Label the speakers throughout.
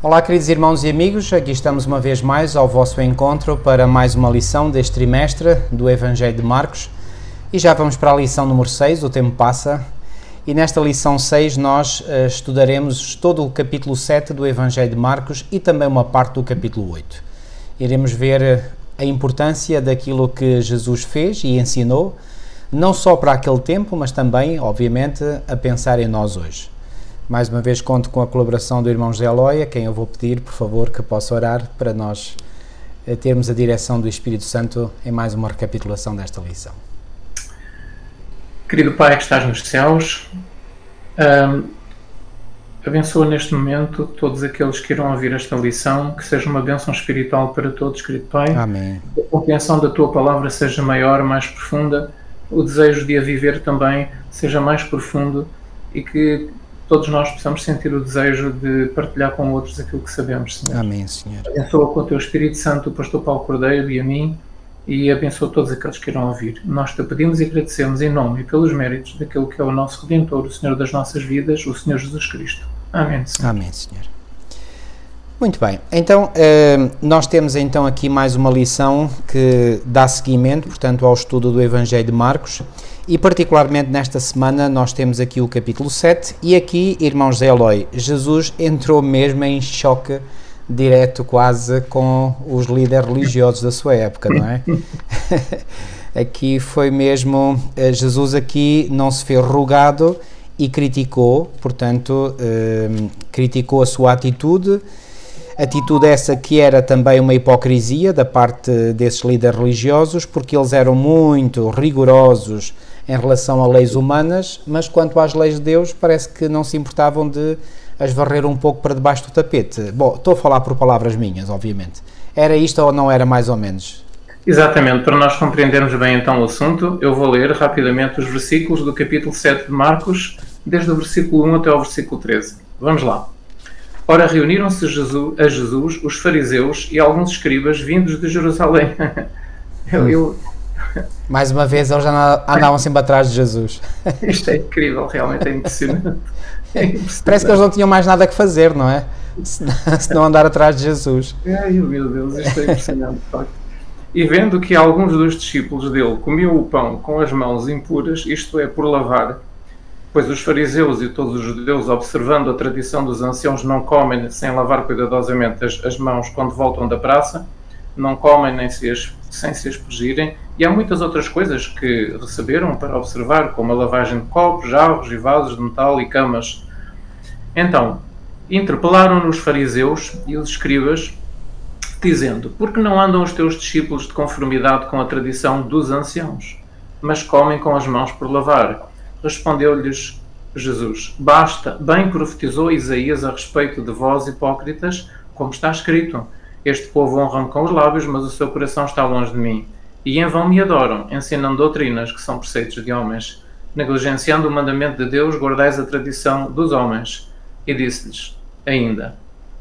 Speaker 1: Olá, queridos irmãos e amigos, aqui estamos uma vez mais ao vosso encontro para mais uma lição deste trimestre do Evangelho de Marcos e já vamos para a lição número 6, o tempo passa, e nesta lição 6 nós estudaremos todo o capítulo 7 do Evangelho de Marcos e também uma parte do capítulo 8. Iremos ver a importância daquilo que Jesus fez e ensinou, não só para aquele tempo, mas também, obviamente, a pensar em nós hoje. Mais uma vez conto com a colaboração do irmão José Eloy, a quem eu vou pedir, por favor, que possa orar para nós termos a direção do Espírito Santo em mais uma recapitulação desta lição.
Speaker 2: Querido Pai que estás nos céus, abençoa neste momento todos aqueles que irão ouvir esta lição, que seja uma bênção espiritual para todos, querido Pai.
Speaker 1: Amém.
Speaker 2: Que a compreensão da Tua Palavra seja maior, mais profunda, o desejo de a viver também seja mais profundo e que todos nós possamos sentir o desejo de partilhar com outros aquilo que sabemos, Senhor.
Speaker 1: Amém, Senhor.
Speaker 2: Abençoa com o Teu Espírito Santo o pastor Paulo Cordeiro e a mim, e abençoa todos aqueles que irão ouvir. Nós te pedimos e agradecemos em nome e pelos méritos daquele que é o nosso Redentor, o Senhor das nossas vidas, o Senhor Jesus Cristo. Amém, Senhor.
Speaker 1: Amém, Senhor. Muito bem, então nós temos então aqui mais uma lição que dá seguimento, portanto, ao estudo do Evangelho de Marcos e particularmente nesta semana nós temos aqui o capítulo 7 e aqui, irmão José Eloy, Jesus entrou mesmo em choque direto quase com os líderes religiosos da sua época, não é? Aqui foi mesmo, Jesus aqui não se fez rogado e criticou, portanto, criticou a sua atitude essa que era também uma hipocrisia da parte desses líderes religiosos, porque eles eram muito rigorosos em relação a leis humanas, mas quanto às leis de Deus parece que não se importavam de as varrer um pouco para debaixo do tapete. Bom, estou a falar por palavras minhas, obviamente. Era isto ou não era mais ou menos?
Speaker 2: Exatamente, para nós compreendermos bem então o assunto, eu vou ler rapidamente os versículos do capítulo 7 de Marcos, desde o versículo 1 até ao versículo 13. Vamos lá. Ora, reuniram-se a Jesus os fariseus e alguns escribas vindos de Jerusalém.
Speaker 1: Mais uma vez, eles já andavam sempre atrás de Jesus.
Speaker 2: Isto é incrível, realmente é impressionante.
Speaker 1: Parece que eles não tinham mais nada que fazer, não é? Se não andar atrás de Jesus.
Speaker 2: Ai, meu Deus, isto é impressionante, de facto. E vendo que alguns dos discípulos dele comiam o pão com as mãos impuras, isto é, por lavar, pois os fariseus e todos os judeus, observando a tradição dos anciãos, não comem sem lavar cuidadosamente as mãos quando voltam da praça, não comem nem sem se aspergirem, e há muitas outras coisas que receberam para observar, como a lavagem de copos, jarros e vasos de metal e camas. Então, interpelaram-no os fariseus e os escribas, dizendo: por que não andam os teus discípulos de conformidade com a tradição dos anciãos, mas comem com as mãos por lavar? Respondeu-lhes Jesus: basta, bem profetizou Isaías a respeito de vós, hipócritas, como está escrito: este povo honra-me com os lábios, mas o seu coração está longe de mim. E em vão me adoram, ensinando doutrinas que são preceitos de homens. Negligenciando o mandamento de Deus, guardais a tradição dos homens. E disse-lhes ainda: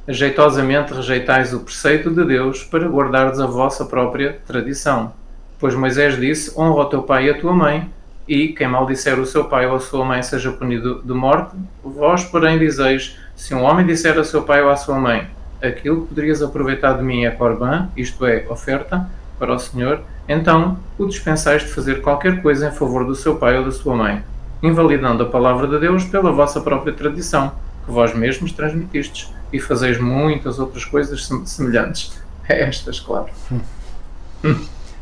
Speaker 2: jeitosamente rejeitais o preceito de Deus para guardardes a vossa própria tradição. Pois Moisés disse: honra o teu pai e a tua mãe, e quem maldisser o seu pai ou a sua mãe seja punido de morte. Vós, porém, dizeis: se um homem disser a seu pai ou à sua mãe: aquilo que poderias aproveitar de mim é corbã, isto é, oferta, para o Senhor, então o dispensais de fazer qualquer coisa em favor do seu pai ou da sua mãe, invalidando a palavra de Deus pela vossa própria tradição, que vós mesmos transmitistes, e fazeis muitas outras coisas semelhantes a estas, claro.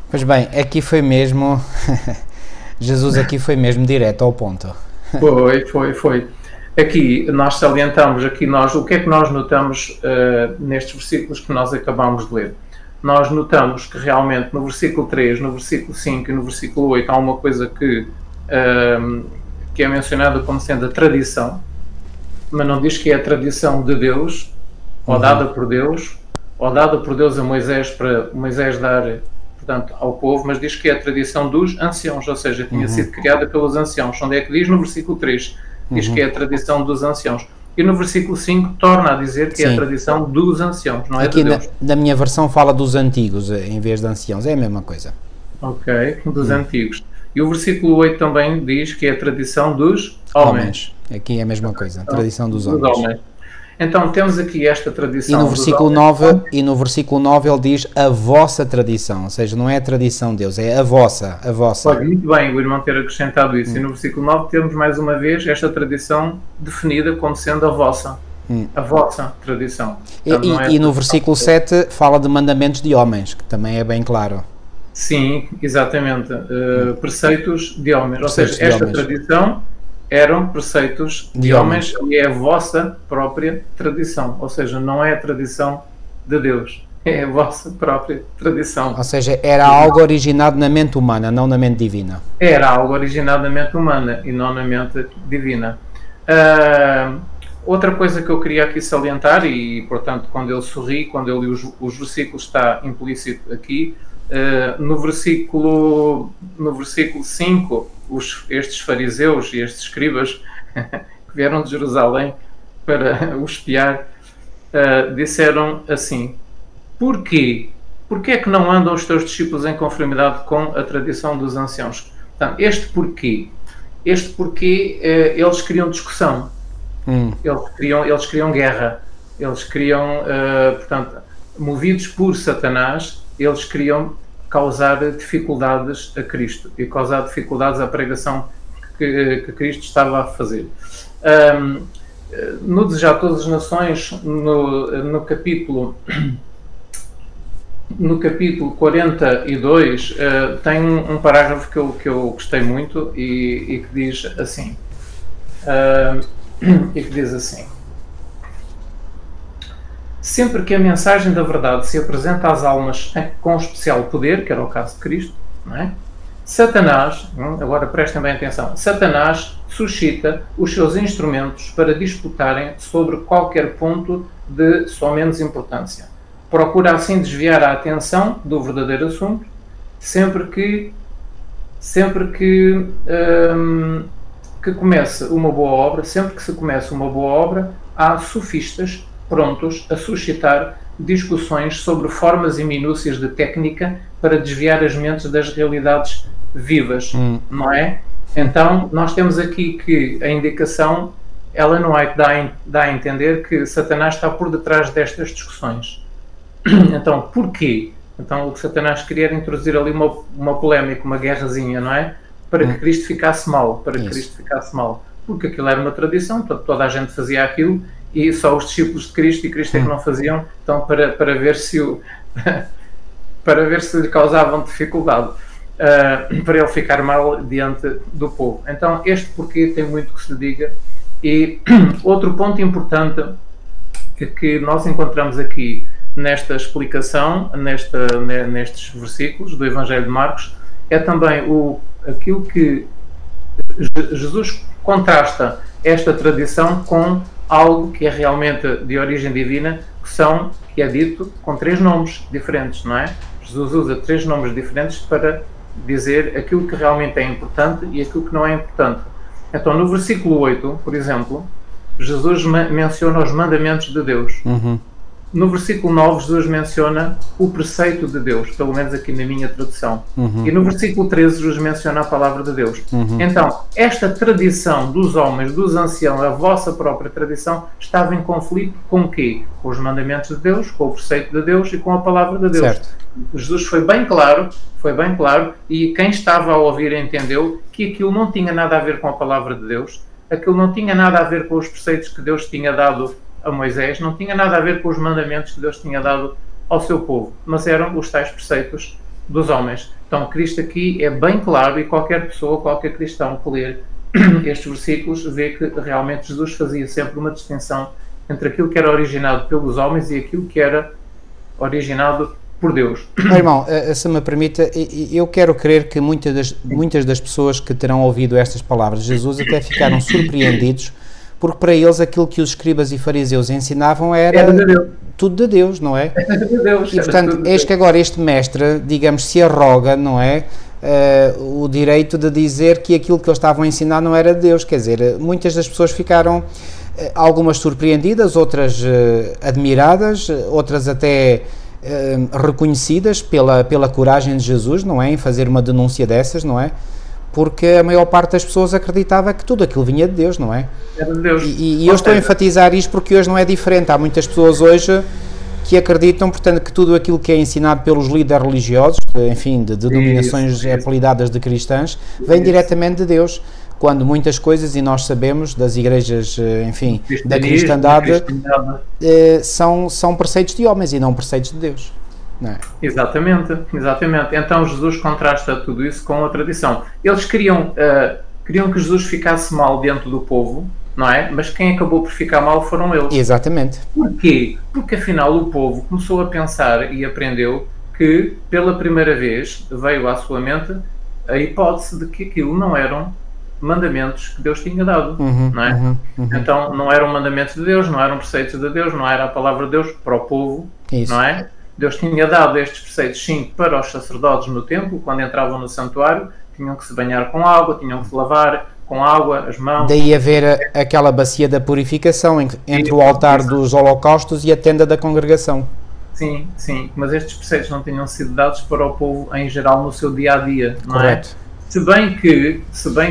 Speaker 1: Pois bem, aqui foi mesmo... Jesus aqui foi mesmo direto ao ponto.
Speaker 2: Foi. Aqui nós salientamos, o que é que nós notamos nestes versículos que nós acabamos de ler? Nós notamos que realmente no versículo 3, no versículo 5 e no versículo 8 há uma coisa que é mencionada como sendo a tradição, mas não diz que é a tradição de Deus, ou dada por Deus a Moisés para Moisés dar, portanto, ao povo, mas diz que é a tradição dos anciãos, ou seja, tinha sido criada pelos anciãos. Onde é que diz? No versículo 3, diz que é a tradição dos anciãos. E no versículo 5 torna a dizer que é a tradição dos anciãos, não é de Deus. Aqui
Speaker 1: na minha versão fala dos antigos em vez de anciãos, é a mesma coisa.
Speaker 2: Ok, dos antigos. E o versículo 8 também diz que é a tradição dos homens.
Speaker 1: Aqui é a mesma coisa, a tradição dos homens.
Speaker 2: Então temos aqui esta tradição.
Speaker 1: E no versículo 9 ele diz a vossa tradição, ou seja, não é a tradição de Deus, é a vossa.
Speaker 2: Pode muito bem o irmão ter acrescentado isso. E no versículo 9 temos mais uma vez esta tradição definida como sendo a vossa tradição. Portanto,
Speaker 1: e no versículo 7 fala de mandamentos de homens, que também é bem claro.
Speaker 2: Sim, exatamente. Preceitos de homens. Ou seja, esta tradição eram preceitos de homens e é a vossa própria tradição. Ou seja, não é a tradição de Deus, é a vossa própria tradição.
Speaker 1: Ou seja, era algo originado na mente humana, não na mente divina.
Speaker 2: Era algo originado na mente humana e não na mente divina. Outra coisa que eu queria aqui salientar, e portanto quando eu sorri, quando eu li os versículos, está implícito aqui, no versículo 5, estes fariseus e estes escribas que vieram de Jerusalém para o espiar, disseram assim: porquê? Porquê é que não andam os teus discípulos em conformidade com a tradição dos anciãos? Portanto, este porquê, eles queriam discussão, eles queriam guerra, eles queriam, portanto, movidos por Satanás, eles queriam causar dificuldades a Cristo e causar dificuldades à pregação que Cristo estava a fazer. No Desejar Todas as Nações, no capítulo 42, tem um parágrafo que eu gostei muito e que diz assim, sempre que a mensagem da verdade se apresenta às almas com especial poder, que era o caso de Cristo, não é? Satanás, agora prestem bem atenção, Satanás suscita os seus instrumentos para disputarem sobre qualquer ponto de só menos importância. Procura assim desviar a atenção do verdadeiro assunto, sempre que comece uma boa obra, sempre que se comece uma boa obra, há sofistas prontos a suscitar discussões sobre formas e minúcias de técnica para desviar as mentes das realidades vivas, não é? Então, nós temos aqui que a indicação, Ellen White dá a entender que Satanás está por detrás destas discussões. Então, porquê? Então, o que Satanás queria era introduzir ali uma polémica, uma guerrazinha, não é? Para que Cristo ficasse mal, porque aquilo era uma tradição, toda a gente fazia aquilo e só os discípulos de Cristo e Cristo é que não faziam, então para ver se lhe causavam dificuldade, para ele ficar mal diante do povo. Então este porquê tem muito que se lhe diga. E outro ponto importante que nós encontramos aqui nesta explicação, nestes versículos do Evangelho de Marcos, é também aquilo que Jesus contrasta esta tradição com algo que é realmente de origem divina, que é dito com 3 nomes diferentes, não é? Jesus usa 3 nomes diferentes para dizer aquilo que realmente é importante e aquilo que não é importante. Então, no versículo 8, por exemplo, Jesus menciona os mandamentos de Deus. No versículo 9, Jesus menciona o preceito de Deus, pelo menos aqui na minha tradução. E no versículo 13, Jesus menciona a palavra de Deus. Então, esta tradição dos homens, dos anciãos, a vossa própria tradição, estava em conflito com o quê? Com os mandamentos de Deus, com o preceito de Deus e com a palavra de Deus.
Speaker 1: Certo.
Speaker 2: Jesus foi bem claro, e quem estava a ouvir entendeu que aquilo não tinha nada a ver com a palavra de Deus, aquilo não tinha nada a ver com os preceitos que Deus tinha dado a Moisés, não tinha nada a ver com os mandamentos que Deus tinha dado ao seu povo, mas eram os tais preceitos dos homens. Então Cristo aqui é bem claro e qualquer pessoa, qualquer cristão que ler estes versículos vê que realmente Jesus fazia sempre uma distinção entre aquilo que era originado pelos homens e aquilo que era originado por Deus.
Speaker 1: Irmão, se me permita, eu quero crer que muitas das pessoas que terão ouvido estas palavras de Jesus até ficaram surpreendidos, porque para eles aquilo que os escribas e fariseus ensinavam era tudo de Deus, não é?
Speaker 2: De Deus,
Speaker 1: e portanto, eis que agora este mestre, digamos, se arroga, não é? O direito de dizer que aquilo que eles estavam a ensinar não era de Deus. Quer dizer, muitas das pessoas ficaram, algumas surpreendidas, outras admiradas, outras até reconhecidas pela coragem de Jesus, não é? Em fazer uma denúncia dessas, não é? porque a maior parte das pessoas acreditava que tudo aquilo vinha de Deus, não é?
Speaker 2: Era de Deus.
Speaker 1: E eu estou a enfatizar isto porque hoje não é diferente. Há muitas pessoas hoje que acreditam, portanto, que tudo aquilo que é ensinado pelos líderes religiosos, enfim, de denominações apelidadas de cristãs, vem diretamente de Deus, quando muitas coisas, e nós sabemos, das igrejas, enfim, da cristandade, são preceitos de homens e não preceitos de Deus. Não é?
Speaker 2: Exatamente, exatamente. Então Jesus contrasta tudo isso com a tradição. Eles queriam que Jesus ficasse mal dentro do povo, não é? Mas quem acabou por ficar mal foram eles.
Speaker 1: Exatamente.
Speaker 2: Porquê? Porque afinal o povo começou a pensar e aprendeu que pela primeira vez veio à sua mente a hipótese de que aquilo não eram mandamentos que Deus tinha dado, não é? Então não eram mandamentos de Deus, não eram preceitos de Deus, não era a palavra de Deus para o povo, não é? Deus tinha dado estes preceitos, sim, para os sacerdotes no templo, quando entravam no santuário, tinham que se banhar com água, tinham que se lavar com água as mãos.
Speaker 1: Daí haver aquela bacia da purificação entre o altar dos holocaustos e a tenda da congregação.
Speaker 2: Sim, sim, mas estes preceitos não tinham sido dados para o povo em geral no seu dia-a-dia, não é? Se bem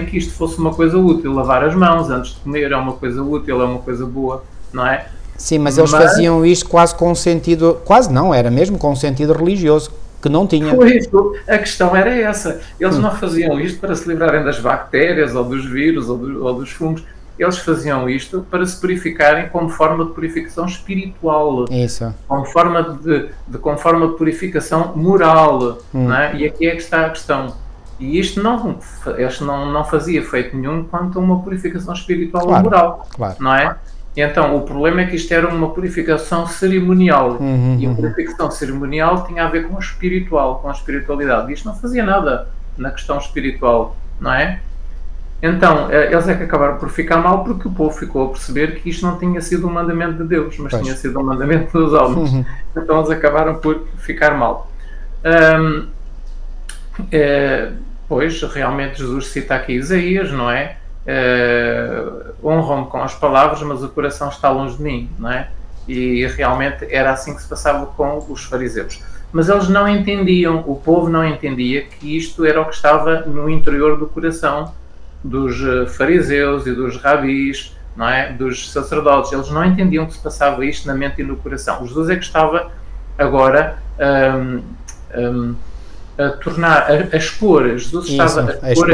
Speaker 2: que isto fosse uma coisa útil, lavar as mãos antes de comer é uma coisa útil, é uma coisa boa, não é?
Speaker 1: Sim, mas eles faziam isto quase com um sentido, quase não, era mesmo com um sentido religioso, que não tinha.
Speaker 2: Pois, a questão era essa. Eles não faziam isto para se livrarem das bactérias, ou dos vírus, ou dos fungos. Eles faziam isto para se purificarem como forma de purificação espiritual.
Speaker 1: Isso.
Speaker 2: Como forma de purificação moral. Não é? E aqui é que está a questão. E isto não fazia efeito nenhum quanto a uma purificação espiritual ou moral.
Speaker 1: Claro.
Speaker 2: Não é? E então, o problema é que isto era uma purificação cerimonial. E a purificação cerimonial tinha a ver com o espiritual, com a espiritualidade. E isto não fazia nada na questão espiritual, não é? Então, eles é que acabaram por ficar mal porque o povo ficou a perceber que isto não tinha sido um mandamento de Deus, mas tinha sido um mandamento dos homens. Então, eles acabaram por ficar mal. Pois, realmente, Jesus cita aqui Isaías, não é? Honram-me com as palavras, mas o coração está longe de mim, não é? E realmente era assim que se passava com os fariseus. Mas eles não entendiam, o povo não entendia que isto era o que estava no interior do coração dos fariseus e dos rabis, não é? Dos sacerdotes. Eles não entendiam que se passava isto na mente e no coração. Jesus é que estava agora a expor, Jesus estava a expor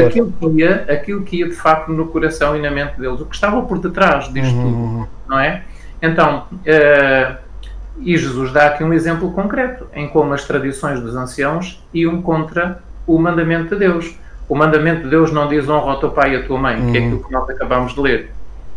Speaker 2: aquilo que ia de facto no coração e na mente deles, o que estava por detrás disto tudo, não é? Então, e Jesus dá aqui um exemplo concreto em como as tradições dos anciãos iam contra o mandamento de Deus. O mandamento de Deus não diz honra ao teu pai e à tua mãe, que é aquilo que nós acabamos de ler.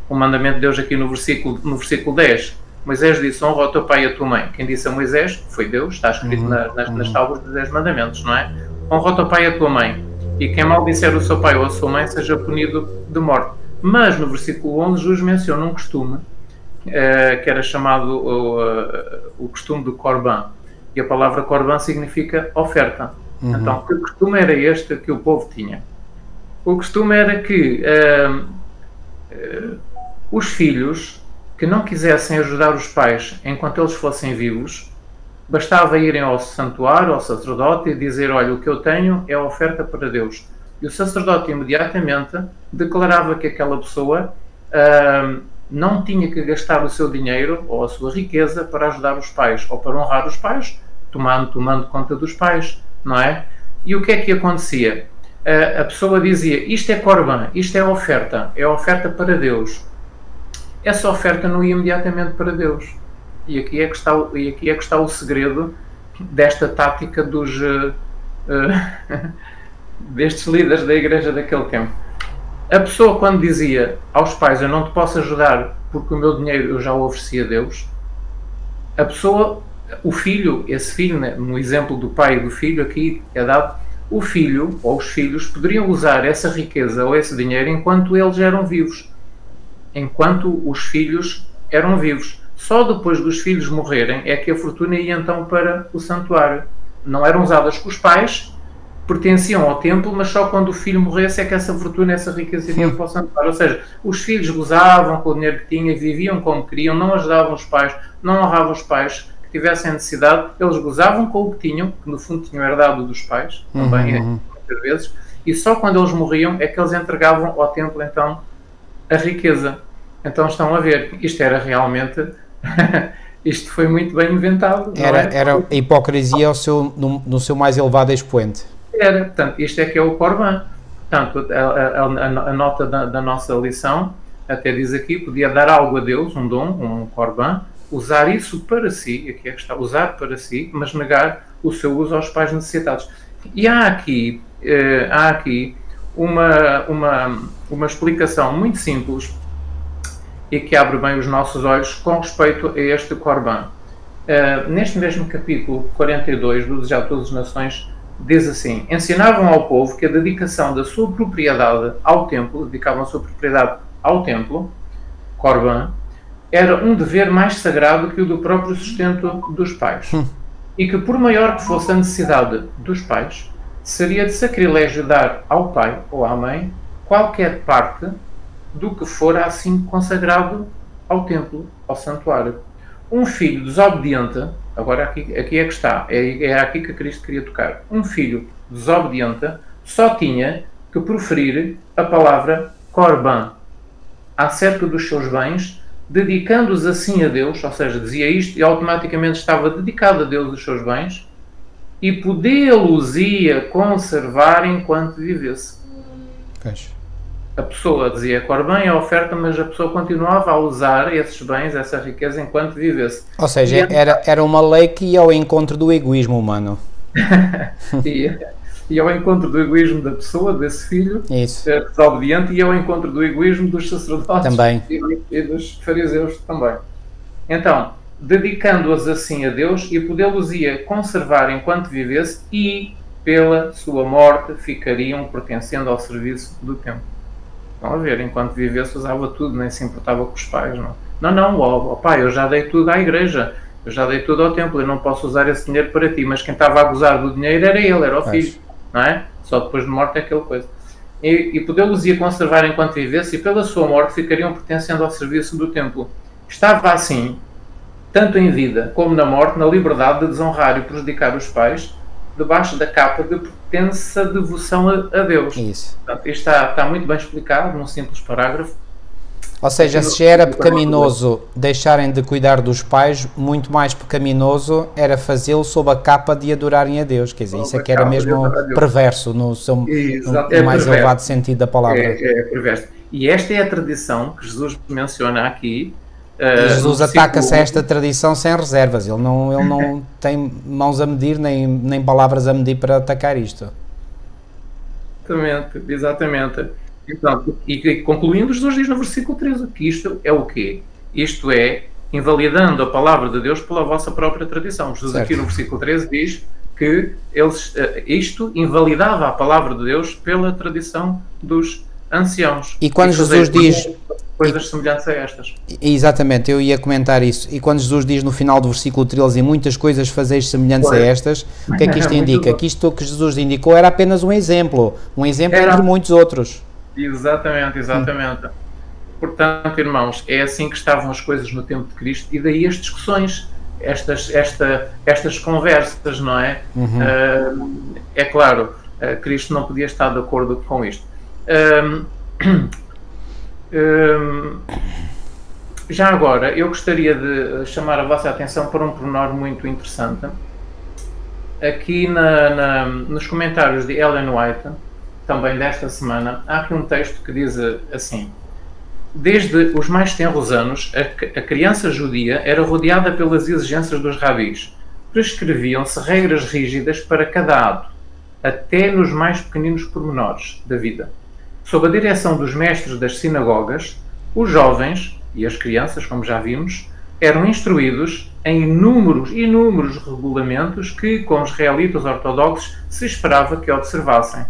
Speaker 2: O mandamento de Deus aqui no versículo 10, Moisés disse, honra ao teu pai e à tua mãe. Quem disse a Moisés foi Deus, está escrito nas tábuas dos 10 mandamentos, não é? Honra ao teu pai e à tua mãe. E quem maldisser o seu pai ou a sua mãe seja punido de morte. Mas no versículo 11, Jesus menciona um costume, que era chamado o costume do Corban. E a palavra Corban significa oferta. Então, que costume era este que o povo tinha? O costume era que os filhos que não quisessem ajudar os pais enquanto eles fossem vivos, bastava irem ao santuário, ao sacerdote e dizer, olha, o que eu tenho é a oferta para Deus. E o sacerdote imediatamente declarava que aquela pessoa não tinha que gastar o seu dinheiro ou a sua riqueza para ajudar os pais ou para honrar os pais, tomando conta dos pais, não é? E o que é que acontecia? A pessoa dizia, isto é Corban, isto é oferta para Deus. Essa oferta não ia imediatamente para Deus. E aqui é que está o segredo desta tática destes líderes da igreja daquele tempo. A pessoa, quando dizia aos pais, eu não te posso ajudar porque o meu dinheiro eu já o ofereci a Deus, a pessoa, esse filho, né, no exemplo do pai e do filho aqui é dado, o filho ou os filhos poderiam usar essa riqueza ou esse dinheiro enquanto eles eram vivos. Enquanto os filhos eram vivos. Só depois dos filhos morrerem é que a fortuna ia então para o santuário. Não eram usadas com os pais, pertenciam ao templo, mas só quando o filho morresse é que essa fortuna, essa riqueza ia para o santuário. Ou seja, os filhos gozavam com o dinheiro que tinham, viviam como queriam, não ajudavam os pais, não honravam os pais que tivessem necessidade, eles gozavam com o que tinham, que no fundo tinham herdado dos pais, também muitas vezes, e só quando eles morriam é que eles entregavam ao templo, então, a riqueza. Então estão a ver, isto era realmente, isto foi muito bem inventado.
Speaker 1: Era a hipocrisia no seu mais elevado expoente.
Speaker 2: Era, portanto, isto é que é o Corban. Portanto, a nota da nossa lição até diz aqui, podia dar algo a Deus, um dom, um Corban, usar isso para si, aqui é que está, usar para si, mas negar o seu uso aos pais necessitados. E há aqui uma explicação muito simples e que abre bem os nossos olhos com respeito a este Corban. Neste mesmo capítulo 42 do Desejar de Todas as Nações, diz assim: ensinavam ao povo que a dedicação da sua propriedade ao templo, dedicavam a sua propriedade ao templo, Corban, era um dever mais sagrado que o do próprio sustento dos pais. E que por maior que fosse a necessidade dos pais, seria de sacrilégio dar ao pai ou à mãe qualquer parte do que fora assim consagrado ao templo, ao santuário. Um filho desobediente, agora aqui é que está, é aqui que Cristo queria tocar. Um filho desobediente só tinha que proferir a palavra Corban acerca dos seus bens, dedicando-os assim a Deus, ou seja, dizia isto e automaticamente estava dedicado a Deus os seus bens, e podê-los ia conservar enquanto vivesse. A pessoa dizia Corban é a oferta, mas a pessoa continuava a usar esses bens, essa riqueza, enquanto vivesse.
Speaker 1: Ou seja, era uma lei que ia ao encontro do egoísmo humano.
Speaker 2: E ao encontro do egoísmo da pessoa, desse filho, desobediente, e ao encontro do egoísmo dos sacerdotes
Speaker 1: também.
Speaker 2: E dos fariseus também. Então, dedicando-os assim a Deus, e podê-los ia conservar enquanto vivesse, e pela sua morte ficariam pertencendo ao serviço do templo. Estão a ver, enquanto vivesse usava tudo, nem se importava com os pais, não. Não, pai, eu já dei tudo à igreja, eu já dei tudo ao templo, eu não posso usar esse dinheiro para ti, mas quem estava a gozar do dinheiro era ele, era o filho, não é? Só depois de morte é aquela coisa. E podê-los ia conservar enquanto vivesse, e pela sua morte ficariam pertencendo ao serviço do templo. Estava assim, tanto em vida como na morte, na liberdade de desonrar e prejudicar os pais, debaixo da capa de pertença devoção a Deus.
Speaker 1: Isso.
Speaker 2: Portanto, isto está muito bem explicado num simples parágrafo.
Speaker 1: Ou seja, se era pecaminoso deixarem de cuidar dos pais, muito mais pecaminoso era fazê-lo sob a capa de adorarem a Deus. Quer dizer, isso é que era mesmo perverso no seu no mais elevado sentido da palavra.
Speaker 2: É perverso. E esta é a tradição que Jesus menciona aqui.
Speaker 1: E Jesus ataca-se a esta tradição sem reservas. Ele não tem mãos a medir, nem palavras a medir para atacar isto.
Speaker 2: Exatamente. Então, e concluindo, Jesus diz no versículo 13 que isto é o quê? Isto é invalidando a palavra de Deus pela vossa própria tradição. Jesus aqui no versículo 13 diz que isto invalidava a palavra de Deus pela tradição dos anciãos.
Speaker 1: E quando Jesus diz
Speaker 2: coisas semelhantes a estas.
Speaker 1: Exatamente, eu ia comentar isso. E quando Jesus diz no final do versículo 13, e muitas coisas fazeis semelhantes a estas, o que é que isto indica? Que isto que Jesus indicou era apenas um exemplo entre muitos outros.
Speaker 2: Exatamente. Portanto, irmãos, é assim que estavam as coisas no tempo de Cristo, e daí as discussões, estas conversas, não é? É claro, Cristo não podia estar de acordo com isto. Já agora, eu gostaria de chamar a vossa atenção para um pormenor muito interessante. Aqui nos comentários de Ellen White, também desta semana, há aqui um texto que diz assim: desde os mais tenros anos, a criança judia era rodeada pelas exigências dos rabis. Prescreviam-se regras rígidas para cada ato, até nos mais pequeninos pormenores da vida. Sob a direção dos mestres das sinagogas, os jovens e as crianças, como já vimos, eram instruídos em inúmeros regulamentos que, como os israelitas ortodoxos, se esperava que observassem.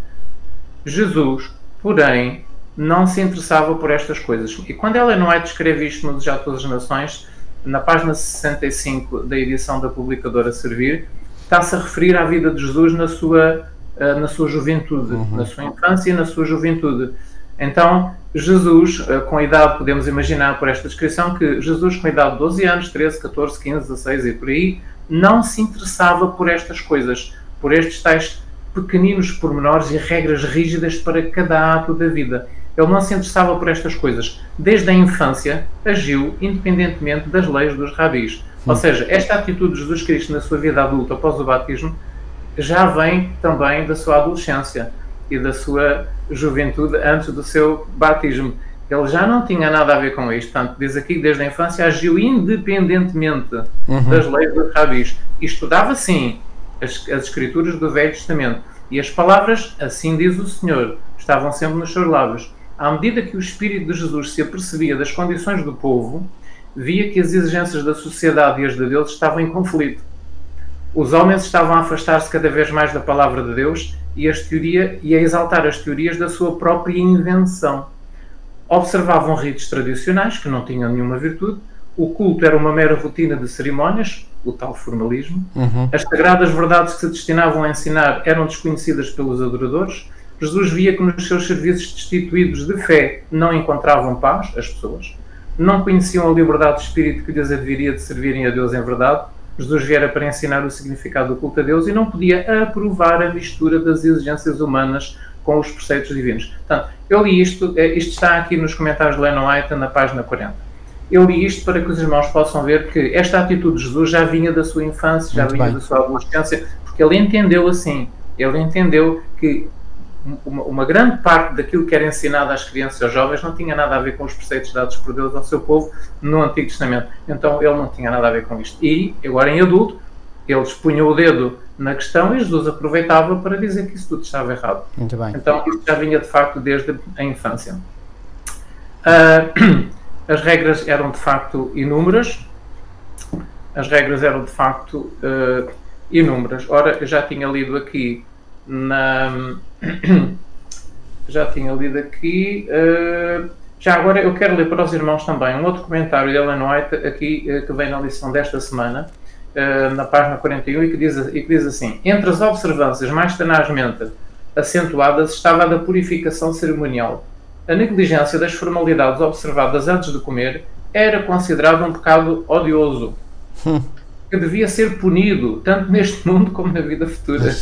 Speaker 2: Jesus, porém, não se interessava por estas coisas. E quando Ellen White escreve isto no Desejar de Todas as Nações, na página 65 da edição da publicadora Servir, está-se a referir à vida de Jesus na sua juventude, na sua infância e na sua juventude. Então, Jesus, com a idade, podemos imaginar por esta descrição, que Jesus, com a idade de 12 anos, 13, 14, 15, 16 e por aí, não se interessava por estas coisas, por estes tais pequeninos pormenores e regras rígidas para cada ato da vida. Ele não se interessava por estas coisas. Desde a infância, agiu independentemente das leis dos rabis. Ou seja, esta atitude de Jesus Cristo na sua vida adulta após o batismo já vem também da sua adolescência e da sua juventude antes do seu batismo. Ele já não tinha nada a ver com isto. Portanto, diz aqui que desde a infância agiu independentemente das leis dos rabis. E estudava, sim, as escrituras do Velho Testamento. E as palavras, assim diz o Senhor, estavam sempre nos seus lábios. À medida que o Espírito de Jesus se apercebia das condições do povo, via que as exigências da sociedade e as de Deus estavam em conflito. Os homens estavam a afastar-se cada vez mais da palavra de Deus e a exaltar as teorias da sua própria invenção. Observavam ritos tradicionais que não tinham nenhuma virtude, o culto era uma mera rotina de cerimónias, o tal formalismo, as sagradas verdades que se destinavam a ensinar eram desconhecidas pelos adoradores. Jesus via que nos seus serviços destituídos de fé não encontravam paz, as pessoas, não conheciam a liberdade de espírito que lhes haveria de servirem a Deus em verdade. Jesus viera para ensinar o significado do culto a Deus e não podia aprovar a mistura das exigências humanas com os preceitos divinos. Portanto, eu li isto está aqui nos comentários de Ellen White, na página 40. Eu li isto para que os irmãos possam ver que esta atitude de Jesus já vinha da sua infância, já vinha da sua adolescência, porque ele entendeu assim, ele entendeu que uma grande parte daquilo que era ensinado às crianças e aos jovens não tinha nada a ver com os preceitos dados por Deus ao seu povo no Antigo Testamento. Então ele não tinha nada a ver com isto. E, agora em adulto, ele expunha o dedo na questão e Jesus aproveitava para dizer que isso tudo estava errado.
Speaker 1: Muito bem.
Speaker 2: Então isto já vinha de facto desde a infância. As regras eram de facto inúmeras. Ora, eu já tinha lido aqui já agora eu quero ler para os irmãos também um outro comentário de Ellen White aqui, que vem na lição desta semana, na página 41, e que diz assim: entre as observâncias mais tenazmente acentuadas estava a da purificação cerimonial. A negligência das formalidades observadas antes de comer era considerado um pecado odioso, que devia ser punido tanto neste mundo como na vida futura.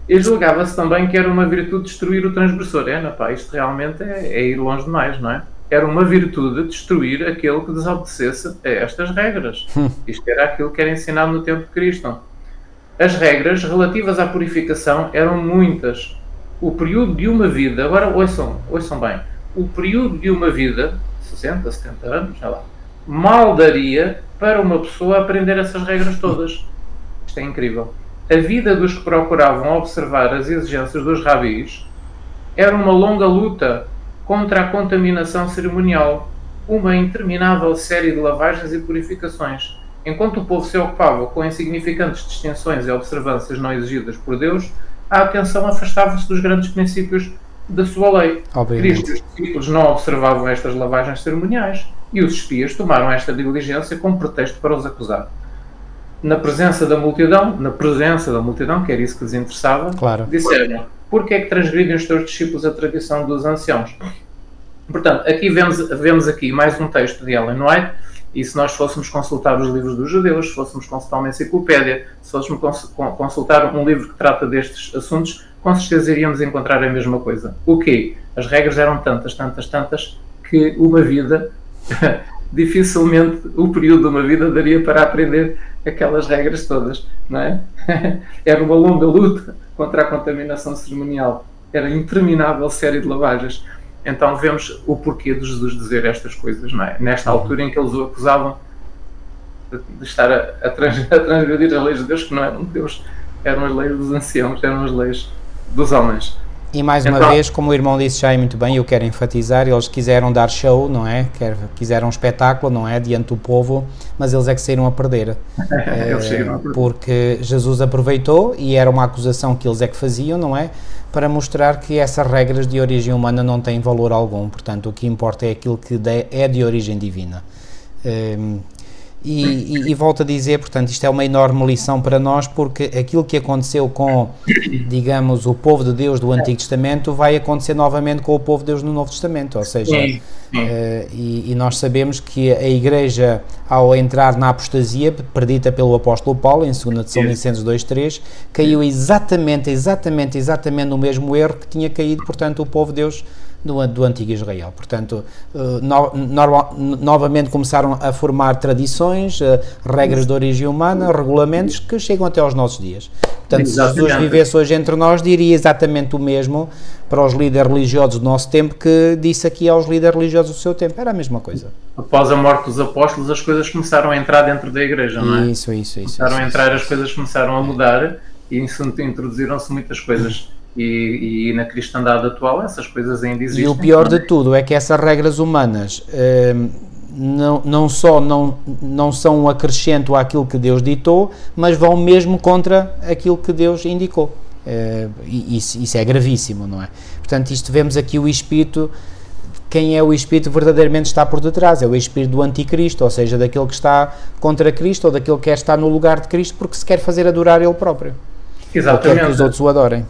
Speaker 2: E julgava-se também que era uma virtude destruir o transgressor. Isto realmente é ir longe demais, não é? Era uma virtude destruir aquele que desobedecesse a estas regras. Isto era aquilo que era ensinado no tempo de Cristo. As regras relativas à purificação eram muitas. O período de uma vida, agora ouçam bem, o período de uma vida, 60, 70 anos, sei lá, mal daria para uma pessoa aprender essas regras todas. Isto é incrível. A vida dos que procuravam observar as exigências dos rabis era uma longa luta contra a contaminação cerimonial, uma interminável série de lavagens e purificações. Enquanto o povo se ocupava com insignificantes distinções e observâncias não exigidas por Deus, a atenção afastava-se dos grandes princípios da sua lei. Cristo e os discípulos não observavam estas lavagens cerimoniais e os espias tomaram esta diligência como pretexto para os acusar. Na presença da multidão, que era isso que lhes interessava, claro, disseram: porque é que transgridem os teus discípulos a tradição dos anciãos? Portanto, aqui vemos aqui mais um texto de Ellen White, e se nós fôssemos consultar os livros dos judeus, se fôssemos consultar uma enciclopédia, se fôssemos consultar um livro que trata destes assuntos, com certeza iríamos encontrar a mesma coisa. O quê? As regras eram tantas, que uma vida, dificilmente o período de uma vida daria para aprender aquelas regras todas, não é? Era uma longa luta contra a contaminação cerimonial. Era interminável série de lavagens. Então vemos o porquê de Jesus dizer estas coisas, não é? Nesta altura em que eles o acusavam de estar a transgredir as leis de Deus, que não eram de Deus, eram as leis dos anciãos, eram as leis dos homens.
Speaker 1: E mais uma vez, como o irmão disse já muito bem, eu quero enfatizar, eles quiseram dar show, não é? Quiseram um espetáculo, não é? Diante do povo, mas eles é que saíram a perder. Porque Jesus aproveitou, e era uma acusação que eles é que faziam, não é? Para mostrar que essas regras de origem humana não têm valor algum. Portanto, o que importa é aquilo que é de origem divina. E volto a dizer, portanto, isto é uma enorme lição para nós, porque aquilo que aconteceu com, digamos, o povo de Deus do Antigo Testamento vai acontecer novamente com o povo de Deus no Novo Testamento, ou seja, e nós sabemos que a Igreja, ao entrar na apostasia predita pelo apóstolo Paulo, em 2 Tessalonicenses 2:3, caiu exatamente no mesmo erro que tinha caído, portanto, o povo de Deus do antigo Israel. Portanto, novamente começaram a formar tradições, regras de origem humana, regulamentos que chegam até aos nossos dias. Portanto, se Jesus vivesse hoje entre nós, diria exatamente o mesmo para os líderes religiosos do nosso tempo que disse aqui aos líderes religiosos do seu tempo. Era a mesma coisa.
Speaker 2: Após a morte dos apóstolos, as coisas começaram a entrar dentro da Igreja, não é?
Speaker 1: Isso.
Speaker 2: Começaram a entrar, as coisas começaram a mudar e introduziram-se muitas coisas. E na cristandade atual essas coisas ainda existem.
Speaker 1: E o pior de tudo é que essas regras humanas não são um acrescento àquilo que Deus ditou, mas vão mesmo contra aquilo que Deus indicou. Isso é gravíssimo, não é? Portanto, isto vemos aqui o espírito. Quem é o espírito verdadeiramente está por detrás? É o espírito do anticristo, ou seja, daquele que está contra Cristo ou daquele que quer estar no lugar de Cristo porque se quer fazer adorar ele próprio.
Speaker 2: Exatamente.
Speaker 1: Ou quer que os outros o adorem.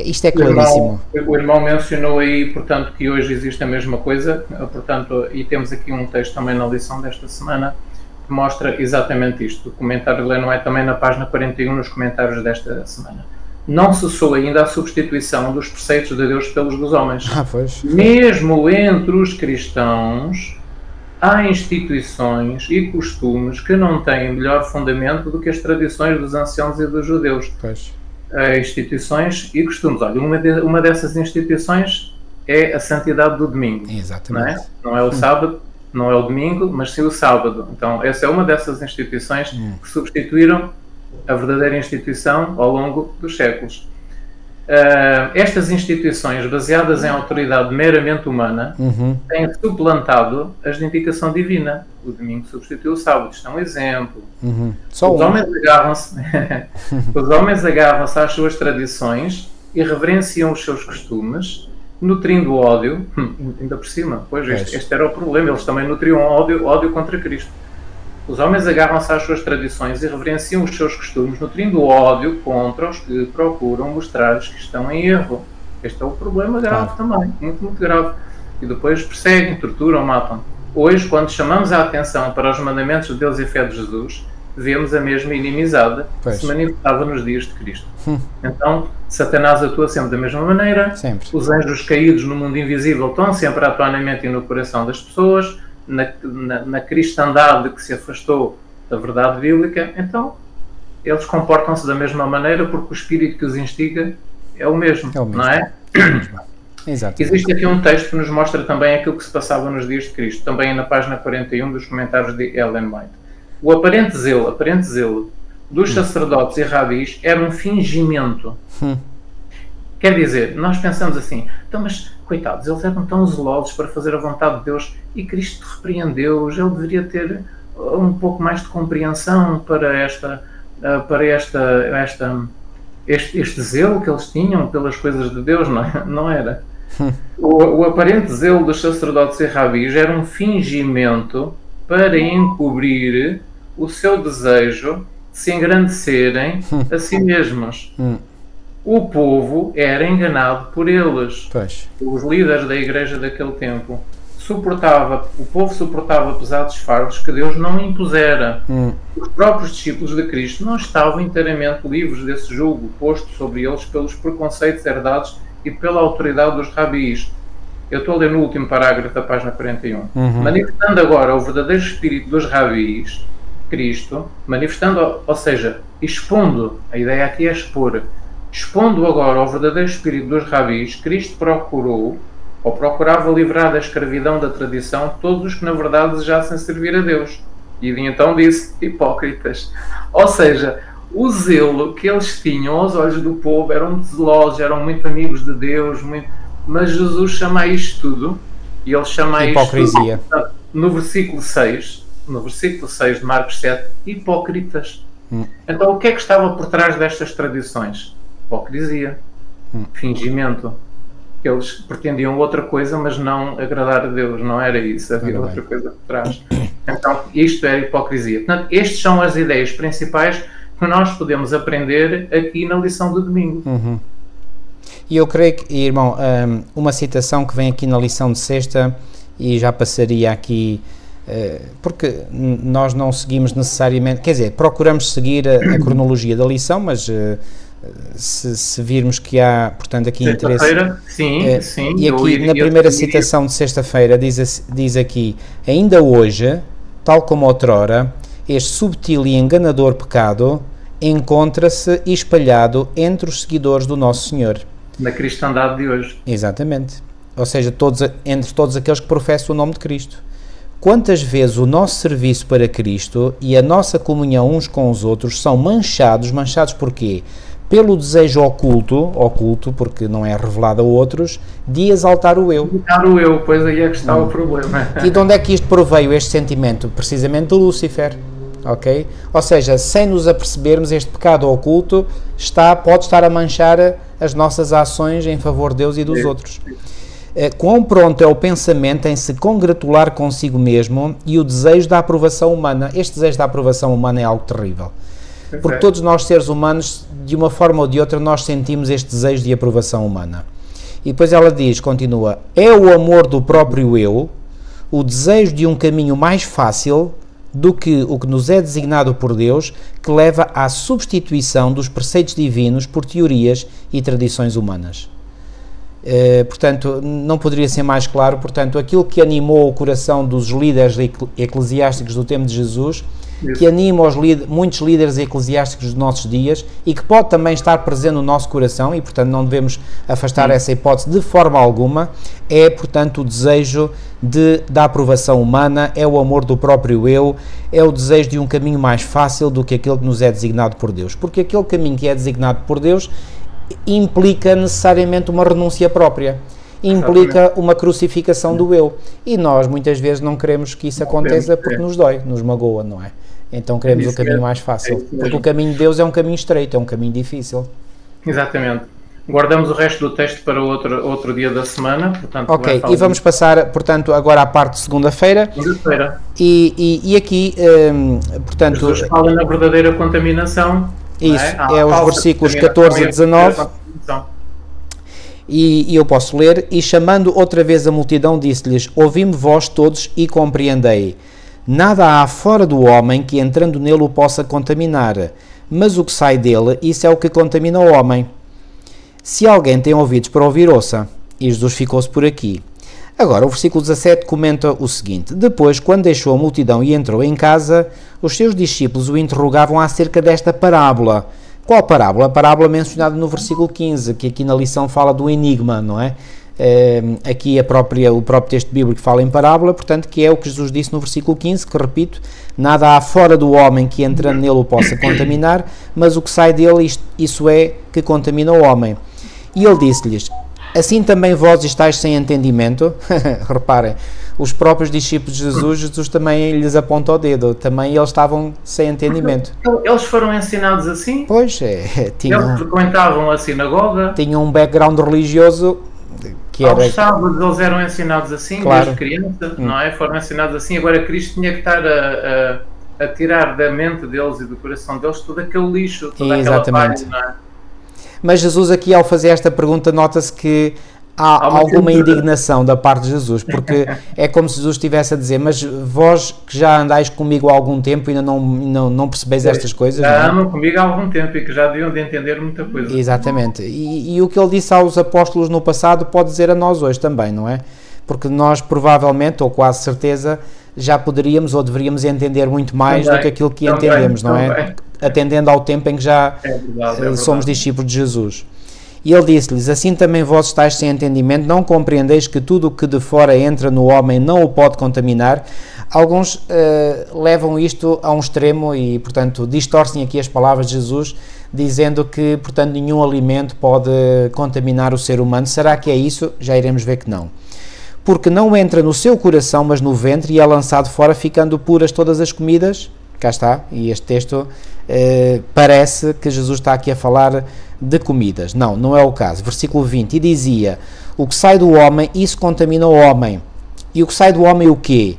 Speaker 1: Isto é claríssimo.
Speaker 2: O irmão mencionou aí, portanto, que hoje existe a mesma coisa, portanto, e temos aqui um texto também na lição desta semana que mostra exatamente isto. O comentário de Leno é também na página 41, nos comentários desta semana. Não cessou ainda a substituição dos preceitos de Deus pelos dos homens.
Speaker 1: Pois.
Speaker 2: Mesmo entre os cristãos, há instituições e costumes que não têm melhor fundamento do que as tradições dos anciãos e dos judeus.
Speaker 1: Pois.
Speaker 2: Instituições e costumes. Olha, uma dessas instituições é a santidade do domingo.
Speaker 1: Exatamente.
Speaker 2: Não é o sábado, não é o domingo, mas sim o sábado. Então, essa é uma dessas instituições que substituíram a verdadeira instituição ao longo dos séculos. Estas instituições, baseadas em autoridade meramente humana, têm suplantado as de indicação divina. O domingo substituiu o sábado. Isto é um exemplo. Os homens agarram-se às suas tradições e reverenciam os seus costumes, nutrindo ódio, ainda por cima. Pois este era o problema. Eles também nutriam ódio contra Cristo. Os homens agarram-se às suas tradições e reverenciam os seus costumes, nutrindo ódio contra os que procuram mostrar-lhes que estão em erro. Este é o problema grave também, muito, muito grave. E depois perseguem, torturam, matam. Hoje, quando chamamos a atenção para os mandamentos de Deus e fé de Jesus, vemos a mesma inimizade que se manifestava nos dias de Cristo. Então, Satanás atua sempre da mesma maneira.
Speaker 1: Sempre.
Speaker 2: Os anjos caídos no mundo invisível estão sempre a atuar na mente e no coração das pessoas. Na cristandade que se afastou da verdade bíblica, então eles comportam-se da mesma maneira porque o espírito que os instiga é o mesmo. Não é?
Speaker 1: Exato.
Speaker 2: Existe aqui um texto que nos mostra também aquilo que se passava nos dias de Cristo, também na página 41 dos comentários de Ellen White. O aparente zelo dos sacerdotes e rabis era um fingimento. Quer dizer, nós pensamos assim, então, mas coitados, eles eram tão zelosos para fazer a vontade de Deus e Cristo repreendeu-os, ele deveria ter um pouco mais de compreensão para este zelo que eles tinham pelas coisas de Deus, não era? O aparente zelo dos sacerdotes e rabis era um fingimento para encobrir o seu desejo de se engrandecerem a si mesmos. O povo era enganado por eles. Os líderes da igreja daquele tempo. O povo suportava pesados fardos que Deus não impusera. Os próprios discípulos de Cristo não estavam inteiramente livres desse jugo posto sobre eles pelos preconceitos herdados e pela autoridade dos rabis. Eu estou a ler no último parágrafo da página 41. Manifestando agora o verdadeiro espírito dos rabis, Cristo, ou seja, expondo, a ideia aqui é expor, expondo agora ao verdadeiro espírito dos rabis, Cristo procurava livrar da escravidão da tradição todos os que na verdade desejassem servir a Deus. E então disse, hipócritas. Ou seja, o zelo que eles tinham aos olhos do povo, eram zelosos, eram muito amigos de Deus, mas Jesus chama a isto tudo, e ele chama a
Speaker 1: hipocrisia.
Speaker 2: Isto tudo, no versículo 6 de Marcos 7, hipócritas. Então o que é que estava por trás destas tradições? Hipocrisia, fingimento. que eles pretendiam outra coisa, mas não agradar a Deus, não era isso, havia outra coisa por trás. Então, isto era hipocrisia. Portanto, estas são as ideias principais que nós podemos aprender aqui na lição do domingo.
Speaker 1: E eu creio que, irmão, uma citação que vem aqui na lição de sexta, e já passaria aqui, porque nós não seguimos necessariamente, quer dizer, procuramos seguir a cronologia da lição, mas se virmos que há, portanto, aqui interesse...
Speaker 2: Sim.
Speaker 1: E aqui, na primeira citação de sexta-feira, diz aqui, ainda hoje, tal como outrora, este subtil e enganador pecado encontra-se espalhado entre os seguidores do Nosso Senhor.
Speaker 2: Na cristandade de hoje.
Speaker 1: Exatamente. Ou seja, entre todos aqueles que professam o nome de Cristo. Quantas vezes o nosso serviço para Cristo e a nossa comunhão uns com os outros são manchados porquê? Pelo desejo oculto, porque não é revelado a outros, de exaltar o eu.
Speaker 2: Exaltar o eu, pois aí é que está o problema.
Speaker 1: E de onde é que isto proveio, este sentimento? Precisamente de Lúcifer. Ok? Ou seja, sem nos apercebermos, este pecado oculto pode estar a manchar as nossas ações em favor de Deus e dos outros. Quão pronto é o pensamento em se congratular consigo mesmo e o desejo da aprovação humana. Este desejo da aprovação humana é algo terrível. Porque todos nós, seres humanos, de uma forma ou de outra, nós sentimos este desejo de aprovação humana. E depois ela continua, é o amor do próprio eu, o desejo de um caminho mais fácil do que o que nos é designado por Deus, que leva à substituição dos preceitos divinos por teorias e tradições humanas. Portanto, não poderia ser mais claro. Portanto, aquilo que animou o coração dos líderes eclesiásticos do tempo de Jesus, que anima muitos líderes eclesiásticos dos nossos dias e que pode também estar presente no nosso coração, e portanto não devemos afastar essa hipótese de forma alguma, é portanto o desejo da aprovação humana, é o amor do próprio eu, é o desejo de um caminho mais fácil do que aquele que nos é designado por Deus, porque aquele caminho que é designado por Deus implica necessariamente uma renúncia própria, implica uma crucificação do eu, e nós muitas vezes não queremos que isso aconteça porque nos dói, nos magoa, não é? Então queremos o caminho mais fácil, porque o caminho de Deus é um caminho estreito, é um caminho difícil.
Speaker 2: Exatamente. Guardamos o resto do texto para outro dia da semana. Portanto,
Speaker 1: ok, e vamos passar, portanto, agora à parte de segunda-feira. E aqui, portanto...
Speaker 2: Jesus fala na verdadeira contaminação.
Speaker 1: Isso, é os versículos 14 e 19. E eu posso ler, e chamando outra vez a multidão, disse-lhes, ouvi-me vós todos e compreendei. Nada há fora do homem que entrando nele o possa contaminar, mas o que sai dele, isso é o que contamina o homem. Se alguém tem ouvidos para ouvir, ouça. E Jesus ficou-se por aqui. Agora, o versículo 17 comenta o seguinte, depois, quando deixou a multidão e entrou em casa, os seus discípulos o interrogavam acerca desta parábola. Qual parábola? A parábola mencionada no versículo 15, que aqui na lição fala do enigma, não é? Aqui o próprio texto bíblico fala em parábola, portanto, que é o que Jesus disse no versículo 15, que repito, nada há fora do homem que entrando nele o possa contaminar, mas o que sai dele, isso é que contamina o homem. E ele disse-lhes, assim também vós estáis sem entendimento. Reparem, os próprios discípulos de Jesus também lhes aponta o dedo, também eles estavam sem entendimento.
Speaker 2: Eles foram ensinados assim?
Speaker 1: Pois,
Speaker 2: eles frequentavam a sinagoga.
Speaker 1: Tinham um background religioso que era...
Speaker 2: Aos sábados eles eram ensinados assim, claro. Desde criança, não é? Foram ensinados assim, agora Cristo tinha que estar a tirar da mente deles e do coração deles todo aquele lixo, toda aquela palha, não é?
Speaker 1: Mas Jesus aqui, ao fazer esta pergunta, nota-se que há alguma indignação da parte de Jesus, porque é como se Jesus estivesse a dizer, mas vós que já andais comigo há algum tempo ainda não percebeis estas coisas?
Speaker 2: Já andam comigo há algum tempo e que já deviam de entender muita coisa.
Speaker 1: Exatamente. E o que ele disse aos apóstolos no passado pode dizer a nós hoje também, não é? Porque nós provavelmente, ou quase certeza, já poderíamos ou deveríamos entender muito mais do que aquilo que entendemos, não é? Atendendo ao tempo em que já somos discípulos de Jesus. E ele disse-lhes, assim também vós estáis sem entendimento, não compreendeis que tudo o que de fora entra no homem não o pode contaminar. Alguns levam isto a um extremo e, portanto, distorcem aqui as palavras de Jesus, dizendo que, portanto, nenhum alimento pode contaminar o ser humano. Será que é isso? Já iremos ver que não. Porque não entra no seu coração, mas no ventre, e é lançado fora, ficando puras todas as comidas. Cá está, e este texto parece que Jesus está aqui a falar de comidas. Não, não é o caso. Versículo 20, e dizia, o que sai do homem, isso contamina o homem. E o que sai do homem o quê?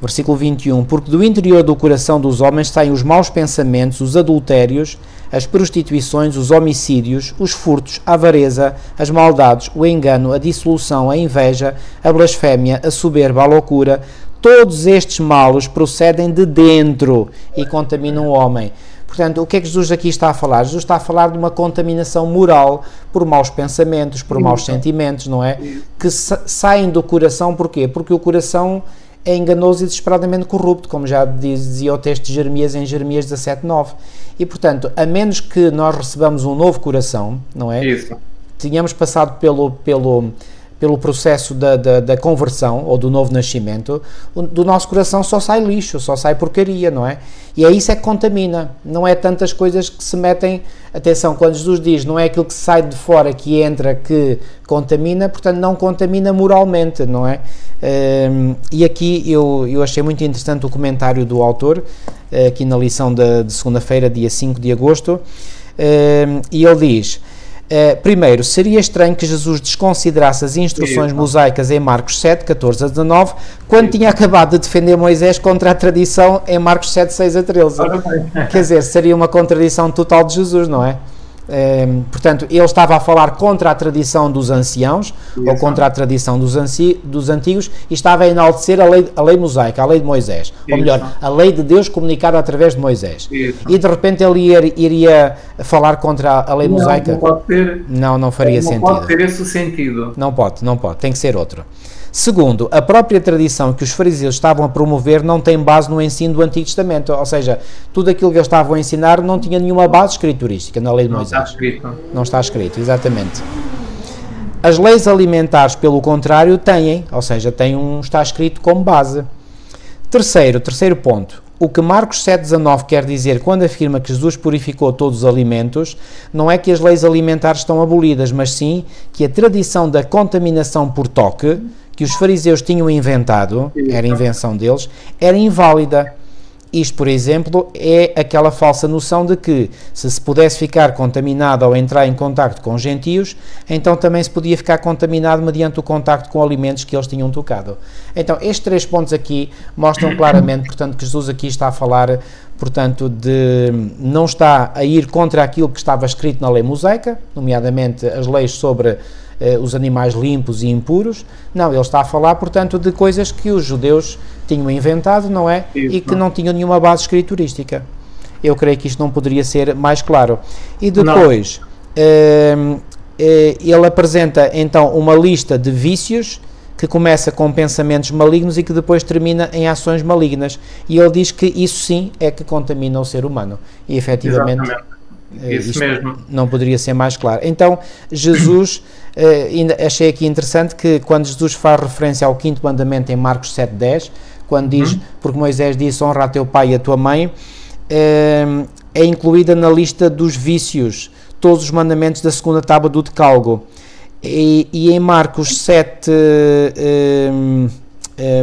Speaker 1: Versículo 21, porque do interior do coração dos homens saem os maus pensamentos, os adultérios, as prostituições, os homicídios, os furtos, a avareza, as maldades, o engano, a dissolução, a inveja, a blasfémia, a soberba, a loucura. Todos estes malos procedem de dentro e contaminam o homem. Portanto, o que é que Jesus aqui está a falar? Jesus está a falar de uma contaminação moral por maus pensamentos, por maus sentimentos, não é? Que saem do coração, porquê? Porque o coração é enganoso e desesperadamente corrupto, como já dizia o texto de Jeremias em Jeremias 17:9. E, portanto, a menos que nós recebamos um novo coração, não é?
Speaker 2: Isso.
Speaker 1: Tínhamos passado pelo processo da conversão ou do novo nascimento, do nosso coração só sai lixo, só sai porcaria, não é? E é isso é que contamina, não é tantas coisas que se metem, atenção, quando Jesus diz, não é aquilo que sai de fora que entra que contamina, portanto não contamina moralmente, não é? E aqui eu achei muito interessante o comentário do autor, aqui na lição de segunda-feira, dia 5 de agosto, e ele diz... primeiro, seria estranho que Jesus desconsiderasse as instruções mosaicas em Marcos 7, 14 a 19, quando tinha acabado de defender Moisés contra a tradição em Marcos 7, 6 a 13. Quer dizer, seria uma contradição total de Jesus, não é? Portanto, ele estava a falar contra a tradição dos anciãos, ou contra a tradição dos antigos, e estava a enaltecer a lei mosaica, a lei de Moisés, ou melhor, a lei de Deus comunicada através de Moisés. E de repente ele iria falar contra a lei mosaica?
Speaker 2: Não pode ter.
Speaker 1: Não faria sentido.
Speaker 2: Não pode ter esse sentido.
Speaker 1: Não pode, tem que ser outro. Segundo, a própria tradição que os fariseus estavam a promover não tem base no ensino do Antigo Testamento, ou seja, tudo aquilo que eles estavam a ensinar não tinha nenhuma base escriturística na lei de Moisés.
Speaker 2: Não está escrito.
Speaker 1: Não está escrito, exatamente. As leis alimentares, pelo contrário, têm, ou seja, está escrito como base. Terceiro ponto. O que Marcos 7,19 quer dizer quando afirma que Jesus purificou todos os alimentos, não é que as leis alimentares estão abolidas, mas sim que a tradição da contaminação por toque, que os fariseus tinham inventado, era invenção deles, era inválida. Isto, por exemplo, é aquela falsa noção de que se pudesse ficar contaminado ao entrar em contacto com gentios, então também se podia ficar contaminado mediante o contacto com alimentos que eles tinham tocado. Então, estes 3 pontos aqui mostram claramente, portanto, que Jesus aqui está a falar, portanto, não está a ir contra aquilo que estava escrito na lei mosaica, nomeadamente as leis sobre os animais limpos e impuros. Não, ele está a falar, portanto, de coisas que os judeus tinham inventado, não é? E que não tinham nenhuma base escriturística. Eu creio que isto não poderia ser mais claro. E depois, ele apresenta, então, uma lista de vícios que começa com pensamentos malignos e que depois termina em ações malignas. E ele diz que isso sim é que contamina o ser humano. E, efetivamente...
Speaker 2: Exatamente. Isso mesmo.
Speaker 1: Não poderia ser mais claro. Então, Jesus, ainda achei aqui interessante que quando Jesus faz referência ao 5º mandamento em Marcos 7,10, quando diz, porque Moisés disse, honra a teu pai e a tua mãe, é incluída na lista dos vícios, todos os mandamentos da segunda tábua do Decálogo. E em Marcos 7,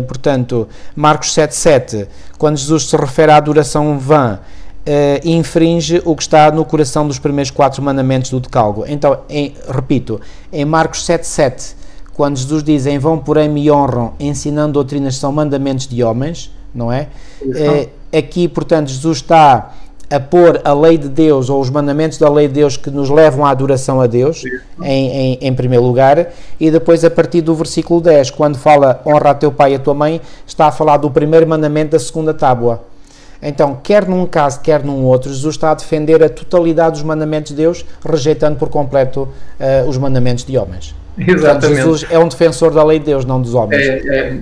Speaker 1: portanto, Marcos 7,7, quando Jesus se refere à adoração vã, infringe o que está no coração dos primeiros 4 mandamentos do Decálogo. Então, repito, em Marcos 7,7, quando Jesus diz, em vão porém me honram, ensinando doutrinas que são mandamentos de homens, não é? Aqui, portanto, Jesus está a pôr a lei de Deus, ou os mandamentos da lei de Deus que nos levam à adoração a Deus, em primeiro lugar, e depois a partir do versículo 10, quando fala honra a teu pai e a tua mãe, está a falar do primeiro mandamento da segunda tábua. Então, quer num caso, quer num outro, Jesus está a defender a totalidade dos mandamentos de Deus, rejeitando por completo os mandamentos de homens.
Speaker 2: Exatamente.
Speaker 1: Portanto, Jesus é um defensor da lei de Deus, não dos homens.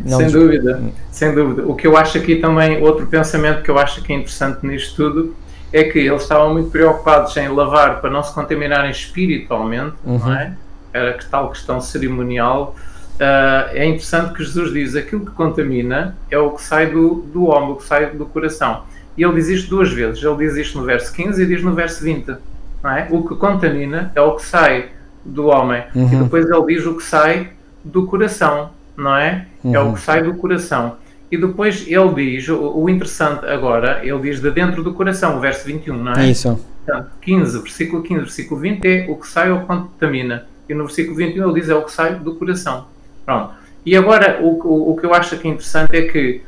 Speaker 2: Sem dúvida, sem dúvida. O que eu acho aqui também, outro pensamento que eu acho que é interessante nisto tudo, é que eles estavam muito preocupados em lavar para não se contaminarem espiritualmente, não é? Era tal questão cerimonial. É interessante que Jesus diz, aquilo que contamina é o que sai do homem, o que sai do coração. E ele diz isto 2 vezes. Ele diz isto no verso 15 e diz no verso 20. Não é? O que contamina é o que sai do homem. E depois ele diz o que sai do coração, não é? É o que sai do coração. E depois ele diz, o interessante agora, ele diz de dentro do coração, o verso 21, não é?
Speaker 1: Isso.
Speaker 2: Portanto, 15, versículo 15, versículo 20 é o que sai ou contamina. E no versículo 21 ele diz é o que sai do coração. Pronto. E agora, o que eu acho aqui interessante é que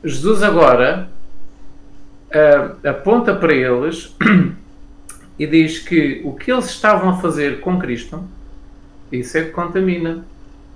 Speaker 2: Jesus agora aponta para eles e diz que o que eles estavam a fazer com Cristo, isso é que contamina.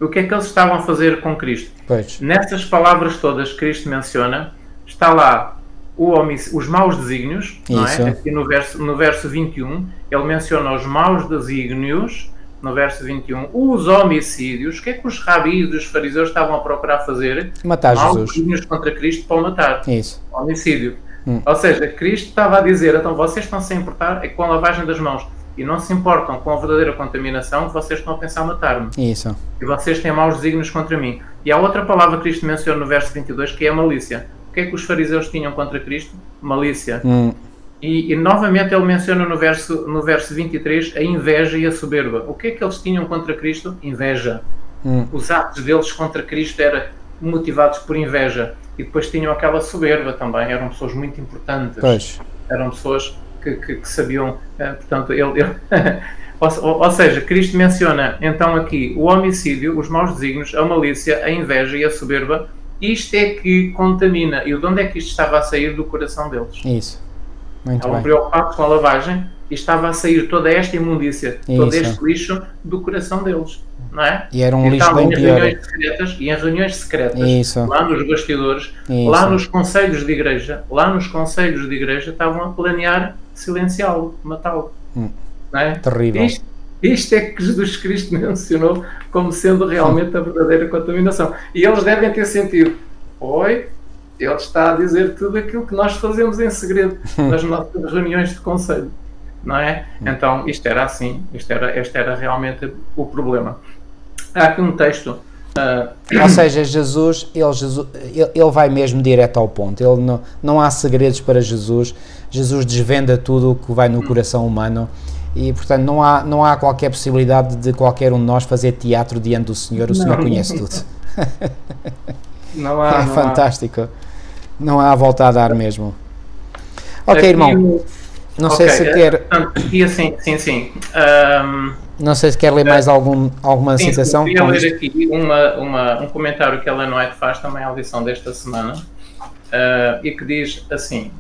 Speaker 2: O que é que eles estavam a fazer com Cristo?
Speaker 1: Pois.
Speaker 2: Nessas palavras todas que Cristo menciona, está lá os maus desígnios, não é? Aqui no verso 21, ele menciona os maus desígnios, no verso 21, os homicídios. O que é que os rabis e os fariseus estavam a procurar fazer?
Speaker 1: Matar
Speaker 2: maus
Speaker 1: Jesus.
Speaker 2: Desígnios contra Cristo para o matar.
Speaker 1: Isso.
Speaker 2: Homicídio. Ou seja, Cristo estava a dizer, então vocês estão -se a importar é com a lavagem das mãos e não se importam com a verdadeira contaminação, vocês estão a pensar matar-me.
Speaker 1: Isso.
Speaker 2: E vocês têm maus desígnios contra mim. E há outra palavra que Cristo menciona no verso 22, que é a malícia. O que é que os fariseus tinham contra Cristo? Malícia. E novamente ele menciona no verso 23 a inveja e a soberba. O que é que eles tinham contra Cristo? Inveja. Os atos deles contra Cristo eram motivados por inveja. E depois tinham aquela soberba também. Eram pessoas muito importantes.
Speaker 1: Pois.
Speaker 2: Eram pessoas que sabiam... portanto, ou seja, Cristo menciona então aqui o homicídio, os maus desígnios, a malícia, a inveja e a soberba. Isto é que contamina. E de onde é que isto estava a sair? Do coração deles.
Speaker 1: Isso. Muito
Speaker 2: Estavam
Speaker 1: bem.
Speaker 2: preocupados com a lavagem e estava a sair toda esta imundícia, todo este lixo do coração deles, não é?
Speaker 1: E era um lixo bem pior.
Speaker 2: E em reuniões secretas,
Speaker 1: Isso.
Speaker 2: lá nos bastidores,
Speaker 1: Isso.
Speaker 2: lá nos conselhos de igreja, estavam a planear silenciá-lo, matá-lo. Não é?
Speaker 1: Terrível.
Speaker 2: Isto é que Jesus Cristo mencionou como sendo realmente a verdadeira contaminação. E eles devem ter sentido, ele está a dizer tudo aquilo que nós fazemos em segredo nas nossas reuniões de conselho, não é? Então, isto era assim, este era realmente o problema. Há aqui um texto...
Speaker 1: Ou seja, Jesus, ele vai mesmo direto ao ponto. Ele não há segredos para Jesus. Jesus desvenda tudo o que vai no coração humano e, portanto, não há qualquer possibilidade de qualquer um de nós fazer teatro diante do Senhor. O Senhor conhece tudo.
Speaker 2: Não há,
Speaker 1: é fantástico. Não há a volta a dar mesmo. Ok,
Speaker 2: aqui,
Speaker 1: irmão. Não sei se quer...
Speaker 2: E assim, sim.
Speaker 1: Não sei se quer ler mais alguma citação.
Speaker 2: Queria ler aqui um comentário que a Ellen White faz também à lição desta semana e que diz assim: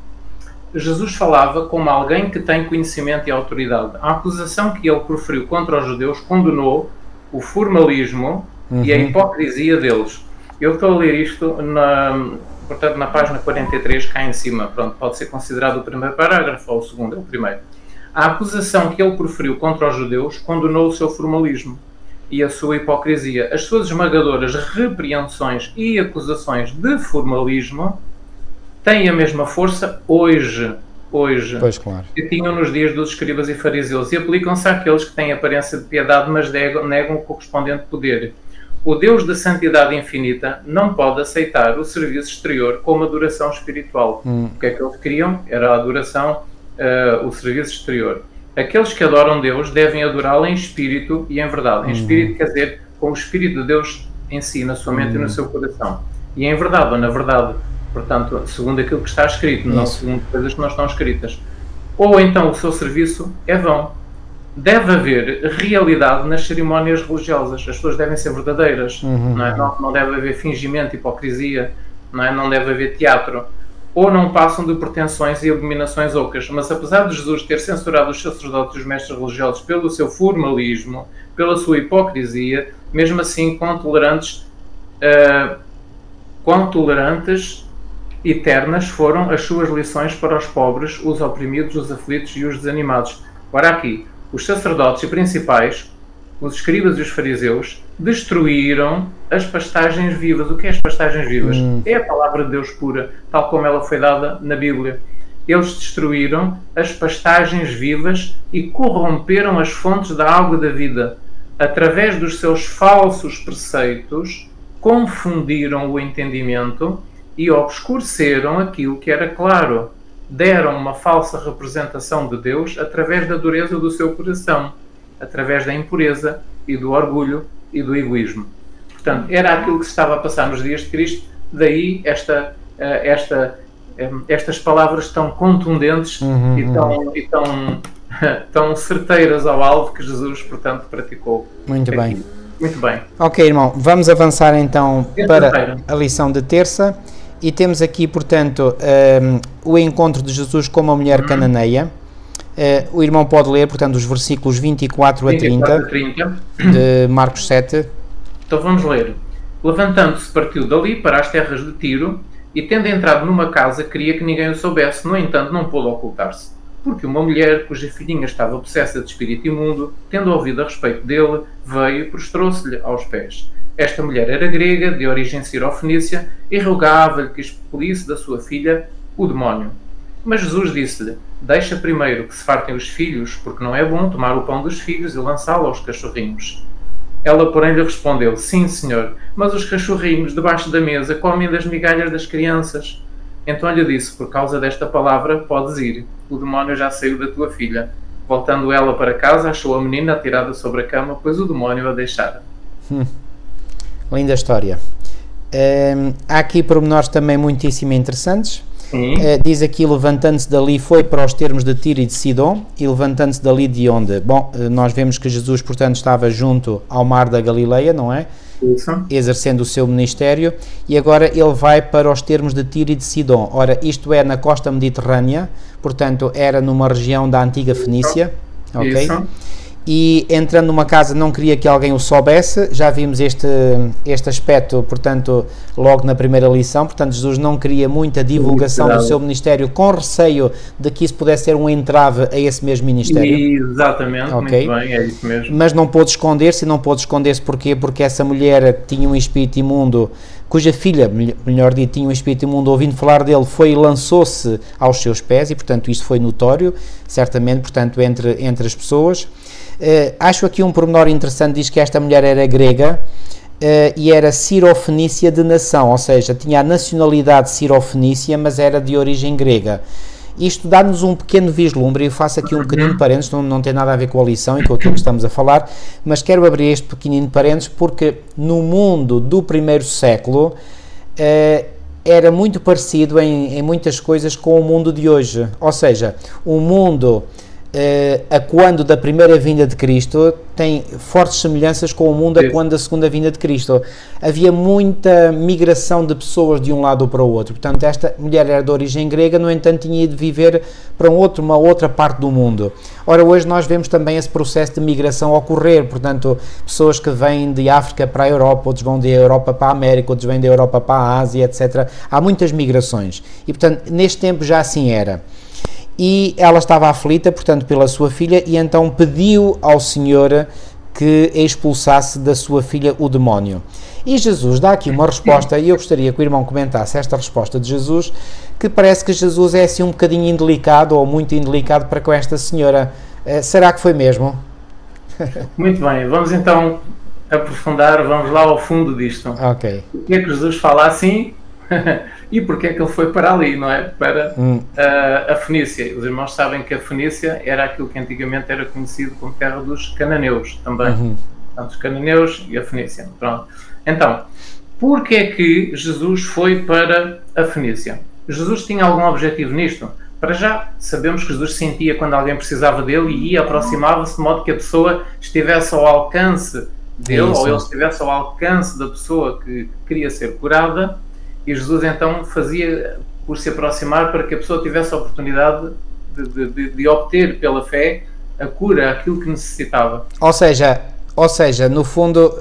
Speaker 2: Jesus falava como alguém que tem conhecimento e autoridade. A acusação que ele proferiu contra os judeus condenou o formalismo e a hipocrisia deles. Eu estou a ler isto portanto, na página 43, cá em cima. Pronto, pode ser considerado o primeiro parágrafo ou o segundo, é o primeiro. A acusação que ele proferiu contra os judeus condenou o seu formalismo e a sua hipocrisia. As suas esmagadoras repreensões e acusações de formalismo têm a mesma força hoje,
Speaker 1: pois, claro,
Speaker 2: que tinham nos dias dos escribas e fariseus e aplicam-se àqueles que têm aparência de piedade, mas negam o correspondente poder. O Deus da santidade infinita não pode aceitar o serviço exterior como adoração espiritual. O que é que eles queriam? Era a adoração, o serviço exterior. Aqueles que adoram Deus devem adorá-lo em espírito e em verdade. Em espírito quer dizer com o Espírito de Deus em si, na sua mente e no seu coração. E em verdade ou na verdade, portanto, segundo aquilo que está escrito, não segundo coisas que não estão escritas. Ou então o seu serviço é vão. Deve haver realidade nas cerimónias religiosas. As pessoas devem ser verdadeiras. Não deve haver fingimento, hipocrisia. Não deve haver teatro. Ou não passam de pretensões e abominações ocas. Mas apesar de Jesus ter censurado os sacerdotes e os mestres religiosos pelo seu formalismo, pela sua hipocrisia, mesmo assim, quão tolerantes eternas foram as suas lições para os pobres, os oprimidos, os aflitos e os desanimados. Ora aqui, os sacerdotes e principais, os escribas e os fariseus, destruíram as pastagens vivas. O que é as pastagens vivas? É a palavra de Deus pura, tal como ela foi dada na Bíblia. Eles destruíram as pastagens vivas e corromperam as fontes da água da vida. Através dos seus falsos preceitos, confundiram o entendimento e obscureceram aquilo que era claro. Deram uma falsa representação de Deus através da dureza do seu coração, através da impureza e do orgulho e do egoísmo. Portanto, era aquilo que se estava a passar nos dias de Cristo, daí esta estas palavras tão contundentes tão certeiras ao alvo que Jesus, portanto, praticou.
Speaker 1: Muito
Speaker 2: aqui.
Speaker 1: bem.
Speaker 2: Muito bem.
Speaker 1: Ok, irmão, vamos avançar então para a lição de terça. E temos aqui, portanto, o encontro de Jesus com uma mulher cananeia. O irmão pode ler, portanto, os versículos 24 a 30 de Marcos 7.
Speaker 2: Então vamos ler. Levantando-se, partiu dali para as terras de Tiro, e tendo entrado numa casa, queria que ninguém o soubesse, no entanto não pôde ocultar-se. Porque uma mulher, cuja filhinha estava possessa de espírito imundo, tendo ouvido a respeito dele, veio e prostrou-se-lhe aos pés. Esta mulher era grega, de origem cirofenícia, e rogava-lhe que expelisse da sua filha o demónio. Mas Jesus disse-lhe: deixa primeiro que se fartem os filhos, porque não é bom tomar o pão dos filhos e lançá-lo aos cachorrinhos. Ela, porém, lhe respondeu: sim, senhor, mas os cachorrinhos debaixo da mesa comem das migalhas das crianças. Então lhe disse: por causa desta palavra podes ir, o demónio já saiu da tua filha. Voltando ela para casa, achou a menina atirada sobre a cama, pois o demónio a deixara.
Speaker 1: Linda história. Há aqui pormenores também muitíssimo interessantes. Diz aqui: levantando-se dali, foi para os termos de Tiro e de Sidom. E levantando-se dali de onde? Bom, nós vemos que Jesus, portanto, estava junto ao mar da Galileia, não é?
Speaker 2: Isso.
Speaker 1: Exercendo o seu ministério. E agora ele vai para os termos de Tiro e de Sidom. Ora, isto é na costa mediterrânea, portanto, era numa região da antiga Fenícia. Ok?
Speaker 2: Isso.
Speaker 1: E entrando numa casa não queria que alguém o soubesse. Já vimos este aspecto, portanto, logo na primeira lição. Portanto, Jesus não queria muita divulgação do seu ministério, com receio de que isso pudesse ser um entrave a esse mesmo ministério.
Speaker 2: Exatamente,
Speaker 1: okay.
Speaker 2: Muito bem, é isso mesmo.
Speaker 1: Mas não pôde esconder-se. E não pôde esconder-se porquê? Porque essa mulher tinha um espírito imundo, cuja filha, melhor dito, tinha um espírito imundo, ouvindo falar dele, foi e lançou-se aos seus pés, e portanto isto foi notório, certamente, portanto, entre as pessoas. Acho aqui um pormenor interessante. Diz que esta mulher era grega e era cirofenícia de nação, ou seja, tinha a nacionalidade cirofenícia, mas era de origem grega. Isto dá-nos um pequeno vislumbre, e eu faço aqui um pequenino parênteses, não tem nada a ver com a lição e com aquilo que estamos a falar, mas quero abrir este pequenino parênteses porque no mundo do primeiro século era muito parecido em muitas coisas com o mundo de hoje, ou seja, o mundo a quando da primeira vinda de Cristo tem fortes semelhanças com o mundo a quando da segunda vinda de Cristo. Havia muita migração de pessoas de um lado para o outro. Portanto, esta mulher era de origem grega, no entanto tinha ido viver para uma outra parte do mundo. Ora, hoje nós vemos também esse processo de migração ocorrer, portanto, pessoas que vêm de África para a Europa, outros vão da Europa para a América, outros vêm da Europa para a Ásia, etc. Há muitas migrações e, portanto, neste tempo já assim era. E ela estava aflita, portanto, pela sua filha, e então pediu ao Senhor que expulsasse da sua filha o demónio. E Jesus dá aqui uma resposta, e eu gostaria que o irmão comentasse esta resposta de Jesus, que parece que Jesus é assim um bocadinho indelicado, ou muito indelicado para com esta senhora. Será que foi mesmo?
Speaker 2: Muito bem, vamos então aprofundar, vamos lá ao fundo disto.
Speaker 1: Ok.
Speaker 2: O que é que Jesus fala assim? E porque é que ele foi para ali, não é? Para a Fenícia. Os irmãos sabem que a Fenícia era aquilo que antigamente era conhecido como terra dos cananeus também. Portanto, os cananeus e a Fenícia. Pronto. Então, porque é que Jesus foi para a Fenícia? Jesus tinha algum objetivo nisto? Para já, sabemos que Jesus sentia quando alguém precisava dele e ia, aproximava-se de modo que a pessoa estivesse ao alcance dele, ou ele estivesse ao alcance da pessoa que queria ser curada. E Jesus então fazia por se aproximar para que a pessoa tivesse a oportunidade de obter pela fé a cura, aquilo que necessitava.
Speaker 1: Ou seja, no fundo,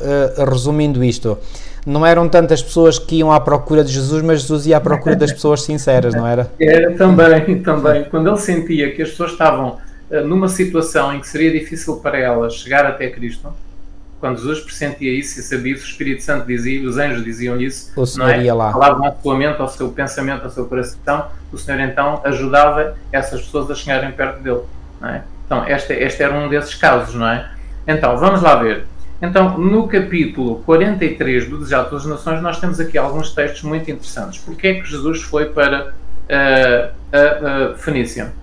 Speaker 1: resumindo isto, não eram tantas pessoas que iam à procura de Jesus, mas Jesus ia à procura das pessoas sinceras, não era?
Speaker 2: Era também. Quando ele sentia que as pessoas estavam numa situação em que seria difícil para elas chegar até Cristo, quando Jesus pressentia isso e sabia isso, o Espírito Santo dizia, os anjos diziam isso,
Speaker 1: o Senhor ia lá.
Speaker 2: Falavam à sua mente, ao seu pensamento, ao seu coração, o Senhor então ajudava essas pessoas a chegarem perto dele. Não é? Então, este era um desses casos, não é? Então, vamos lá ver. Então, no capítulo 43 do Desejo das Nações, nós temos aqui alguns textos muito interessantes. Porque é que Jesus foi para a Fenícia?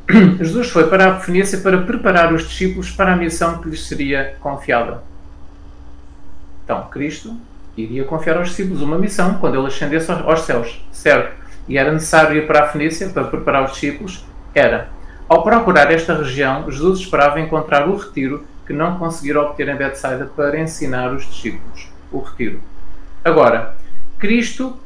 Speaker 2: Jesus foi para a Fenícia para preparar os discípulos para a missão que lhes seria confiada. Então, Cristo iria confiar aos discípulos uma missão quando ele ascendesse aos céus, certo? e era necessário ir para a Fenícia para preparar os discípulos, era: ao procurar esta região, Jesus esperava encontrar o retiro que não conseguiram obter em Betsaida para ensinar os discípulos. O retiro. Agora, Cristo,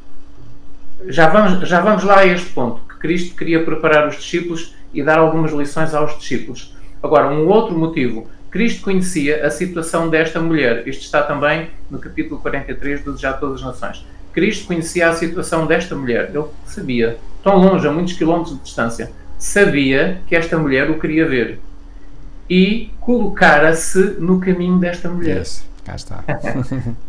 Speaker 2: já vamos lá a este ponto, que Cristo queria preparar os discípulos e dar algumas lições aos discípulos. Agora, um outro motivo: Cristo conhecia a situação desta mulher. Isto está também no capítulo 43 do Desejar de Todas as Nações. Cristo conhecia a situação desta mulher. Ele sabia, tão longe, a muitos quilómetros de distância, sabia que esta mulher o queria ver. E colocara-se no caminho desta mulher.
Speaker 1: Yes, cá está.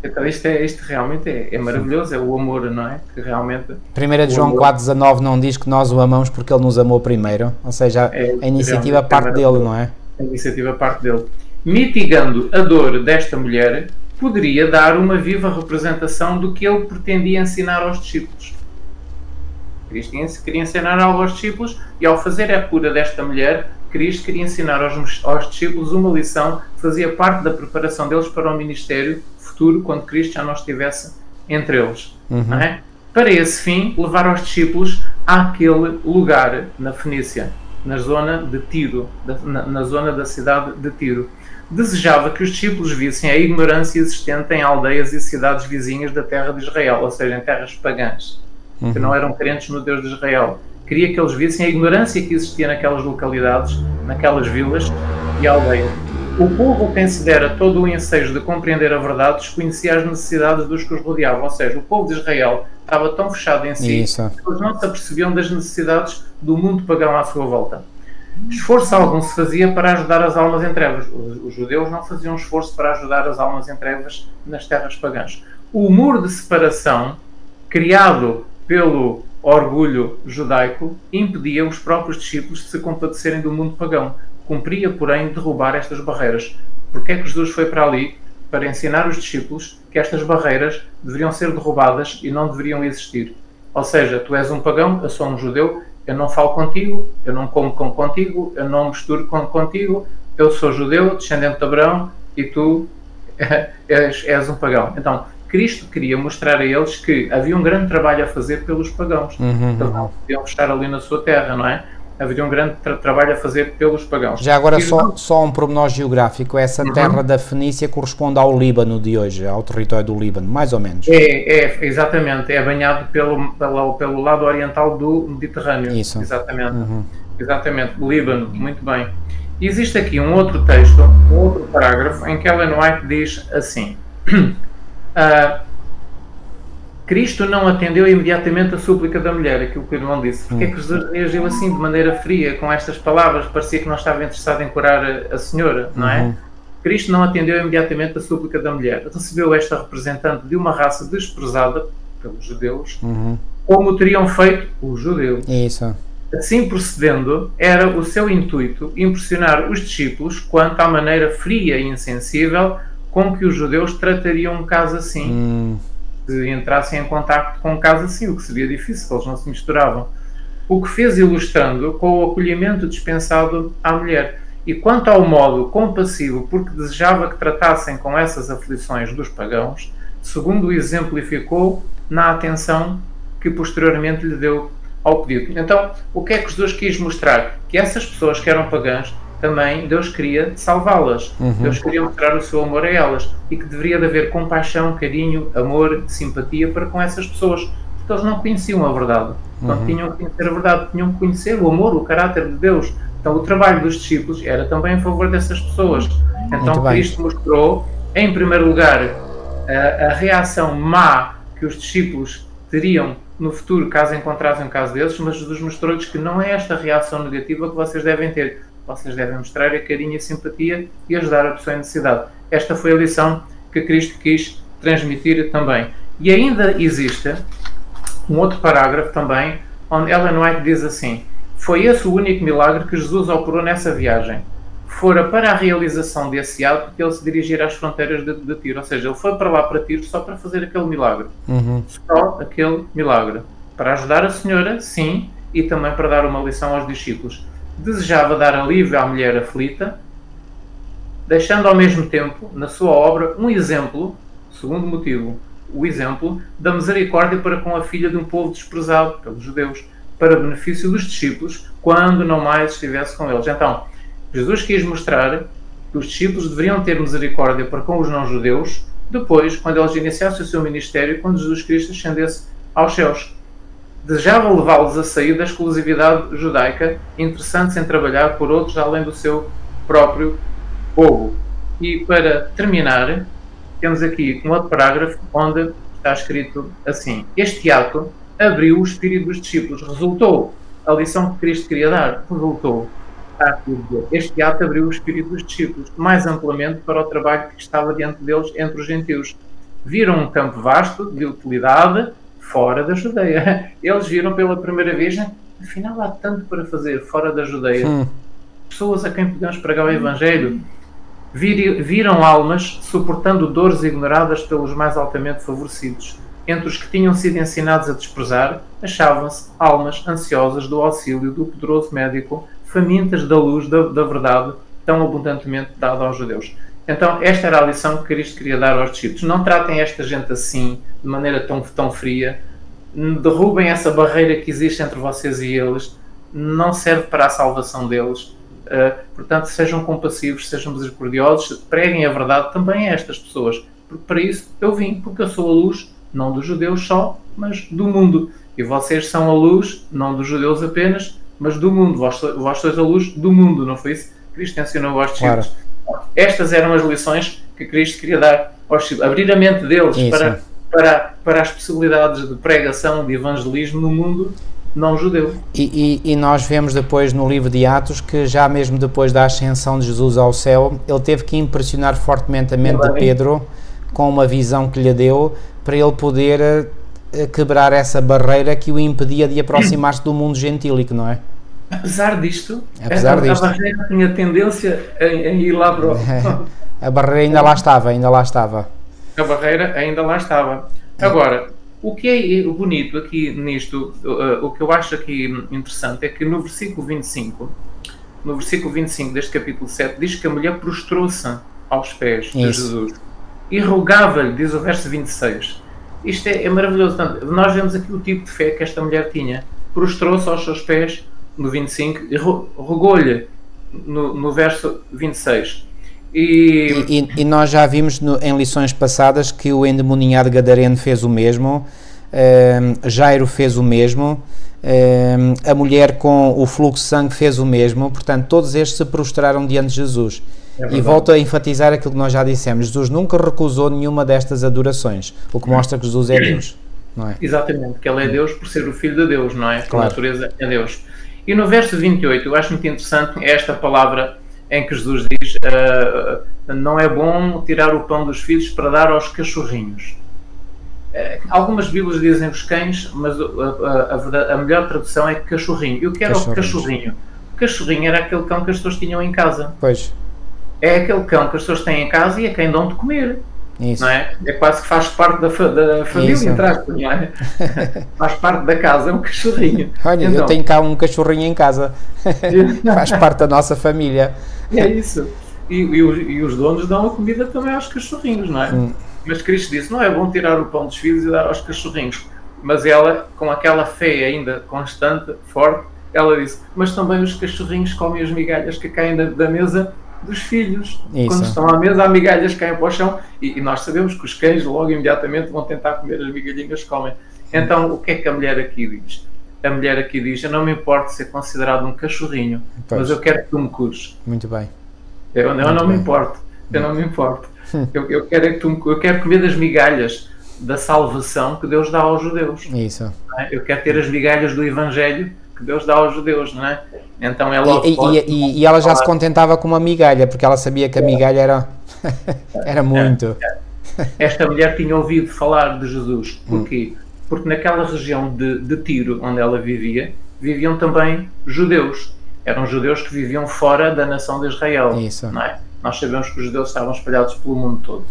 Speaker 2: Então isto realmente é maravilhoso, é o amor, não é? Que realmente...
Speaker 1: 1 de João 4,19 não diz que nós o amamos porque ele nos amou primeiro, ou seja, a iniciativa parte dele, não é?
Speaker 2: A iniciativa parte dele. Mitigando a dor desta mulher, poderia dar uma viva representação do que ele pretendia ensinar aos discípulos. Cristo queria ensinar algo aos discípulos e, ao fazer a cura desta mulher, Cristo queria ensinar aos discípulos uma lição que fazia parte da preparação deles para o ministério futuro, quando Cristo já não estivesse entre eles. Não é? Para esse fim, levar os discípulos àquele lugar, na Fenícia, na zona de Tiro, na zona da cidade de Tiro. Desejava que os discípulos vissem a ignorância existente em aldeias e cidades vizinhas da terra de Israel, ou seja, em terras pagãs, que não eram crentes no Deus de Israel. Queria que eles vissem a ignorância que existia naquelas localidades, naquelas vilas e aldeias. O povo, quem se dera todo o ensejo de compreender a verdade, desconhecia as necessidades dos que os rodeavam. Ou seja, o povo de Israel estava tão fechado em si que eles não se apercebiam das necessidades do mundo pagão à sua volta. Esforço algum se fazia para ajudar as almas em trevas. Os judeus não faziam esforço para ajudar as almas em trevas nas terras pagãs. O muro de separação, criado pelo orgulho judaico, impedia os próprios discípulos de se compadecerem do mundo pagão. Cumpria, porém, derrubar estas barreiras. Porque é que Jesus foi para ali? Para ensinar os discípulos que estas barreiras deveriam ser derrubadas e não deveriam existir. Ou seja, tu és um pagão, eu sou um judeu, eu não falo contigo, eu não como contigo, eu não misturo contigo, eu sou judeu, descendente de Abraão, e tu és um pagão. Então, Cristo queria mostrar a eles que havia um grande trabalho a fazer pelos pagãos. Eles não podiam estar ali na sua terra, não é? Havia um grande trabalho a fazer pelos pagãos.
Speaker 1: Já agora, só um pormenor geográfico. Essa terra da Fenícia corresponde ao Líbano de hoje, ao território do Líbano, mais ou menos.
Speaker 2: Exatamente. É banhado pelo lado oriental do Mediterrâneo.
Speaker 1: Isso.
Speaker 2: Exatamente. Exatamente. Líbano, muito bem. E existe aqui um outro texto, um outro parágrafo, em que Ellen White diz assim... Cristo não atendeu imediatamente a súplica da mulher, aquilo que o irmão disse. Porque é que Jesus reagiu assim, de maneira fria, com estas palavras? Parecia que não estava interessado em curar a senhora, não é? Cristo não atendeu imediatamente a súplica da mulher. Recebeu esta representante de uma raça desprezada pelos judeus, como teriam feito os judeus.
Speaker 1: Isso.
Speaker 2: Assim procedendo, era o seu intuito impressionar os discípulos quanto à maneira fria e insensível com que os judeus tratariam um caso assim. Se entrassem em contacto com um caso assim, o que seria difícil, eles não se misturavam. O que fez ilustrando com o acolhimento dispensado à mulher. E quanto ao modo compassivo, porque desejava que tratassem com essas aflições dos pagãos, segundo o exemplificou na atenção que posteriormente lhe deu ao pedido. Então, o que é que Jesus quis mostrar? Que essas pessoas que eram pagãs, também Deus queria salvá-las. Deus queria mostrar o seu amor a elas e que deveria de haver compaixão, carinho, amor, simpatia para com essas pessoas, porque eles não conheciam a verdade. Então tinham que conhecer a verdade, tinham que conhecer o amor, o caráter de Deus. Então o trabalho dos discípulos era também em favor dessas pessoas. Então Cristo mostrou, em primeiro lugar, a reação má que os discípulos teriam no futuro caso encontrassem um caso desses, mas Jesus mostrou-lhes que não é esta reação negativa que vocês devem ter. Vocês devem mostrar a carinho e a simpatia e ajudar a pessoa em necessidade. Esta foi a lição que Cristo quis transmitir também. E ainda existe um outro parágrafo também, onde Ellen White diz assim: foi esse o único milagre que Jesus operou nessa viagem. Fora para a realização desse ato que ele se dirigir às fronteiras de Tiro. Ou seja, ele foi para lá, para Tiro, só para fazer aquele milagre. Só aquele milagre. Para ajudar a senhora, sim, e também para dar uma lição aos discípulos. Desejava dar alívio à mulher aflita, deixando ao mesmo tempo, na sua obra, um exemplo, segundo motivo, o exemplo da misericórdia para com a filha de um povo desprezado pelos judeus, para benefício dos discípulos, quando não mais estivesse com eles. Então, Jesus quis mostrar que os discípulos deveriam ter misericórdia para com os não-judeus, depois, quando eles iniciassem o seu ministério, quando Jesus Cristo ascendesse aos céus. Desejava levá-los a sair da exclusividade judaica, interessantes em trabalhar por outros além do seu próprio povo. E para terminar, temos aqui um outro parágrafo onde está escrito assim: este ato abriu o espírito dos discípulos, resultou. A lição que Cristo queria dar resultou. Este ato abriu o espírito dos discípulos mais amplamente para o trabalho que estava diante deles entre os gentios. Viram um campo vasto de utilidade fora da Judeia. Eles viram pela primeira vez, afinal há tanto para fazer fora da Judeia. Pessoas a quem podemos pregar o Evangelho. Viram almas suportando dores ignoradas pelos mais altamente favorecidos. Entre os que tinham sido ensinados a desprezar, achavam-se almas ansiosas do auxílio do poderoso médico, famintas da luz da verdade, tão abundantemente dada aos judeus. Então, esta era a lição que Cristo queria dar aos discípulos. Não tratem esta gente assim, de maneira tão fria. Derrubem essa barreira que existe entre vocês e eles. Não serve para a salvação deles. Portanto, sejam compassivos, sejam misericordiosos, preguem a verdade também a estas pessoas. Porque para isso eu vim, porque eu sou a luz, não dos judeus só, mas do mundo. E vocês são a luz, não dos judeus apenas, mas do mundo. Vós sois a luz do mundo, não foi isso que Cristo ensinou aos discípulos? Claro. Estas eram as lições que Cristo queria dar aos discípulos. Abrir a mente deles para as possibilidades de pregação, de evangelismo no mundo não judeu.
Speaker 1: E nós vemos depois no livro de Atos que já mesmo depois da ascensão de Jesus ao céu, ele teve que impressionar fortemente a mente de Pedro com uma visão que lhe deu para ele poder quebrar essa barreira que o impedia de aproximar-se do mundo gentílico, não é?
Speaker 2: Apesar disto, a barreira tinha tendência em ir lá para o...
Speaker 1: A barreira ainda lá estava.
Speaker 2: A barreira ainda lá estava. Agora, o que é bonito aqui nisto, o que eu acho aqui interessante é que no versículo 25 deste capítulo 7, diz que a mulher prostrou-se aos pés de Jesus e rogava-lhe, diz o verso 26. Isto é maravilhoso. Portanto, nós vemos aqui o tipo de fé que esta mulher tinha. Prostrou-se aos seus pés no 25 e rogou-lhe no verso 26.
Speaker 1: E nós já vimos em lições passadas que o endemoniado gadareno fez o mesmo, Jairo fez o mesmo, a mulher com o fluxo de sangue fez o mesmo. Portanto, todos estes se prostraram diante de Jesus. E volto a enfatizar aquilo que nós já dissemos: Jesus nunca recusou nenhuma destas adorações, o que mostra que Jesus é Deus, não é?
Speaker 2: Exatamente, que ele é Deus por ser o Filho de Deus, não é? Por
Speaker 1: claro.
Speaker 2: natureza é Deus. E no verso 28, eu acho muito interessante esta palavra em que Jesus diz: não é bom tirar o pão dos filhos para dar aos cachorrinhos. Algumas Bíblias dizem os cães, mas a melhor tradução é cachorrinho. E o que era o cachorrinho? O cachorrinho era aquele cão que as pessoas tinham em casa.
Speaker 1: Pois.
Speaker 2: É aquele cão que as pessoas têm em casa e é quem dão de comer.
Speaker 1: Isso.
Speaker 2: Não é? É quase que faz parte da família, entre aspas, não é? Faz parte da casa, é um cachorrinho.
Speaker 1: Olha, então, eu tenho cá um cachorrinho em casa. Faz parte da nossa família.
Speaker 2: É isso. E os donos dão a comida também aos cachorrinhos, não é? Mas Cristo disse: não é bom tirar o pão dos filhos e dar aos cachorrinhos. Mas ela, com aquela fé ainda constante, forte, ela disse: mas também os cachorrinhos comem as migalhas que caem da mesa dos filhos. Isso. Quando estão à mesa, há migalhas que caem para o chão, e nós sabemos que os cães logo imediatamente vão tentar comer as migalhinhas que comem. Então, o que é que a mulher aqui diz? A mulher aqui diz: eu não me importo ser considerado um cachorrinho, mas eu quero que tu me cures.
Speaker 1: Muito bem.
Speaker 2: Eu não me importo. Eu quero comer das migalhas da salvação que Deus dá aos judeus.
Speaker 1: Isso.
Speaker 2: Eu quero ter as migalhas do Evangelho que Deus dá aos judeus, não é? Então ela
Speaker 1: e ela já se contentava com uma migalha, porque ela sabia que a migalha era muito.
Speaker 2: Esta mulher tinha ouvido falar de Jesus. Porquê? Porque naquela região de Tiro, onde ela vivia, viviam também judeus. Eram judeus que viviam fora da nação de Israel.
Speaker 1: Isso.
Speaker 2: Não é? Nós sabemos que os judeus estavam espalhados pelo mundo todo.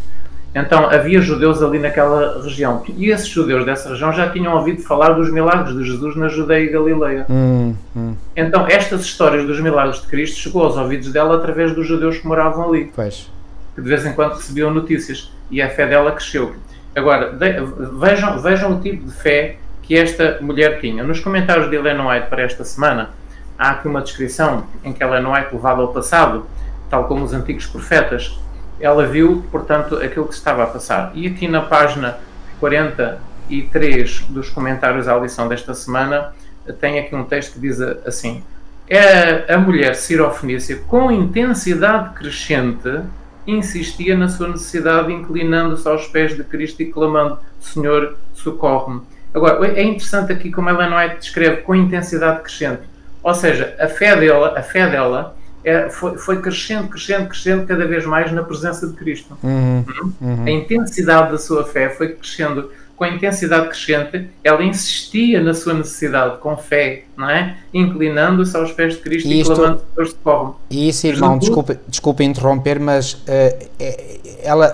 Speaker 2: Então havia judeus ali naquela região. E esses judeus dessa região já tinham ouvido falar dos milagres de Jesus na Judeia e Galileia. Então estas histórias dos milagres de Cristo chegou aos ouvidos dela através dos judeus que moravam ali.
Speaker 1: Pois.
Speaker 2: Que de vez em quando recebiam notícias. E a fé dela cresceu. Agora, vejam o tipo de fé que esta mulher tinha. Nos comentários de Ellen White para esta semana, há aqui uma descrição em que Ellen White, levada ao passado, tal como os antigos profetas, ela viu, portanto, aquilo que se estava a passar. E aqui na página 43 dos comentários à lição desta semana, tem aqui um texto que diz assim: a mulher sirofenícia, com intensidade crescente, insistia na sua necessidade, inclinando-se aos pés de Cristo e clamando: Senhor, socorre-me. Agora, é interessante aqui como Ellen White descreve com intensidade crescente. Ou seja, a fé dela foi crescendo cada vez mais na presença de Cristo. A intensidade da sua fé foi crescendo. Com a intensidade crescente, ela insistia na sua necessidade, com fé, não é? Inclinando-se aos pés de Cristo e clamando: Senhor, socorre-me.
Speaker 1: E isso, irmão, desculpe interromper, mas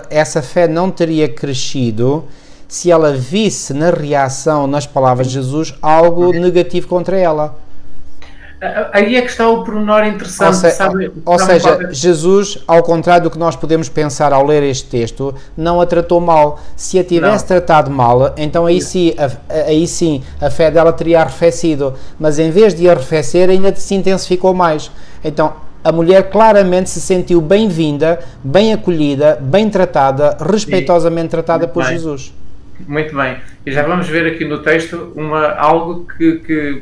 Speaker 1: essa fé não teria crescido se ela visse na reação, nas palavras de Jesus, algo negativo contra ela.
Speaker 2: Aí é que está o pormenor interessante.
Speaker 1: Ou seja, Jesus, ao contrário do que nós podemos pensar ao ler este texto, não a tratou mal. Se a tivesse tratado mal, então aí sim a fé dela teria arrefecido. Mas em vez de arrefecer, ainda se intensificou mais. Então, a mulher claramente se sentiu bem-vinda, bem acolhida, bem tratada, respeitosamente tratada por Jesus.
Speaker 2: Muito bem. E já vamos ver aqui no texto algo que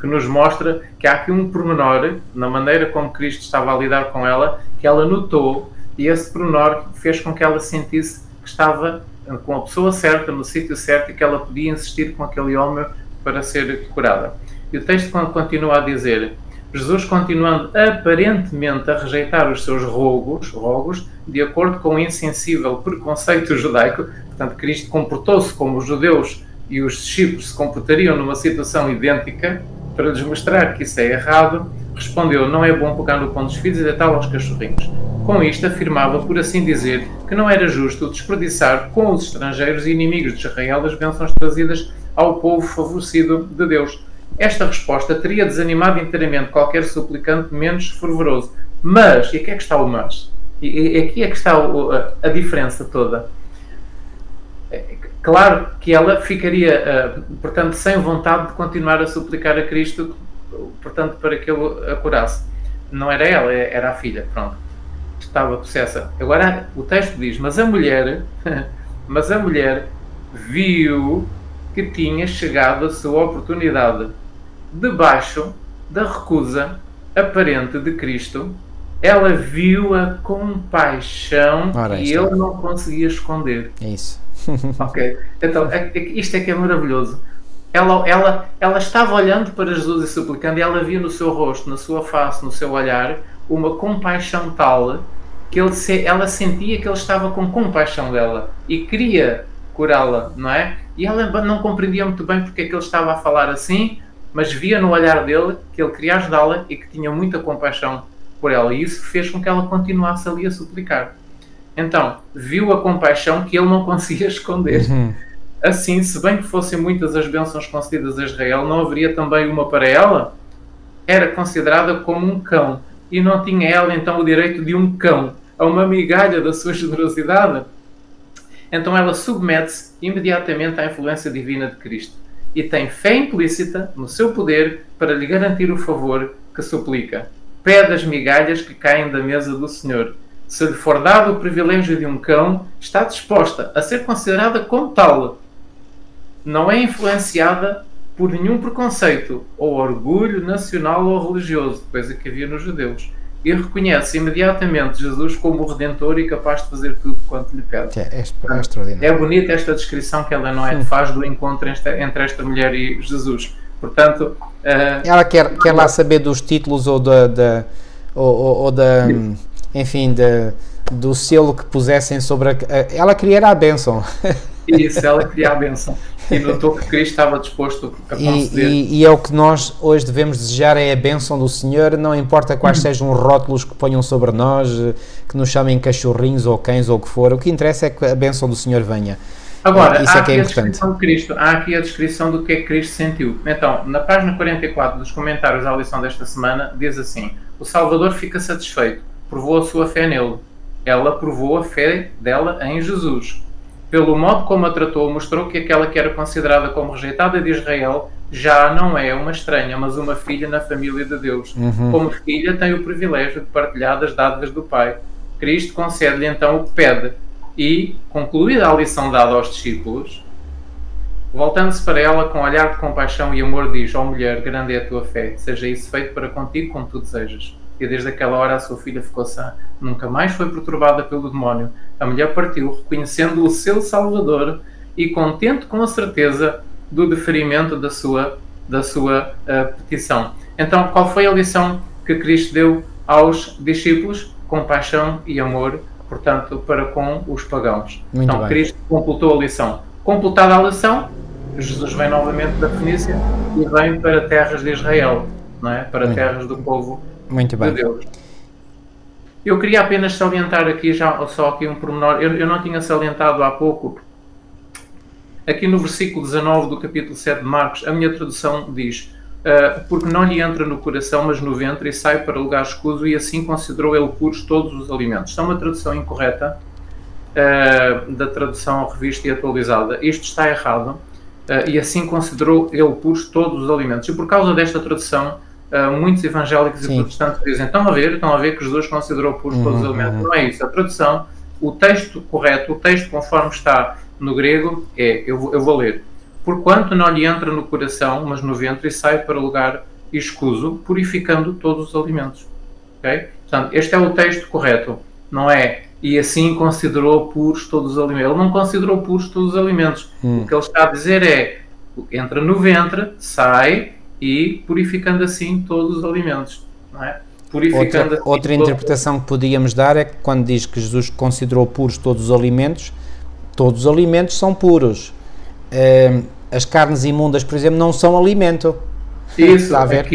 Speaker 2: nos mostra que há aqui um pormenor na maneira como Cristo estava a lidar com ela, que ela notou, e esse pormenor fez com que ela sentisse que estava com a pessoa certa, no sítio certo, e que ela podia insistir com aquele homem para ser curada. E o texto continua a dizer: Jesus, continuando aparentemente a rejeitar os seus rogos, de acordo com o insensível preconceito judaico, portanto, Cristo comportou-se como os judeus e os discípulos se comportariam numa situação idêntica, para lhes mostrar que isso é errado, respondeu: não é bom pegar no pão dos filhos e deitá-lo aos cachorrinhos. Com isto afirmava, por assim dizer, que não era justo desperdiçar com os estrangeiros e inimigos de Israel as bênçãos trazidas ao povo favorecido de Deus. Esta resposta teria desanimado inteiramente qualquer suplicante menos fervoroso. Mas, e aqui é que está o mas? E aqui é que está a diferença toda. Claro que ela ficaria, portanto, sem vontade de continuar a suplicar a Cristo, portanto, para que ele a curasse. Não era ela, era a filha, pronto. Estava possessa. Agora, o texto diz: mas a mulher viu que tinha chegado a sua oportunidade. Debaixo da recusa aparente de Cristo, ela viu a compaixão que ele não conseguia esconder.
Speaker 1: É isso.
Speaker 2: Ok, então isto é que é maravilhoso. Ela estava olhando para Jesus e suplicando, e ela via no seu rosto, na sua face, no seu olhar, uma compaixão tal que ela sentia que ele estava com compaixão dela e queria curá-la, não é? E ela não compreendia muito bem porque é que ele estava a falar assim, mas via no olhar dele que ele queria ajudá-la e que tinha muita compaixão por ela, e isso fez com que ela continuasse ali a suplicar. Então, viu a compaixão que ele não conseguia esconder. Assim, se bem que fossem muitas as bênçãos concedidas a Israel, não haveria também uma para ela? Era considerada como um cão, e não tinha ela então o direito de um cão a uma migalha da sua generosidade? Então ela submete-se imediatamente à influência divina de Cristo e tem fé implícita no seu poder para lhe garantir o favor que suplica. Pede as migalhas que caem da mesa do Senhor. Se lhe for dado o privilégio de um cão, está disposta a ser considerada como tal. Não é influenciada por nenhum preconceito ou orgulho nacional ou religioso, coisa que havia nos judeus, e reconhece imediatamente Jesus como o Redentor e capaz de fazer tudo quanto lhe pede.
Speaker 1: É extraordinário.
Speaker 2: É bonita esta descrição que Ellen White faz do encontro entre esta mulher e Jesus. Portanto,
Speaker 1: ela quer lá saber dos títulos enfim, do selo que pusessem sobre ela queria a bênção.
Speaker 2: Isso, ela queria a bênção. E notou que Cristo estava disposto a conceder.
Speaker 1: E é o que nós hoje devemos desejar, é a bênção do Senhor, não importa quais sejam os rótulos que ponham sobre nós, que nos chamem cachorrinhos ou cães ou o que for, o que interessa é que a bênção do Senhor venha.
Speaker 2: Agora,
Speaker 1: isso
Speaker 2: há
Speaker 1: é que é
Speaker 2: aqui a
Speaker 1: importante.
Speaker 2: descrição de Cristo, há aqui a descrição do que é que Cristo sentiu. Então, na página 44 dos comentários à lição desta semana, diz assim: o Salvador fica satisfeito, provou a sua fé nele. Ela provou a fé dela em Jesus. Pelo modo como a tratou, mostrou que aquela que era considerada como rejeitada de Israel já não é uma estranha, mas uma filha na família de Deus. Como filha, tem o privilégio de partilhar das dádivas do Pai. Cristo concede-lhe então o que pede. E, concluída a lição dada aos discípulos, voltando-se para ela com olhar de compaixão e amor, diz: ó mulher, grande é a tua fé, seja isso feito para contigo como tu desejas. E desde aquela hora a sua filha ficou sã. Nunca mais foi perturbada pelo demónio. A mulher partiu, reconhecendo o seu Salvador e contente com a certeza do deferimento da sua petição. Então, qual foi a lição que Cristo deu aos discípulos? Compaixão e amor, portanto, para com os pagãos.
Speaker 1: Muito
Speaker 2: então,
Speaker 1: bem.
Speaker 2: Cristo completou a lição. Completada a lição, Jesus vem novamente da Fenícia e vem para terras de Israel, não é? Para terras do povo
Speaker 1: Muito bem.
Speaker 2: de Deus. Eu queria apenas salientar aqui, só aqui um pormenor, eu não tinha salientado há pouco, aqui no versículo 19 do capítulo 7 de Marcos, a minha tradução diz: porque não lhe entra no coração, mas no ventre, e sai para lugar escuso, e assim considerou ele puros todos os alimentos. Isto é uma tradução incorreta da tradução revista e atualizada. Isto está errado, e assim considerou ele puros todos os alimentos. E por causa desta tradução, muitos evangélicos e protestantes dizem: estão a ver que Jesus considerou puros todos os alimentos. Não é isso. A tradução, o texto correto, o texto conforme está no grego, eu vou ler: porquanto não lhe entra no coração, mas no ventre, e sai para lugar escuso, purificando todos os alimentos. Okay? Portanto, este é o texto correto, não é? E assim considerou puros todos os alimentos. Ele não considerou puros todos os alimentos. O que ele está a dizer é: entra no ventre, sai, e purificando assim todos os alimentos. Não é? Purificando
Speaker 1: outra interpretação que podíamos dar é que quando diz que Jesus considerou puros todos os alimentos são puros. As carnes imundas, por exemplo, não são alimento.
Speaker 2: Isso,
Speaker 1: Está a ver?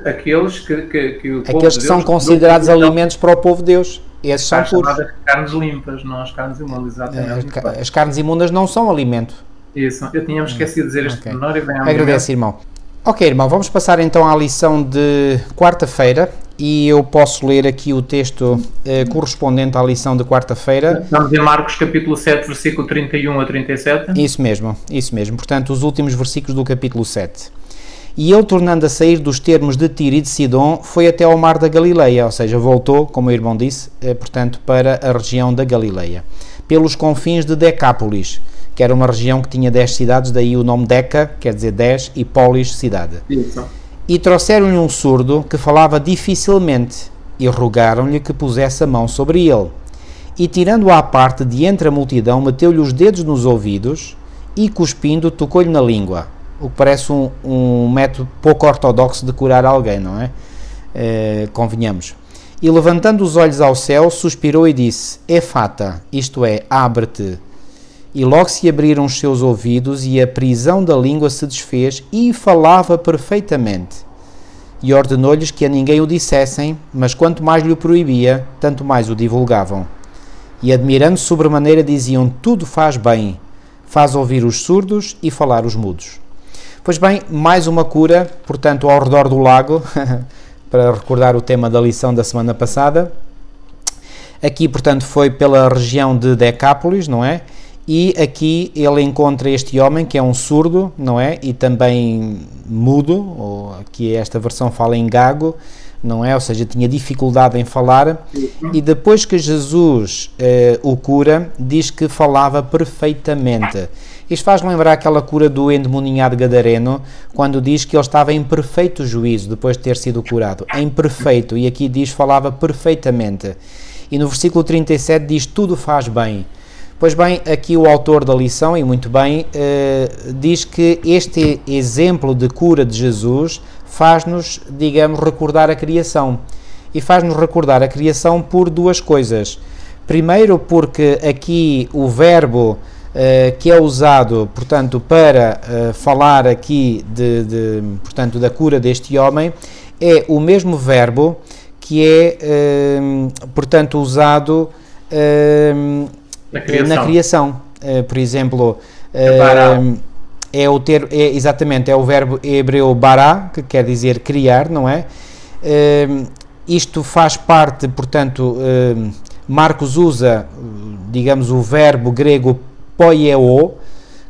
Speaker 2: aqueles que o povo
Speaker 1: aqueles que
Speaker 2: de
Speaker 1: são
Speaker 2: Deus
Speaker 1: considerados alimentos para o povo de Deus. Esses são puros.
Speaker 2: chamadas carnes limpas, não as carnes imundas. Exatamente.
Speaker 1: As carnes imundas não são alimento.
Speaker 2: Isso, eu tinha-me esquecido de dizer este pormenor e vem à minha
Speaker 1: Agradeço,
Speaker 2: mente.
Speaker 1: irmão. Ok, irmão, vamos passar então à lição de quarta-feira e eu posso ler aqui o texto correspondente à lição de quarta-feira.
Speaker 2: Estamos em Marcos capítulo 7, versículo 31 a 37.
Speaker 1: Isso mesmo. Portanto, os últimos versículos do capítulo 7. E ele, tornando a sair dos termos de Tiro e de Sidom, foi até ao mar da Galileia, ou seja, voltou, como o irmão disse, portanto, para a região da Galileia, pelos confins de Decápolis, que era uma região que tinha 10 cidades, daí o nome Deca, quer dizer 10, e Polis, cidade.
Speaker 2: Isso.
Speaker 1: E trouxeram-lhe um surdo que falava dificilmente, e rogaram-lhe que pusesse a mão sobre ele. E tirando-o à parte de entre a multidão, meteu-lhe os dedos nos ouvidos e, cuspindo, tocou-lhe na língua. O que parece um método pouco ortodoxo de curar alguém, não é? Convenhamos. E levantando os olhos ao céu, suspirou e disse: Efata, isto é, abre-te. E logo se abriram os seus ouvidos e a prisão da língua se desfez e falava perfeitamente. E ordenou-lhes que a ninguém o dissessem, mas quanto mais lhe o proibia, tanto mais o divulgavam. E admirando sobremaneira diziam: tudo faz bem, faz ouvir os surdos e falar os mudos. Pois bem, mais uma cura, portanto, ao redor do lago, para recordar o tema da lição da semana passada. Aqui, portanto, foi pela região de Decápolis, não é? E aqui ele encontra este homem que é um surdo, não é? E também mudo, ou aqui esta versão fala em gago, não é? Ou seja, tinha dificuldade em falar. E depois que Jesus o cura, diz que falava perfeitamente. Isto faz lembrar aquela cura do endemoniado gadareno, quando diz que ele estava em perfeito juízo, depois de ter sido curado. Em perfeito, e aqui diz falava perfeitamente. E no versículo 37 diz: tudo faz bem. Pois bem, aqui o autor da lição, e muito bem, diz que este exemplo de cura de Jesus faz-nos, digamos, recordar a criação. E faz-nos recordar a criação por duas coisas. Primeiro, porque aqui o verbo que é usado, portanto, para falar aqui portanto, da cura deste homem, é o mesmo verbo que é, portanto, usado na criação. Por exemplo, exatamente, é o verbo hebreu bará, que quer dizer criar, não é? Isto faz parte, portanto, Marcos usa, digamos, o verbo grego poieo,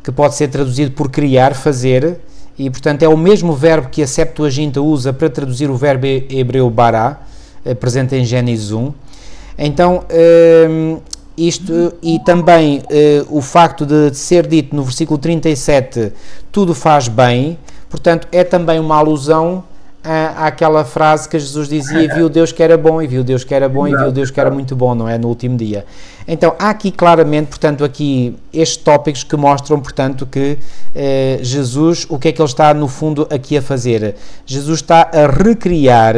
Speaker 1: que pode ser traduzido por criar, fazer, e portanto é o mesmo verbo que a Septuaginta usa para traduzir o verbo hebreu bará, presente em Gênesis 1. Então, isto, e também o facto de ser dito no versículo 37, tudo faz bem, portanto é também uma alusão àquela frase que Jesus dizia, e viu Deus que era bom, e viu Deus que era bom, e viu Deus que era muito bom, não é? No último dia. Então, há aqui claramente, portanto, aqui estes tópicos que mostram, portanto, que Jesus, o que é que ele está, no fundo, aqui a fazer? Jesus está a recriar,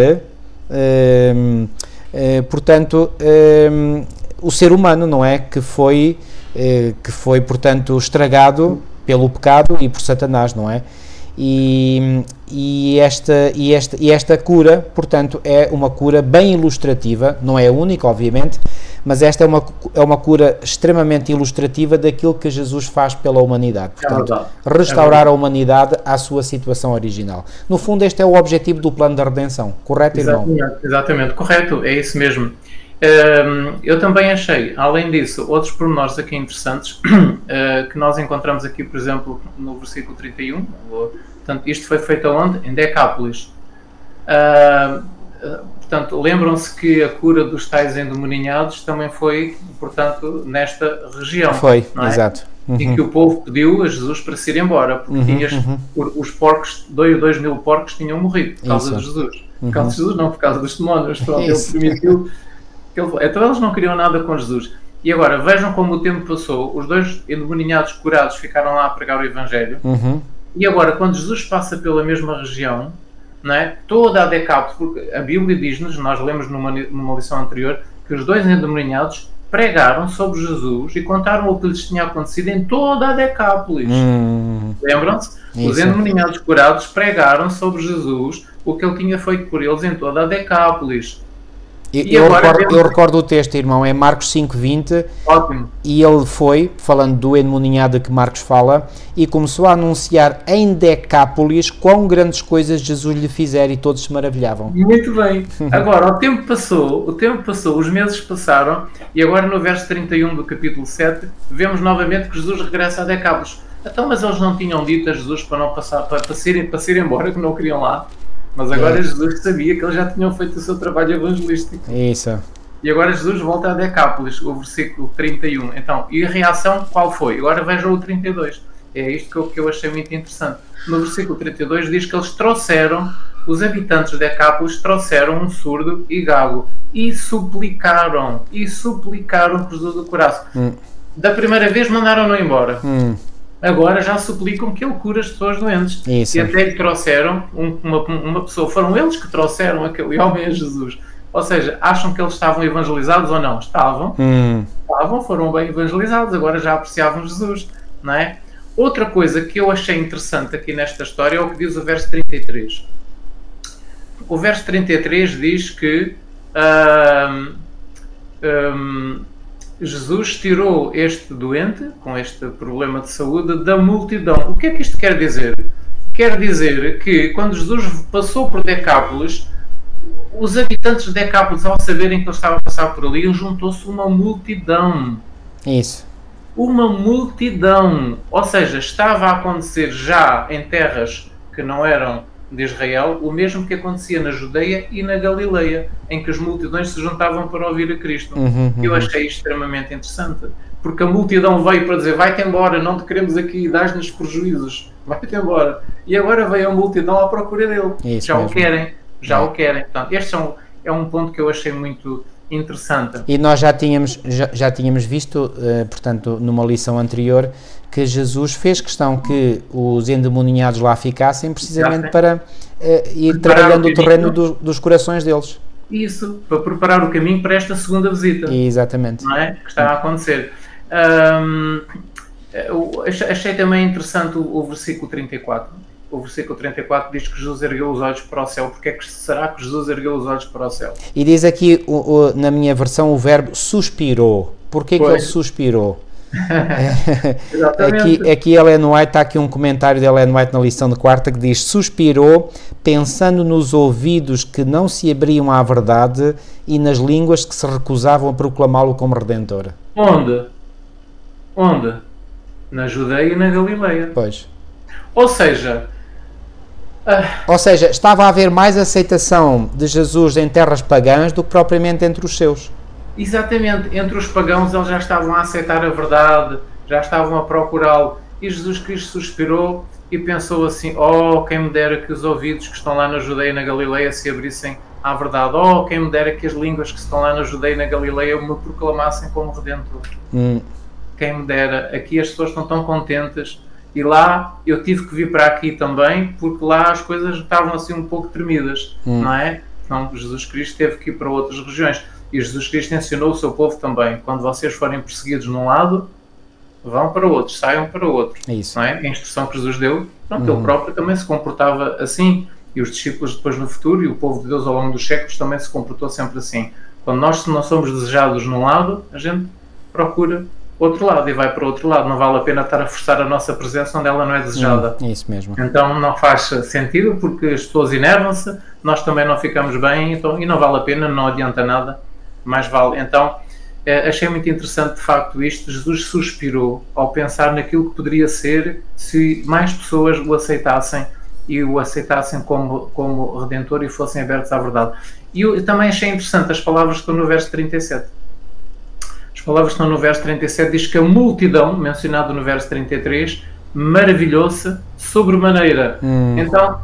Speaker 1: portanto, o ser humano, não é? Que foi, portanto, estragado pelo pecado e por Satanás, não é? E esta cura, portanto, é uma cura bem ilustrativa, não é a única, obviamente, mas esta é uma cura extremamente ilustrativa daquilo que Jesus faz pela humanidade. Portanto, restaurar a humanidade à sua situação original. No fundo, este é o objetivo do plano da redenção, correto, irmão?
Speaker 2: Exatamente, correto, é isso mesmo. Eu também achei, além disso, outros pormenores aqui interessantes que nós encontramos aqui, por exemplo, no versículo 31. Portanto, isto foi feito aonde? Em Decápolis. Portanto, lembram-se que a cura dos tais endemoninhados também foi, portanto, nesta região.
Speaker 1: Foi,
Speaker 2: não é?
Speaker 1: Exato.
Speaker 2: Em que o povo pediu a Jesus para se ir embora, porque tinhas os porcos, 2.000 porcos tinham morrido por causa de Jesus. Por causa de Jesus não, por causa dos demónios. Pronto, ele permitiu. Então eles não queriam nada com Jesus. E agora, vejam como o tempo passou. Os 2 endemoninhados curados ficaram lá a pregar o Evangelho. E agora, quando Jesus passa pela mesma região, não é? Toda a Decápolis, porque a Bíblia diz-nos, nós lemos numa lição anterior, que os 2 endemoninhados pregaram sobre Jesus e contaram o que lhes tinha acontecido em toda a Decápolis. Lembram-se? Os endemoninhados curados pregaram sobre Jesus o que ele tinha feito por eles em toda a Decápolis.
Speaker 1: Eu recordo o texto, irmão, é Marcos 5:20.
Speaker 2: Ótimo.
Speaker 1: E ele foi, falando do endemoninhado que Marcos fala, e começou a anunciar em Decápolis quão grandes coisas Jesus lhe fizera, e todos se maravilhavam.
Speaker 2: Muito bem. Agora, o tempo passou, os meses passaram, e agora no verso 31 do capítulo 7, vemos novamente que Jesus regressa a Decápolis. Então, mas eles não tinham dito a Jesus para não passar, para se ir embora, que não queriam lá. Mas agora Jesus sabia que eles já tinham feito o seu trabalho evangelístico.
Speaker 1: Isso.
Speaker 2: E agora Jesus volta a Decápolis, o versículo 31. Então, e a reação qual foi? Agora vejam o 32. É isto que eu achei muito interessante. No versículo 32 diz que eles trouxeram, os habitantes de Decápolis trouxeram um surdo e gago e suplicaram por Jesus o curasse. Da primeira vez mandaram-no embora. Agora já suplicam que ele cure as pessoas doentes.
Speaker 1: Isso.
Speaker 2: E até lhe trouxeram uma pessoa. Foram eles que trouxeram aquele homem a Jesus. Ou seja, acham que eles estavam evangelizados ou não? Estavam. Foram bem evangelizados. Agora já apreciavam Jesus. Não é? Outra coisa que eu achei interessante aqui nesta história é o que diz o verso 33. O verso 33 diz que Jesus tirou este doente, com este problema de saúde, da multidão. O que é que isto quer dizer? Quer dizer que quando Jesus passou por Decápolis, os habitantes de Decápolis, ao saberem que ele estava a passar por ali, juntou-se uma multidão.
Speaker 1: Isso.
Speaker 2: Uma multidão. Ou seja, estava a acontecer já em terras que não eram de Israel, o mesmo que acontecia na Judeia e na Galileia, em que as multidões se juntavam para ouvir a Cristo. Eu achei isto extremamente interessante, porque a multidão veio para dizer, vai-te embora, não te queremos aqui, dás-nos prejuízos, vai-te embora. E agora veio a multidão à procura dele.
Speaker 1: Isso
Speaker 2: já
Speaker 1: mesmo.
Speaker 2: o querem. Portanto, este é um ponto que eu achei muito interessante.
Speaker 1: E nós já tínhamos visto, portanto, numa lição anterior, que Jesus fez questão que os endemoninhados lá ficassem, precisamente para ir trabalhando o terreno dos corações deles.
Speaker 2: Isso, para preparar o caminho para esta segunda visita.
Speaker 1: Exatamente.
Speaker 2: Não é? Que está a acontecer. Achei também interessante o versículo 34. O versículo 34 diz que Jesus ergueu os olhos para o céu. Porque é que será que Jesus ergueu os olhos para o céu?
Speaker 1: E diz aqui, na minha versão, o verbo suspirou. Porquê que ele suspirou? aqui Ellen White, está aqui um comentário de Ellen White na lição de quarta que diz: suspirou pensando nos ouvidos que não se abriam à verdade e nas línguas que se recusavam a proclamá-lo como Redentor.
Speaker 2: Onde? Na Judeia e na Galileia.
Speaker 1: Pois.
Speaker 2: Ou seja...
Speaker 1: Ou seja, estava a haver mais aceitação de Jesus em terras pagãs do que propriamente entre os seus.
Speaker 2: Exatamente. Entre os pagãos eles já estavam a aceitar a verdade, já estavam a procurá-lo. E Jesus Cristo suspirou e pensou assim: oh, quem me dera que os ouvidos que estão lá na Judeia e na Galileia se abrissem à verdade. Oh, quem me dera que as línguas que estão lá na Judeia e na Galileia me proclamassem como Redentor. Quem me dera. Aqui as pessoas estão tão contentes. E lá eu tive que vir para aqui também, porque lá as coisas estavam assim um pouco tremidas, não é? Então Jesus Cristo teve que ir para outras regiões. E Jesus Cristo ensinou o seu povo também: quando vocês forem perseguidos num lado, vão para outro, saiam para outro.
Speaker 1: É isso.
Speaker 2: Não é? A instrução que Jesus deu, pronto, ele próprio também se comportava assim. E os discípulos depois no futuro, e o povo de Deus ao longo dos séculos também se comportou sempre assim. Quando nós não somos desejados num lado, a gente procura outro lado e vai para outro lado. Não vale a pena estar a forçar a nossa presença onde ela não é desejada.
Speaker 1: É isso mesmo.
Speaker 2: Então não faz sentido, porque as pessoas enervam-se, nós também não ficamos bem, então, e não vale a pena, não adianta nada, mais vale. Então achei muito interessante de facto isto. Jesus suspirou ao pensar naquilo que poderia ser se mais pessoas o aceitassem e o aceitassem como Redentor e fossem abertos à verdade. E eu também achei interessante as palavras que estão no verso 37. As palavras que estão no verso 37 diz que a multidão, mencionado no verso 33, maravilhou-se sobremaneira. Então,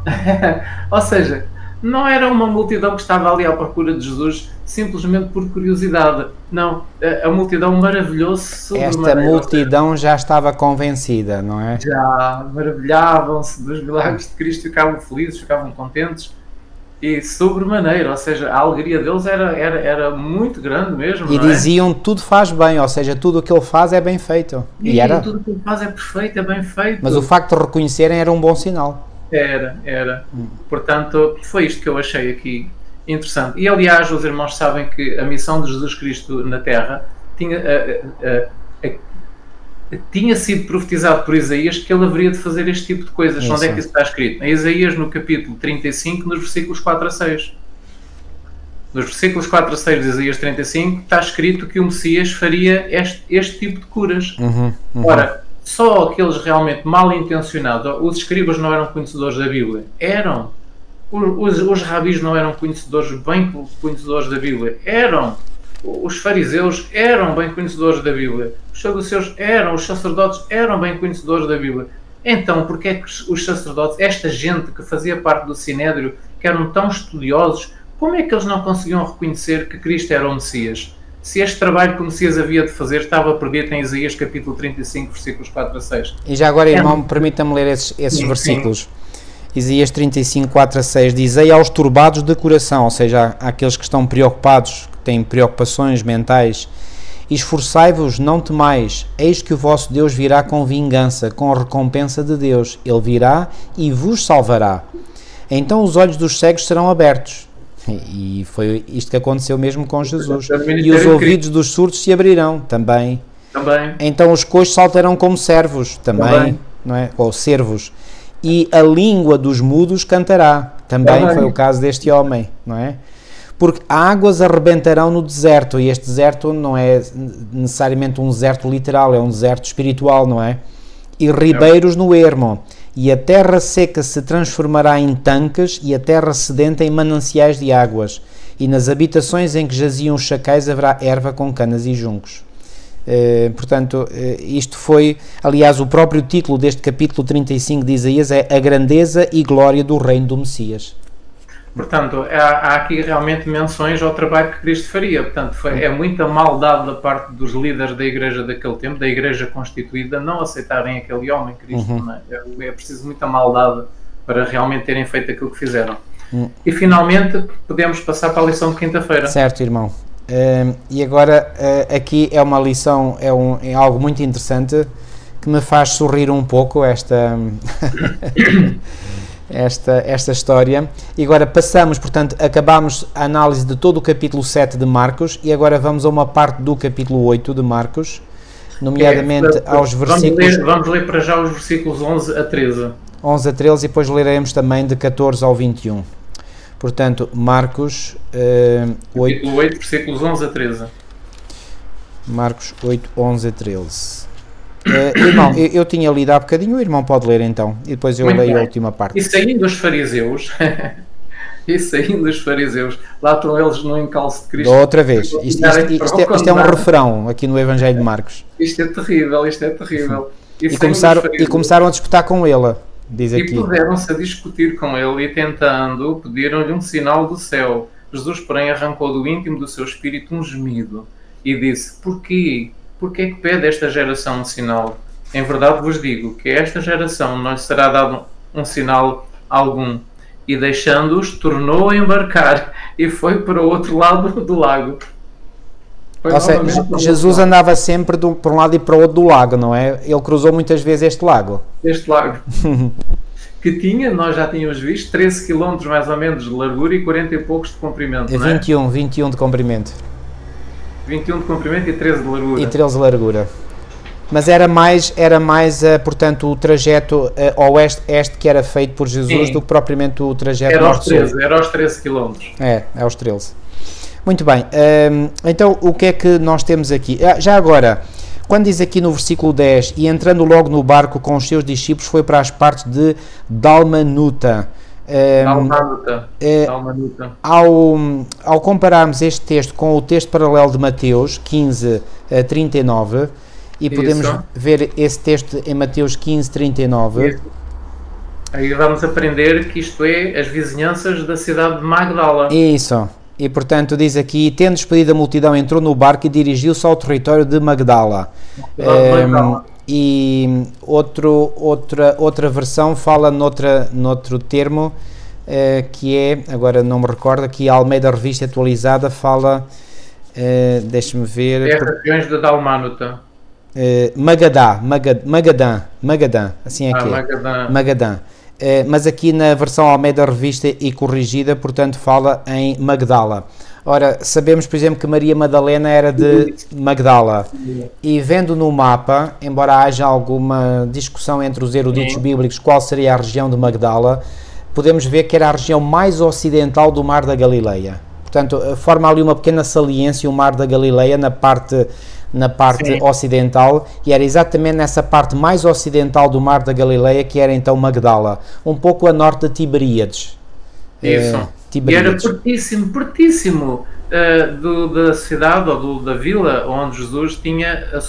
Speaker 2: ou seja, não era uma multidão que estava ali à procura de Jesus simplesmente por curiosidade. Não, a multidão maravilhou-se sobremaneira.
Speaker 1: Esta multidão já estava convencida, não é?
Speaker 2: Já maravilhavam-se dos milagres de Cristo, ficavam felizes, ficavam contentes. E sobremaneira, ou seja, a alegria deles era muito grande mesmo.
Speaker 1: E diziam: tudo faz bem, ou seja, tudo o que ele faz é bem feito.
Speaker 2: E era... tudo o que ele faz é perfeito, é bem feito.
Speaker 1: Mas o facto de reconhecerem era um bom sinal.
Speaker 2: Era. Portanto, foi isto que eu achei aqui interessante. E aliás, os irmãos sabem que a missão de Jesus Cristo na Terra tinha sido profetizado por Isaías que ele haveria de fazer este tipo de coisas. Isso. Onde é que isso está escrito? Em Isaías, no capítulo 35, nos versículos 4 a 6. Nos versículos 4 a 6 de Isaías 35 está escrito que o Messias faria este tipo de curas. Ora, só aqueles realmente mal intencionados, os escribas não eram conhecedores da Bíblia, eram. Os rabis não eram bem conhecedores da Bíblia, eram. Os fariseus eram bem conhecedores da Bíblia, os saduceus eram, os sacerdotes eram bem conhecedores da Bíblia. Então, porque é que os sacerdotes, esta gente que fazia parte do Sinédrio, que eram tão estudiosos, como é que eles não conseguiam reconhecer que Cristo era o Messias? Se este trabalho que o Messias havia de fazer estava perdido em Isaías capítulo 35, versículos 4 a 6.
Speaker 1: E já agora, irmão, permita-me ler esses versículos. Isaías 35, 4 a 6, dizei aos turbados de coração, ou seja, àqueles que estão preocupados, que têm preocupações mentais: esforçai-vos, não temais, eis que o vosso Deus virá com vingança, com a recompensa de Deus, ele virá e vos salvará. Então os olhos dos cegos serão abertos. E foi isto que aconteceu mesmo com Jesus. E os ouvidos dos surdos se abrirão, também. Então os coxos saltarão como servos, também. Não é? Ou servos. E a língua dos mudos cantará. Também foi o caso deste homem, não é? Porque águas arrebentarão no deserto, e este deserto não é necessariamente um deserto literal, é um deserto espiritual, não é? E ribeiros no ermo, e a terra seca se transformará em tanques, e a terra sedenta em mananciais de águas, e nas habitações em que jaziam os chacais haverá erva com canas e juncos. Portanto, isto foi, aliás, o próprio título deste capítulo 35 de Isaías é A Grandeza e Glória do Reino do Messias.
Speaker 2: Portanto, há aqui realmente menções ao trabalho que Cristo faria. Portanto, é muita maldade da parte dos líderes da igreja daquele tempo, da igreja constituída, não aceitarem aquele homem, Cristo. Não é? É preciso muita maldade para realmente terem feito aquilo que fizeram. E finalmente podemos passar para a lição de quinta-feira.
Speaker 1: Certo, irmão. E agora aqui é uma lição, é algo muito interessante que me faz sorrir um pouco esta história. E agora passamos, portanto, acabamos a análise de todo o capítulo 7 de Marcos e agora vamos a uma parte do capítulo 8 de Marcos, nomeadamente aos versículos...
Speaker 2: Vamos ler para já os versículos 11 a 13.
Speaker 1: 11 a 13 e depois leremos também de 14 ao 21. Portanto, Marcos 8...
Speaker 2: Capítulo 8, versículos 11 a 13.
Speaker 1: Marcos 8, 11 a 13. Irmão, eu tinha lido há bocadinho, o irmão pode ler então, e depois eu leio a última parte.
Speaker 2: E saindo os fariseus, lá estão eles no encalço de Cristo.
Speaker 1: Outra vez, isto é um refrão aqui no Evangelho de Marcos.
Speaker 2: Isto é terrível.
Speaker 1: E começaram a disputar com ele, diz aqui.
Speaker 2: E puderam-se a discutir com ele e tentando, pediram-lhe um sinal do céu. Jesus, porém, arrancou do íntimo do seu espírito um gemido e disse: Porquê? Porquê que pede esta geração um sinal? Em verdade vos digo que a esta geração não lhe será dado um sinal algum. E deixando-os, tornou a embarcar e foi para o outro lado do lago.
Speaker 1: Ou seja, Jesus andava sempre para um lado e para o outro do lago, não é? Ele cruzou muitas vezes este lago.
Speaker 2: Este lago. Que tinha, nós já tínhamos visto, 13 km mais ou menos de largura e 40 e poucos de comprimento, não é?
Speaker 1: 21 de comprimento.
Speaker 2: 21 de comprimento e 13 de largura.
Speaker 1: E 13 de largura. Mas era mais portanto, o trajeto oeste-este que era feito por Jesus. Sim. Do que propriamente o trajeto norte-sul.
Speaker 2: Era aos 13 km.
Speaker 1: É aos 13. Muito bem. Então, o que é que nós temos aqui? Já agora, quando diz aqui no versículo 10, e entrando logo no barco com os seus discípulos, foi para as partes de Dalmanuta. Ao compararmos este texto com o texto paralelo de Mateus 15, 39, e podemos ver esse texto em Mateus 15, 39.
Speaker 2: Isso. Aí vamos aprender que isto é as vizinhanças da cidade de Magdala.
Speaker 1: Isso. E portanto diz aqui, tendo despedido a multidão, entrou no barco e dirigiu-se ao território de Magdala. E outra versão fala noutro termo, que é, agora não me recordo, aqui a Almeida Revista Atualizada fala, deixa-me ver...
Speaker 2: É regiões de Dalmanuta.
Speaker 1: Magadã, assim é que
Speaker 2: é.
Speaker 1: Magadã. Mas aqui na versão Almeida Revista e Corrigida, portanto, fala em Magdala. Ora, sabemos, por exemplo, que Maria Madalena era de Magdala. E vendo no mapa, embora haja alguma discussão entre os eruditos bíblicos qual seria a região de Magdala, podemos ver que era a região mais ocidental do Mar da Galileia. Portanto, forma ali uma pequena saliência o Mar da Galileia na parte ocidental, e era exatamente nessa parte mais ocidental do Mar da Galileia que era então Magdala, um pouco a norte de Tiberíades.
Speaker 2: Isso. E era pertíssimo da cidade ou da vila onde Jesus tinha a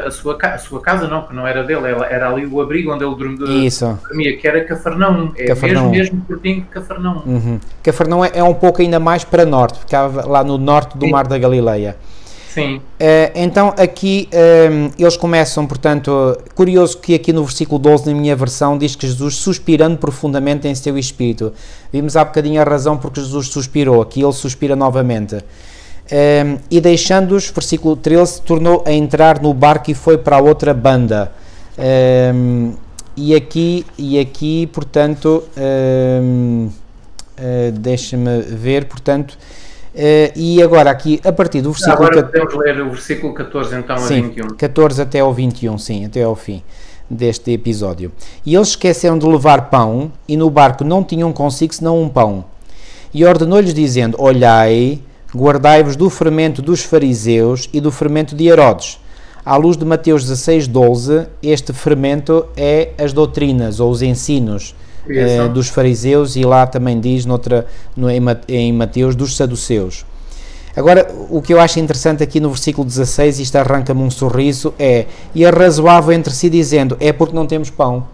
Speaker 2: sua casa, não, que não era dele, era ali o abrigo onde ele dormia, que era Cafarnaum. Mesmo pertinho de Cafarnaum.
Speaker 1: Uhum. Cafarnaum é um pouco ainda mais para norte, ficava lá no norte do Mar da Galileia.
Speaker 2: Sim.
Speaker 1: Então aqui eles começam, portanto, curioso que aqui no versículo 12 na minha versão diz que Jesus suspirando profundamente em seu espírito. Vimos há bocadinho a razão porque Jesus suspirou, aqui ele suspira novamente. E deixando-os, versículo 13, tornou a entrar no barco e foi para a outra banda. E aqui portanto, deixa-me ver, portanto... e agora aqui, a partir do versículo...
Speaker 2: Agora podemos ler o versículo 14 então a 21.
Speaker 1: 14 até ao 21, sim, até ao fim deste episódio. E eles esqueceram de levar pão, e no barco não tinham consigo senão um pão. E ordenou-lhes dizendo, olhai, guardai-vos do fermento dos fariseus e do fermento de Herodes. À luz de Mateus 16, 12, este fermento é as doutrinas, ou os ensinos, dos fariseus, e lá também diz em Mateus dos saduceus. Agora, o que eu acho interessante aqui no versículo 16, isto arranca-me um sorriso, e arrazoavam entre si dizendo, é porque não temos pão.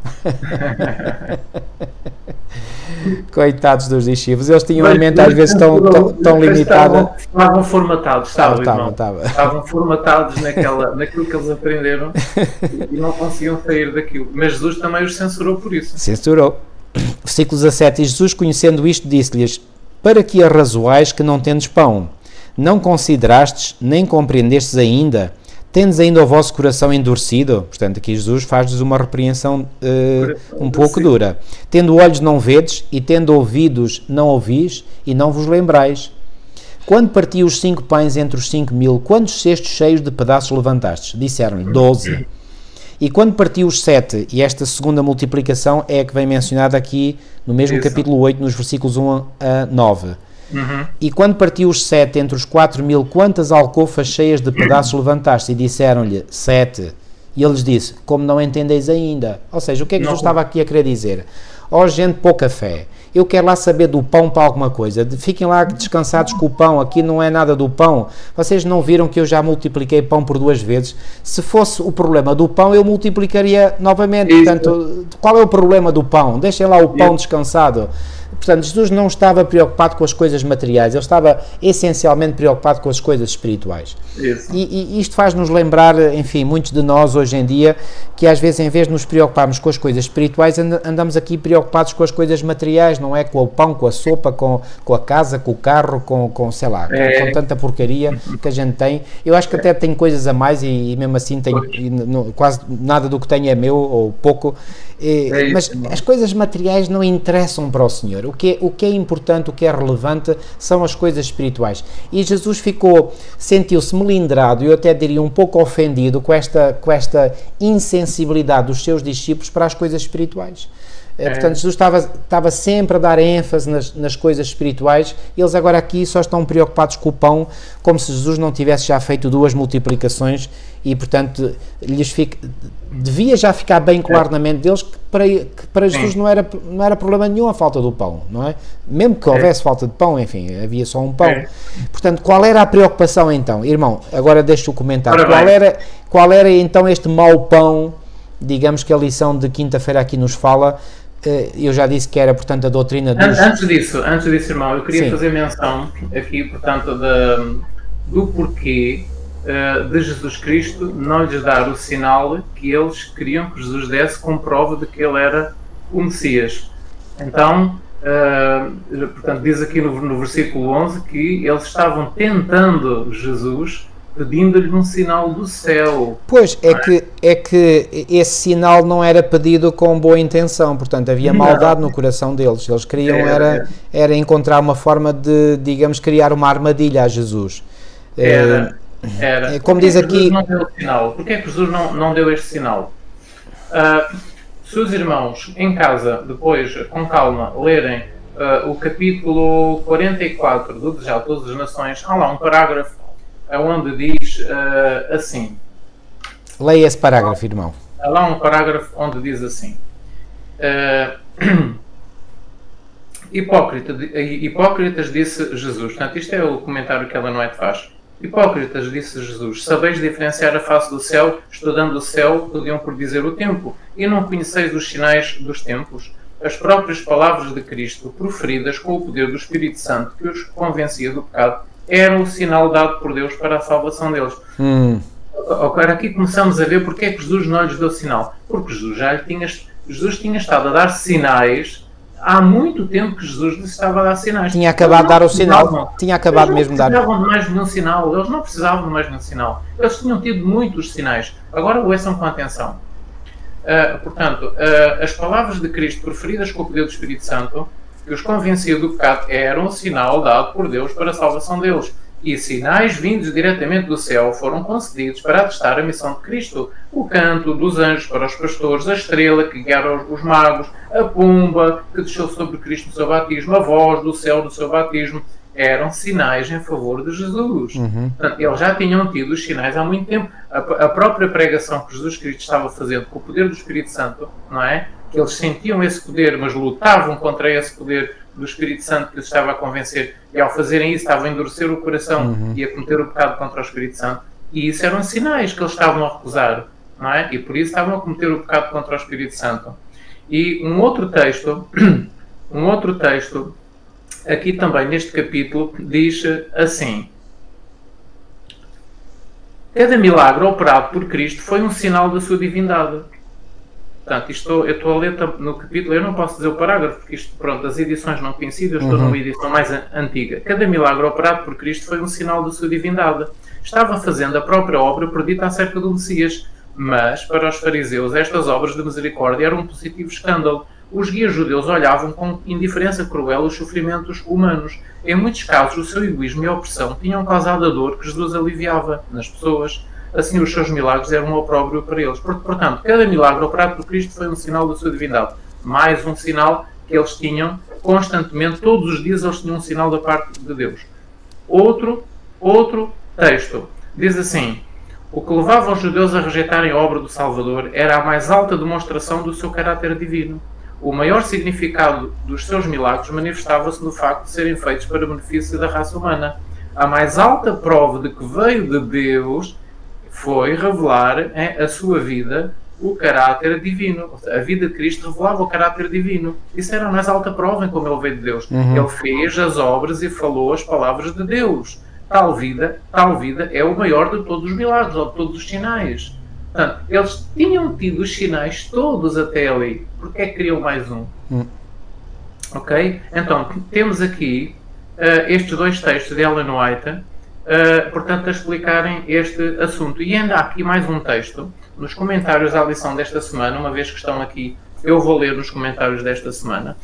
Speaker 1: Coitados dos discípulos, eles tinham a mente às vezes tão limitada.
Speaker 2: Estavam formatados, estavam formatados naquilo que eles aprenderam e não conseguiam sair daquilo. Mas Jesus também os censurou por isso.
Speaker 1: Censurou. Versículo 17, e Jesus, conhecendo isto, disse-lhes, para que arrazoais que não tendes pão? Não considerastes, nem compreendestes ainda? Tendes ainda o vosso coração endurecido? Portanto, aqui Jesus faz-lhes uma repreensão um pouco dura. Tendo olhos não vedes, e tendo ouvidos não ouvis, e não vos lembrais. Quando partiu os 5 pães entre os 5.000, quantos cestos cheios de pedaços levantastes? Disseram-lhe, 12. E quando partiu os 7, e esta segunda multiplicação é a que vem mencionada aqui no mesmo capítulo 8, nos versículos 1 a 9. E quando partiu os 7 entre os 4.000, quantas alcofas cheias de pedaços levantaste? E disseram-lhe, 7. E ele lhes disse, como não entendeis ainda? Ou seja, o que é que Jesus estava aqui a querer dizer? Ó gente pouca fé, eu quero lá saber do pão para alguma coisa, fiquem lá descansados com o pão, aqui não é nada do pão. Vocês não viram que eu já multipliquei pão por 2 vezes? Se fosse o problema do pão, eu multiplicaria novamente. Isso. Portanto, qual é o problema do pão? Deixem lá o pão descansado. Portanto, Jesus não estava preocupado com as coisas materiais, ele estava essencialmente preocupado com as coisas espirituais. E isto faz-nos lembrar, enfim, muitos de nós hoje em dia, que às vezes em vez de nos preocuparmos com as coisas espirituais, andamos aqui preocupados com as coisas materiais, não é? Com o pão, com a sopa, com a casa, com o carro, com sei lá, com tanta porcaria que a gente tem. Eu acho que até tenho coisas a mais e mesmo assim tenho, quase nada do que tenho é meu, ou pouco. Mas as coisas materiais não interessam para o Senhor. O que é importante, o que é relevante são as coisas espirituais. E Jesus sentiu-se melindrado, eu até diria um pouco ofendido com esta insensibilidade dos seus discípulos para as coisas espirituais. Portanto, Jesus estava sempre a dar ênfase nas coisas espirituais, e eles agora aqui só estão preocupados com o pão, como se Jesus não tivesse já feito 2 multiplicações, e portanto devia já ficar bem claro na mente deles que para Jesus não era problema nenhum a falta do pão, não é? Mesmo que houvesse falta de pão, enfim, havia só um pão. Portanto, qual era a preocupação então? Irmão, agora deixa o comentário. Qual era então este mau pão, digamos que a lição de quinta-feira aqui nos fala? Eu já disse que era, portanto, a doutrina dos...
Speaker 2: Antes disso, irmão, eu queria fazer menção aqui, portanto, do porquê de Jesus Cristo não lhes dar o sinal que eles queriam que Jesus desse como prova de que ele era o Messias. Então, portanto, diz aqui no versículo 11 que eles estavam tentando Jesus, pedindo-lhe um sinal do céu.
Speaker 1: Pois, é que esse sinal não era pedido com boa intenção, portanto havia maldade no coração deles. Eles queriam era encontrar uma forma de, digamos, criar uma armadilha a Jesus. Como diz aqui...
Speaker 2: Não deu o sinal. Porquê é que Jesus não deu este sinal? Se os irmãos em casa, depois, com calma, lerem o capítulo 44 do Desejar Todas as Nações, há lá um parágrafo onde diz assim.
Speaker 1: Leia esse parágrafo, irmão.
Speaker 2: Há lá um parágrafo onde diz assim. Hipócritas, disse Jesus. Portanto, isto é o comentário que ela não faz. Hipócritas, disse Jesus, sabeis diferenciar a face do céu, estudando o céu, podiam por dizer o tempo, e não conheceis os sinais dos tempos? As próprias palavras de Cristo, proferidas com o poder do Espírito Santo, que os convencia do pecado, eram o sinal dado por Deus para a salvação deles. Agora aqui começamos a ver porque é que Jesus não lhes deu sinal. Porque Jesus tinha estado a dar sinais há muito tempo que Jesus lhes estava a dar sinais.
Speaker 1: Tinha acabado de dar o sinal. Tinha acabado mesmo de dar.
Speaker 2: Eles não precisavam de mais nenhum sinal. Eles não precisavam de mais nenhum sinal. Eles tinham tido muitos sinais. Agora ouçam com atenção. Portanto, as palavras de Cristo proferidas com o poder do Espírito Santo, que os convencia do pecado, eram o sinal dado por Deus para a salvação deles. E sinais vindos diretamente do céu foram concedidos para atestar a missão de Cristo. O canto dos anjos para os pastores, a estrela que guiara os magos, a pomba que desceu sobre Cristo no seu batismo, a voz do céu do seu batismo, eram sinais em favor de Jesus. Portanto, eles já tinham tido os sinais há muito tempo. A própria pregação que Jesus Cristo estava fazendo com o poder do Espírito Santo, não é? Que eles sentiam esse poder, mas lutavam contra esse poder do Espírito Santo que os estava a convencer, e ao fazerem isso estavam a endurecer o coração e a cometer o pecado contra o Espírito Santo, e isso eram sinais que eles estavam a recusar, não é? E por isso estavam a cometer o pecado contra o Espírito Santo. E um outro texto aqui também neste capítulo diz assim: cada milagre operado por Cristo foi um sinal da sua divindade. Portanto, eu estou a ler no capítulo, eu não posso dizer o parágrafo, porque isto, pronto, as edições não coincidem, eu estou numa edição mais antiga. Cada milagre operado por Cristo foi um sinal da sua divindade. Estava fazendo a própria obra predita acerca do Messias, mas, para os fariseus, estas obras de misericórdia eram um positivo escândalo. Os guias judeus olhavam com indiferença cruel os sofrimentos humanos. Em muitos casos, o seu egoísmo e opressão tinham causado a dor que Jesus aliviava nas pessoas. Assim, os seus milagres eram um opróbrio para eles. Portanto, cada milagre operado por Cristo foi um sinal da sua divindade. Mais um sinal que eles tinham constantemente, todos os dias eles tinham um sinal da parte de Deus. Outro texto diz assim: O que levava os judeus a rejeitarem a obra do Salvador era a mais alta demonstração do seu caráter divino. O maior significado dos seus milagres manifestava-se no facto de serem feitos para benefício da raça humana. A mais alta prova de que veio de Deus foi revelar a sua vida, o caráter divino. A vida de Cristo revelava o caráter divino. Isso era a mais alta prova em como ele veio de Deus. Ele fez as obras e falou as palavras de Deus. Tal vida é o maior de todos os milagres, ou de todos os sinais. Portanto, eles tinham tido os sinais todos até ali. Porque é que queriam mais um? Ok? Então, temos aqui estes dois textos de Ellen White, portanto, a explicarem este assunto. E ainda há aqui mais um texto, nos comentários à lição desta semana, uma vez que estão aqui, eu vou ler nos comentários desta semana,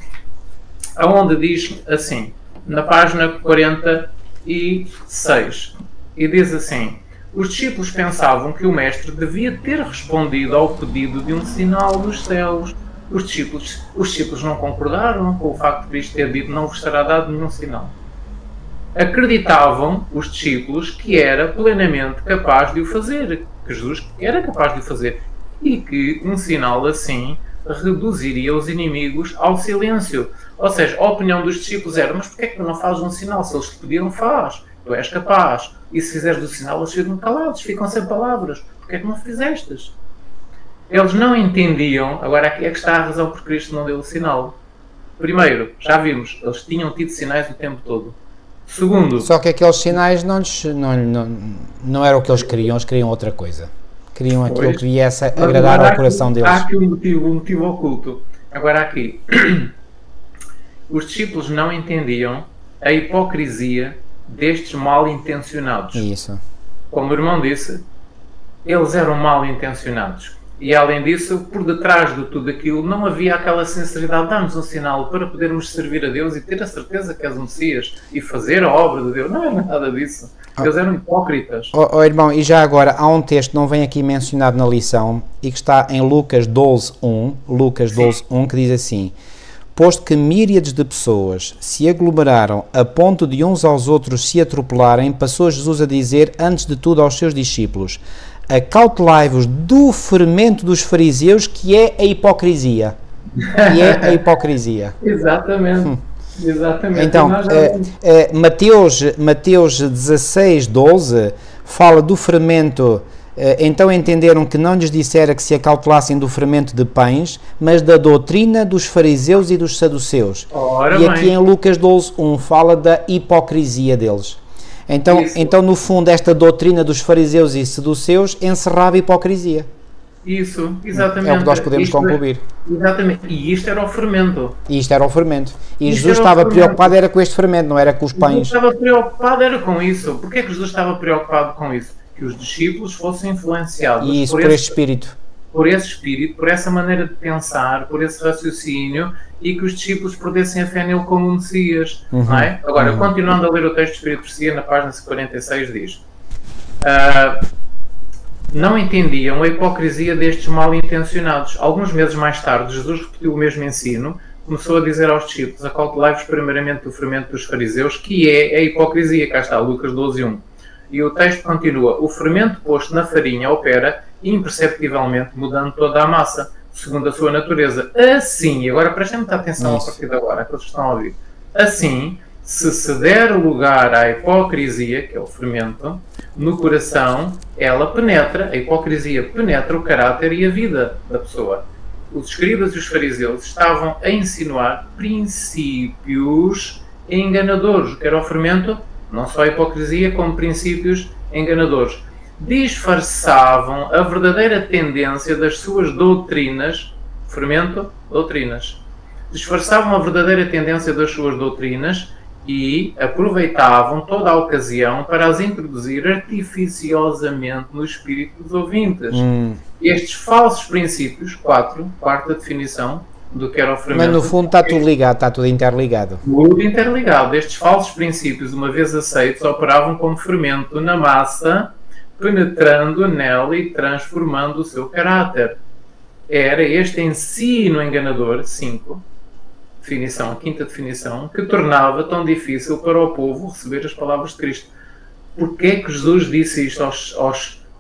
Speaker 2: onde diz assim, na página 46, e diz assim: os discípulos pensavam que o mestre devia ter respondido ao pedido de um sinal dos céus. Os discípulos não concordaram com o facto de Cristo ter dito: não vos será dado nenhum sinal. Acreditavam os discípulos que era plenamente capaz de o fazer, que Jesus era capaz de o fazer, e que um sinal assim reduziria os inimigos ao silêncio. Ou seja, a opinião dos discípulos era: mas porquê é que tu não fazes um sinal? Se eles te pediram, faz. Tu és capaz. E se fizeres do sinal, eles ficam calados, ficam sem palavras. Porquê é que não fizestes? Eles não entendiam. Agora aqui é que está a razão por Cristo não deu o sinal. Primeiro, já vimos, eles tinham tido sinais o tempo todo. Segundo...
Speaker 1: Só que aqueles sinais não era o que eles queriam outra coisa. Queriam aquilo que viesse a agradar ao coração deles.
Speaker 2: Há aqui um motivo oculto. Agora aqui, os discípulos não entendiam a hipocrisia destes mal intencionados.
Speaker 1: Isso.
Speaker 2: Como o irmão disse, eles eram mal intencionados. E além disso, por detrás de tudo aquilo, não havia aquela sinceridade: dá-nos um sinal para podermos servir a Deus e ter a certeza que és o Messias e fazer a obra de Deus. Não era nada disso. Eles eram hipócritas.
Speaker 1: Irmão, e já agora, há um texto que não vem aqui mencionado na lição e que está em Lucas 12:1, que diz assim: posto que míriades de pessoas se aglomeraram a ponto de uns aos outros se atropelarem, passou Jesus a dizer, antes de tudo, aos seus discípulos: acautelai-vos do fermento dos fariseus, que é a hipocrisia.
Speaker 2: Exatamente. Exatamente.
Speaker 1: Então, Mateus 16:12 fala do fermento. Então entenderam que não lhes dissera que se acautelassem do fermento de pães, mas da doutrina dos fariseus e dos saduceus. E aqui em Lucas 12:1 fala da hipocrisia deles. Então, no fundo, esta doutrina dos fariseus e saduceus encerrava a hipocrisia.
Speaker 2: Isso, exatamente.
Speaker 1: É o que nós podemos concluir.
Speaker 2: Exatamente. E isto era o fermento.
Speaker 1: E Jesus estava preocupado era com este fermento, não era com os pães.
Speaker 2: Jesus estava preocupado era com isso. Porquê é que Jesus estava preocupado com isso? Que os discípulos fossem influenciados
Speaker 1: por este espírito.
Speaker 2: Por esse espírito, por essa maneira de pensar, por esse raciocínio, e que os discípulos perdessem a fé nele como Messias. Não é? Agora, continuando a ler o texto de Espírito de Profecia, na página 46 diz: não entendiam a hipocrisia destes mal intencionados. Alguns meses mais tarde, Jesus repetiu o mesmo ensino, começou a dizer aos discípulos: acautelai-vos primeiramente do fermento dos fariseus, que é a hipocrisia. Cá está, Lucas 12:1. E o texto continua: o fermento posto na farinha opera imperceptivelmente, mudando toda a massa, segundo a sua natureza. Assim, e agora prestem muita atenção a partir de agora, que vocês estão a ouvir. Assim, se der lugar à hipocrisia, que é o fermento, no coração, ela penetra, a hipocrisia penetra o caráter e a vida da pessoa. Os escribas e os fariseus estavam a insinuar princípios enganadores, que era o fermento, não só a hipocrisia, como princípios enganadores. Disfarçavam a verdadeira tendência das suas doutrinas, fermento, doutrinas. Disfarçavam a verdadeira tendência das suas doutrinas e aproveitavam toda a ocasião para as introduzir artificiosamente no espírito dos ouvintes. Estes falsos princípios, quarta definição do que era o fermento.
Speaker 1: Mas no fundo está tudo ligado, está tudo interligado.
Speaker 2: Tudo interligado. Estes falsos princípios, uma vez aceitos, operavam como fermento na massa, penetrando nela e transformando o seu caráter. Era este ensino enganador, 5, definição, a quinta definição, que tornava tão difícil para o povo receber as palavras de Cristo. Porquê é que Jesus disse isto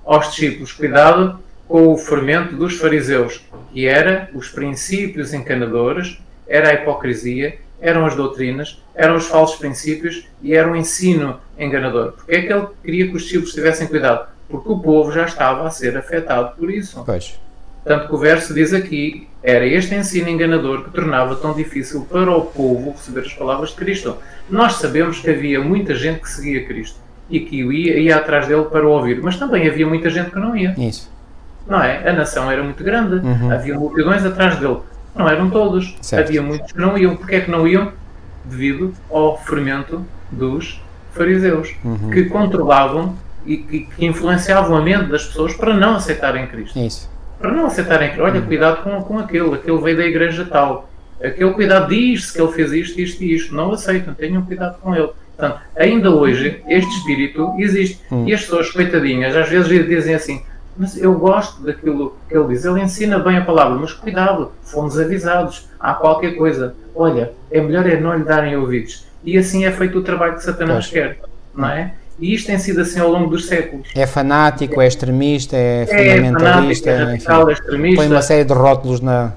Speaker 2: aos discípulos: cuidado com o fermento dos fariseus, que era os princípios enganadores, era a hipocrisia, eram as doutrinas, eram os falsos princípios e era o ensino enganador. Porque é que ele queria que os discípulos tivessem cuidado? Porque o povo já estava a ser afetado por isso.
Speaker 1: Pois.
Speaker 2: Tanto que o verso diz aqui, era este ensino enganador que tornava tão difícil para o povo receber as palavras de Cristo. Nós sabemos que havia muita gente que seguia Cristo e que ia atrás dele para o ouvir, mas também havia muita gente que não ia.
Speaker 1: Isso.
Speaker 2: Não é? A nação era muito grande, havia multidões atrás dele. Não eram todos,
Speaker 1: certo.
Speaker 2: Havia muitos que não iam. Porquê é que não iam? Devido ao fermento dos fariseus, que controlavam e que influenciavam a mente das pessoas para não aceitarem Cristo.
Speaker 1: Isso.
Speaker 2: Para não aceitarem Cristo. Olha, cuidado com aquele veio da igreja tal. Aquele cuidado diz-se que ele fez isto, isto e isto. Não aceitam, tenham cuidado com ele. Portanto, ainda hoje, este espírito existe. E as pessoas, coitadinhas, às vezes dizem assim: mas eu gosto daquilo que ele diz, ele ensina bem a palavra, mas cuidado, fomos avisados, há qualquer coisa. Olha, é melhor não lhe darem ouvidos. E assim é feito o trabalho que Satanás quer, não é? E isto tem sido assim ao longo dos séculos.
Speaker 1: É fanático, é extremista, é fundamentalista,
Speaker 2: é radical, é extremista.
Speaker 1: Põe uma série de rótulos na...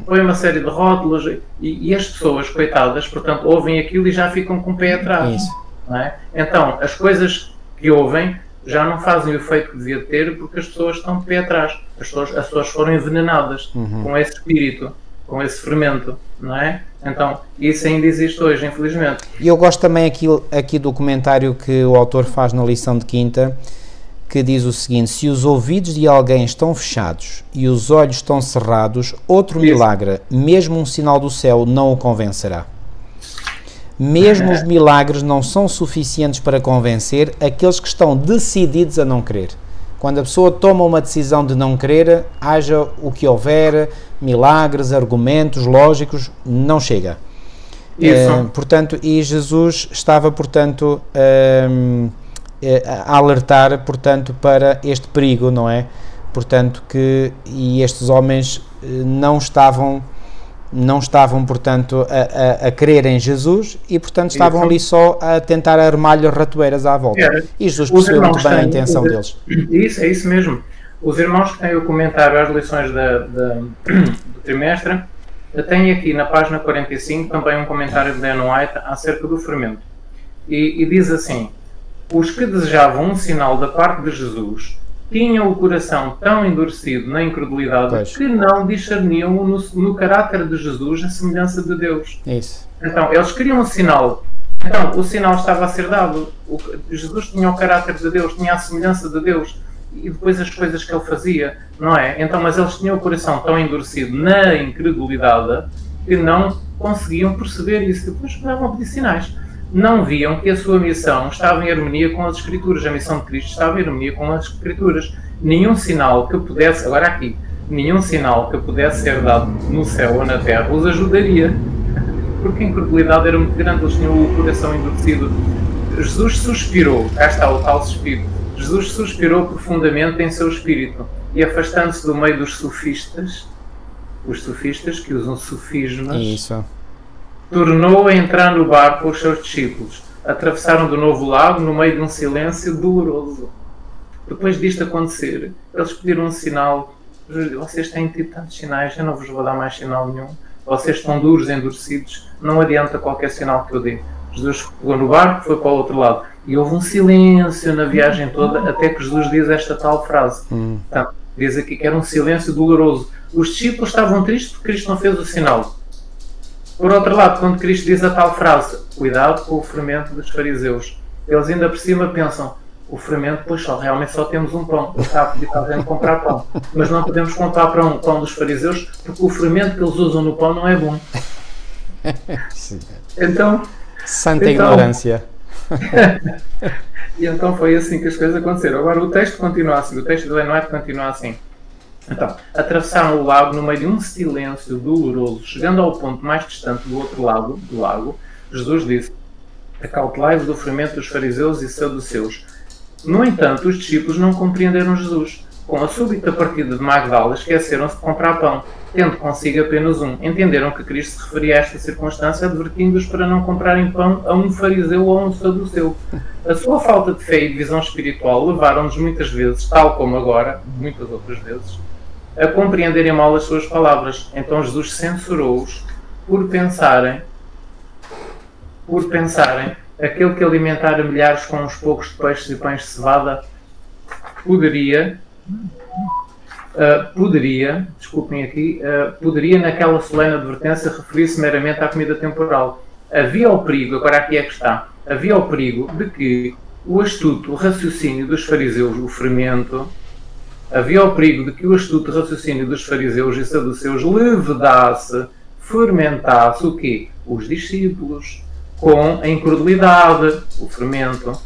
Speaker 2: Põe uma série de rótulos e as pessoas, coitadas, portanto, ouvem aquilo e já ficam com o pé atrás.
Speaker 1: Isso.
Speaker 2: Não é? Então, as coisas que ouvem já não fazem o efeito que devia ter porque as pessoas estão de pé atrás. As pessoas foram envenenadas com esse espírito, com esse fermento, não é? Então, isso ainda existe hoje, infelizmente.
Speaker 1: E eu gosto também aqui do comentário que o autor faz na lição de quinta, que diz o seguinte: se os ouvidos de alguém estão fechados e os olhos estão cerrados, outro milagre, mesmo um sinal do céu, não o convencerá. Mesmo os milagres não são suficientes para convencer aqueles que estão decididos a não crer. Quando a pessoa toma uma decisão de não crer, haja o que houver, milagres, argumentos lógicos, não chega. Portanto, e Jesus estava, portanto, a alertar, portanto, para este perigo, não é? Portanto, e estes homens não estavam, portanto, a crer em Jesus e, portanto, estavam ali só a tentar armar-lhe ratoeiras à volta. E Jesus percebeu muito bem a intenção deles.
Speaker 2: Isso, é isso mesmo. Os irmãos que têm o comentário às lições do trimestre, têm aqui na página 45 também um comentário de Dan White acerca do fermento. E diz assim: os que desejavam um sinal da parte de Jesus tinham o coração tão endurecido na incredulidade que não discerniam no caráter de Jesus a semelhança de Deus.
Speaker 1: Isso.
Speaker 2: Então, eles queriam um sinal. Então, o sinal estava a ser dado. Jesus tinha o caráter de Deus, tinha a semelhança de Deus. E depois as coisas que ele fazia, não é? Então, mas eles tinham o coração tão endurecido na incredulidade que não conseguiam perceber isso. Depois esperavam a pedir sinais. Não viam que a sua missão estava em harmonia com as Escrituras. A missão de Cristo estava em harmonia com as Escrituras. Nenhum sinal que pudesse, agora aqui, nenhum sinal que pudesse ser dado no céu ou na terra os ajudaria. Porque a incredulidade era muito grande, eles tinham o coração endurecido. Jesus suspirou, cá está o tal suspiro. Jesus suspirou profundamente em seu espírito e, afastando-se do meio dos sofistas, os sofistas que usam sofismas,
Speaker 1: isso,
Speaker 2: tornou a entrar no barco com os seus discípulos. Atravessaram do novo lago no meio de um silêncio doloroso. Depois disto acontecer, eles pediram um sinal. Vocês têm tido tantos sinais, eu não vos vou dar mais sinal nenhum. Vocês estão duros, endurecidos, não adianta qualquer sinal que eu dê. Jesus pegou no barco, foi para o outro lado. E houve um silêncio na viagem toda, até que Jesus diz esta tal frase. Portanto, diz aqui que era um silêncio doloroso. Os discípulos estavam tristes porque Cristo não fez o sinal. Por outro lado, quando Cristo diz a tal frase, cuidado com o fermento dos fariseus, eles ainda por cima pensam, o fermento, pois realmente só temos um pão, ele está a pedir para a gente comprar pão, mas não podemos comprar pão dos fariseus porque o fermento que eles usam no pão não é bom. Então,
Speaker 1: santa ignorância.
Speaker 2: E então foi assim que as coisas aconteceram. Agora o texto continua assim, o texto do Dan White continua assim. Então, atravessaram o lago no meio de um silêncio doloroso. Chegando ao ponto mais distante do outro lado do lago, Jesus disse: acautelai-vos do fermento dos fariseus e saduceus. No entanto, os discípulos não compreenderam Jesus. Com a súbita partida de Magdala, esqueceram-se de comprar pão. tendo consigo apenas um. Entenderam que Cristo se referia a esta circunstância, advertindo-os para não comprarem pão a um fariseu ou a um saduceu. A sua falta de fé e de visão espiritual levaram-nos muitas vezes, tal como agora, muitas outras vezes, a compreenderem mal as suas palavras. Então Jesus censurou-os por pensarem aquele que alimentara milhares com uns poucos de peixes e pães de cevada poderia naquela solene advertência referir-se meramente à comida temporal. Havia o perigo, agora aqui é que está, havia o perigo de que o astuto raciocínio dos fariseus, o fermento, havia o perigo de que o astuto raciocínio dos fariseus e saduceus levedasse, fermentasse o quê? Os discípulos, com a incredulidade, o fermento,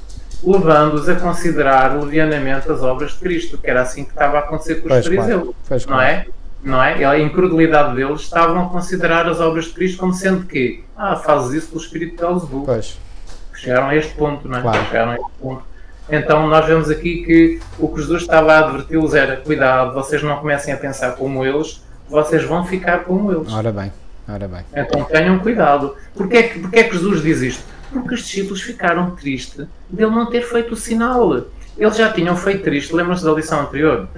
Speaker 2: levando-os a considerar levianamente as obras de Cristo, que era assim que estava a acontecer com os fariseus, não é? Não é? A incredulidade deles estavam a considerar as obras de Cristo como sendo que, fazes isso pelo Espírito de Beelzebul. Chegaram a este ponto, não é?
Speaker 1: Claro.
Speaker 2: Chegaram a este ponto. Então nós vemos aqui que o que Jesus estava a adverti-los era, cuidado, vocês não comecem a pensar como eles, vocês vão ficar como eles.
Speaker 1: Ora bem.
Speaker 2: Então tenham cuidado. Porquê é que Jesus diz isto? Porque os discípulos ficaram tristes de ele não ter feito o sinal. Eles já tinham feito triste, lembram-se da lição anterior?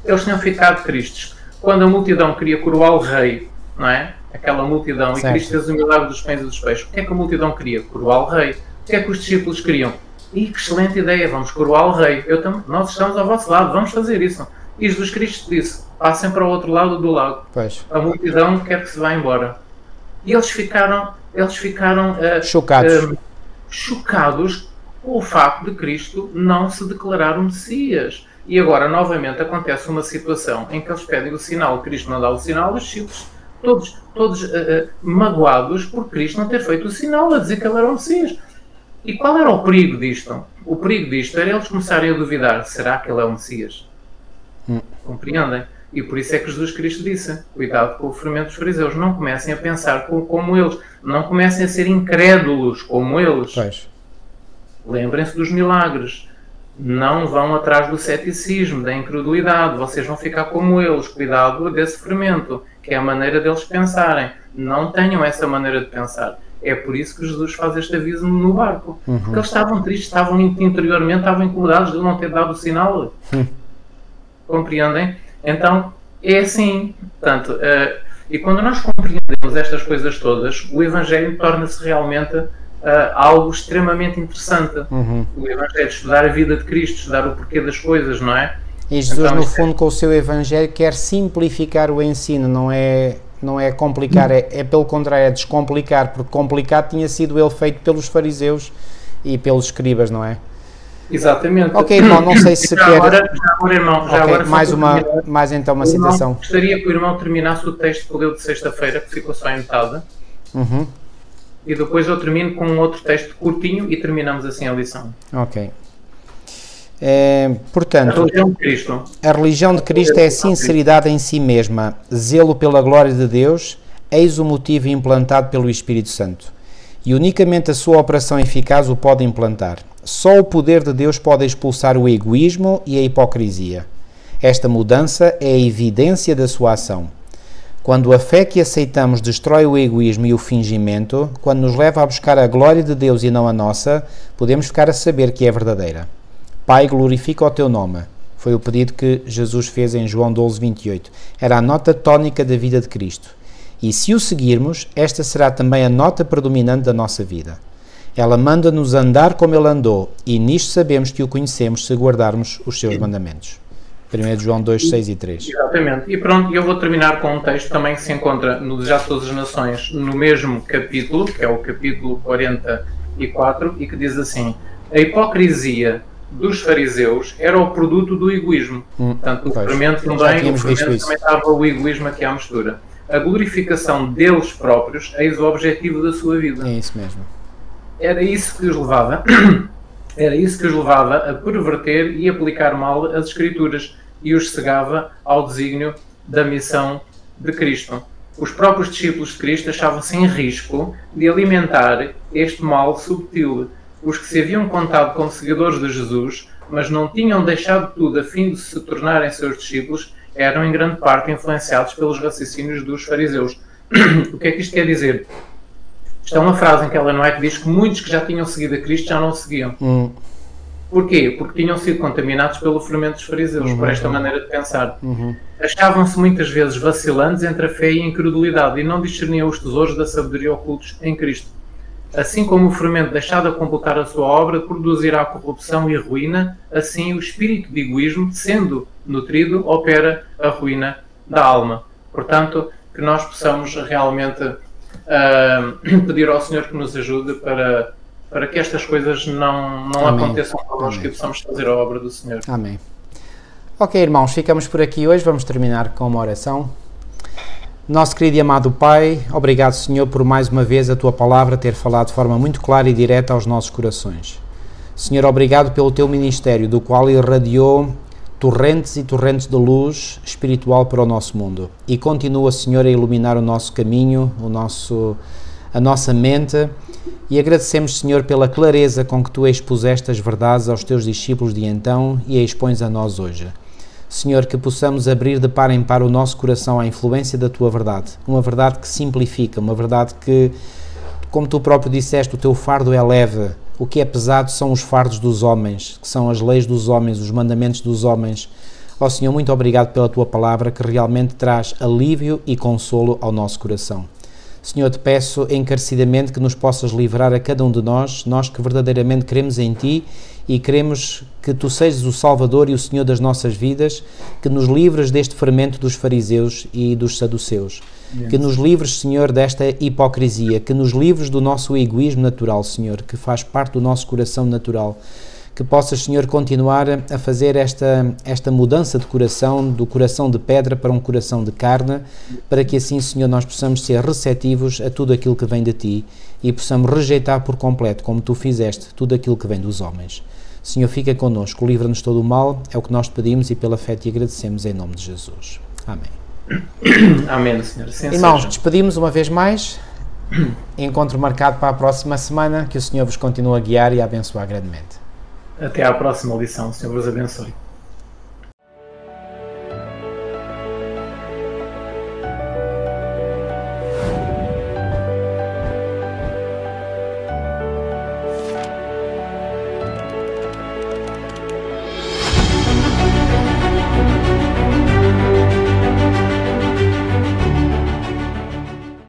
Speaker 2: Eles tinham ficado tristes quando a multidão queria coroar o rei, não é? Aquela multidão, certo. E Cristo fez o milagre dos pães e dos peixes. O que é que a multidão queria? Coroar o rei. O que é que os discípulos queriam? Que excelente ideia, vamos coroar o rei. Nós estamos ao vosso lado, vamos fazer isso. E Jesus Cristo disse, passem para o outro lado do lago.
Speaker 1: Pois.
Speaker 2: A multidão quer que se vá embora. E eles ficaram chocados com o facto de Cristo não se declarar o Messias. E agora, novamente, acontece uma situação em que eles pedem o sinal, Cristo não dá o sinal, os discípulos todos magoados por Cristo não ter feito o sinal, a dizer que ele era o Messias. E qual era o perigo disto? O perigo disto era eles começarem a duvidar, será que ele é o Messias? Compreendem? E por isso é que Jesus Cristo disse, cuidado com o fermento dos fariseus, não comecem a pensar como eles, não comecem a ser incrédulos como eles.
Speaker 1: Pois.
Speaker 2: Lembrem-se dos milagres, não vão atrás do ceticismo, da incredulidade, vocês vão ficar como eles, cuidado desse fermento, que é a maneira deles pensarem, não tenham essa maneira de pensar. É por isso que Jesus faz este aviso no barco, porque eles estavam tristes, estavam interiormente, estavam incomodados de ele não ter dado o sinal. Compreendem? Então, é assim. Portanto, e quando nós compreendemos estas coisas todas, o Evangelho torna-se realmente algo extremamente interessante. O Evangelho, estudar a vida de Cristo, estudar o porquê das coisas, não é?
Speaker 1: E Jesus, então, no fundo, com o seu Evangelho, quer simplificar o ensino, não é complicar, é pelo contrário, é descomplicar, porque complicado tinha sido ele feito pelos fariseus e pelos escribas, não é?
Speaker 2: Exatamente.
Speaker 1: Ok, irmão, não sei se quer...
Speaker 2: Agora,
Speaker 1: mais então uma citação.
Speaker 2: Gostaria que o irmão terminasse o texto que leu de sexta-feira, que ficou só em metade. E depois eu termino com um outro texto curtinho e terminamos assim a lição.
Speaker 1: Ok. Portanto,
Speaker 2: a
Speaker 1: religião de Cristo é a sinceridade em si mesma, zelo pela glória de Deus, eis o motivo implantado pelo Espírito Santo. E unicamente a sua operação eficaz o pode implantar. Só o poder de Deus pode expulsar o egoísmo e a hipocrisia. Esta mudança é a evidência da sua ação. Quando a fé que aceitamos destrói o egoísmo e o fingimento, quando nos leva a buscar a glória de Deus e não a nossa, podemos ficar a saber que é verdadeira. Pai, glorifica o teu nome. Foi o pedido que Jesus fez em João 12, 28. Era a nota tónica da vida de Cristo. E se o seguirmos, esta será também a nota predominante da nossa vida. Ela manda-nos andar como ele andou, e nisto sabemos que o conhecemos se guardarmos os seus mandamentos. 1 João 2, 6 e 3.
Speaker 2: Exatamente. E pronto, eu vou terminar com um texto também que se encontra no Já Todas as Nações, no mesmo capítulo, que é o capítulo 44, e que diz assim: a hipocrisia dos fariseus era o produto do egoísmo. Portanto, o fermento também estava o egoísmo aqui à mistura. A glorificação deles próprios, eis o objetivo da sua vida.
Speaker 1: É isso mesmo.
Speaker 2: Era isso que os levava a perverter e aplicar mal as Escrituras e os cegava ao desígnio da missão de Cristo. Os próprios discípulos de Cristo achavam-se em risco de alimentar este mal subtil. Os que se haviam contado como seguidores de Jesus, mas não tinham deixado tudo a fim de se tornarem seus discípulos, eram em grande parte influenciados pelos raciocínios dos fariseus. O que é que isto quer dizer? Isto é uma frase em que Ellen White diz que muitos que já tinham seguido a Cristo já não o seguiam. Porquê? Porque tinham sido contaminados pelo fermento dos fariseus, por esta maneira de pensar. Achavam-se muitas vezes vacilantes entre a fé e a incredulidade e não discerniam os tesouros da sabedoria ocultos em Cristo. Assim como o fermento deixado a completar a sua obra produzirá corrupção e ruína, assim o espírito de egoísmo, sendo nutrido, opera a ruína da alma. Portanto, que nós possamos realmente pedir ao Senhor que nos ajude para que estas coisas não aconteçam connosco e possamos fazer a obra do Senhor.
Speaker 1: Amém. Ok, irmãos, ficamos por aqui hoje. Vamos terminar com uma oração. Nosso querido e amado Pai, obrigado, Senhor, por mais uma vez a Tua palavra ter falado de forma muito clara e direta aos nossos corações. Senhor, obrigado pelo Teu ministério, do qual irradiou torrentes e torrentes de luz espiritual para o nosso mundo. E continua, Senhor, a iluminar o nosso caminho, a nossa mente, e agradecemos, Senhor, pela clareza com que Tu expuseste as verdades aos Teus discípulos de então e a expões a nós hoje. Senhor, que possamos abrir de par em par o nosso coração à influência da Tua verdade, uma verdade que simplifica, uma verdade que, como Tu próprio disseste, o Teu fardo é leve, o que é pesado são os fardos dos homens, que são as leis dos homens, os mandamentos dos homens. Ó Senhor, muito obrigado pela Tua palavra que realmente traz alívio e consolo ao nosso coração. Senhor, te peço encarecidamente que nos possas livrar a cada um de nós que verdadeiramente cremos em Ti e queremos que Tu sejas o Salvador e o Senhor das nossas vidas, que nos livres deste fermento dos fariseus e dos saduceus. Que nos livres, Senhor, desta hipocrisia, que nos livres do nosso egoísmo natural, Senhor, que faz parte do nosso coração natural. Que possas, Senhor, continuar a fazer esta mudança de coração, do coração de pedra para um coração de carne, para que assim, Senhor, nós possamos ser receptivos a tudo aquilo que vem de Ti e possamos rejeitar por completo, como Tu fizeste, tudo aquilo que vem dos homens. Senhor, fica connosco, livra-nos todo o mal, é o que nós te pedimos e pela fé te agradecemos em nome de Jesus. Amém.
Speaker 2: Amém, Senhor. Sim,
Speaker 1: irmãos, despedimos uma vez mais. Encontro marcado para a próxima semana. Que o Senhor vos continue a guiar e a abençoar grandemente.
Speaker 2: Até à próxima lição. O Senhor vos abençoe.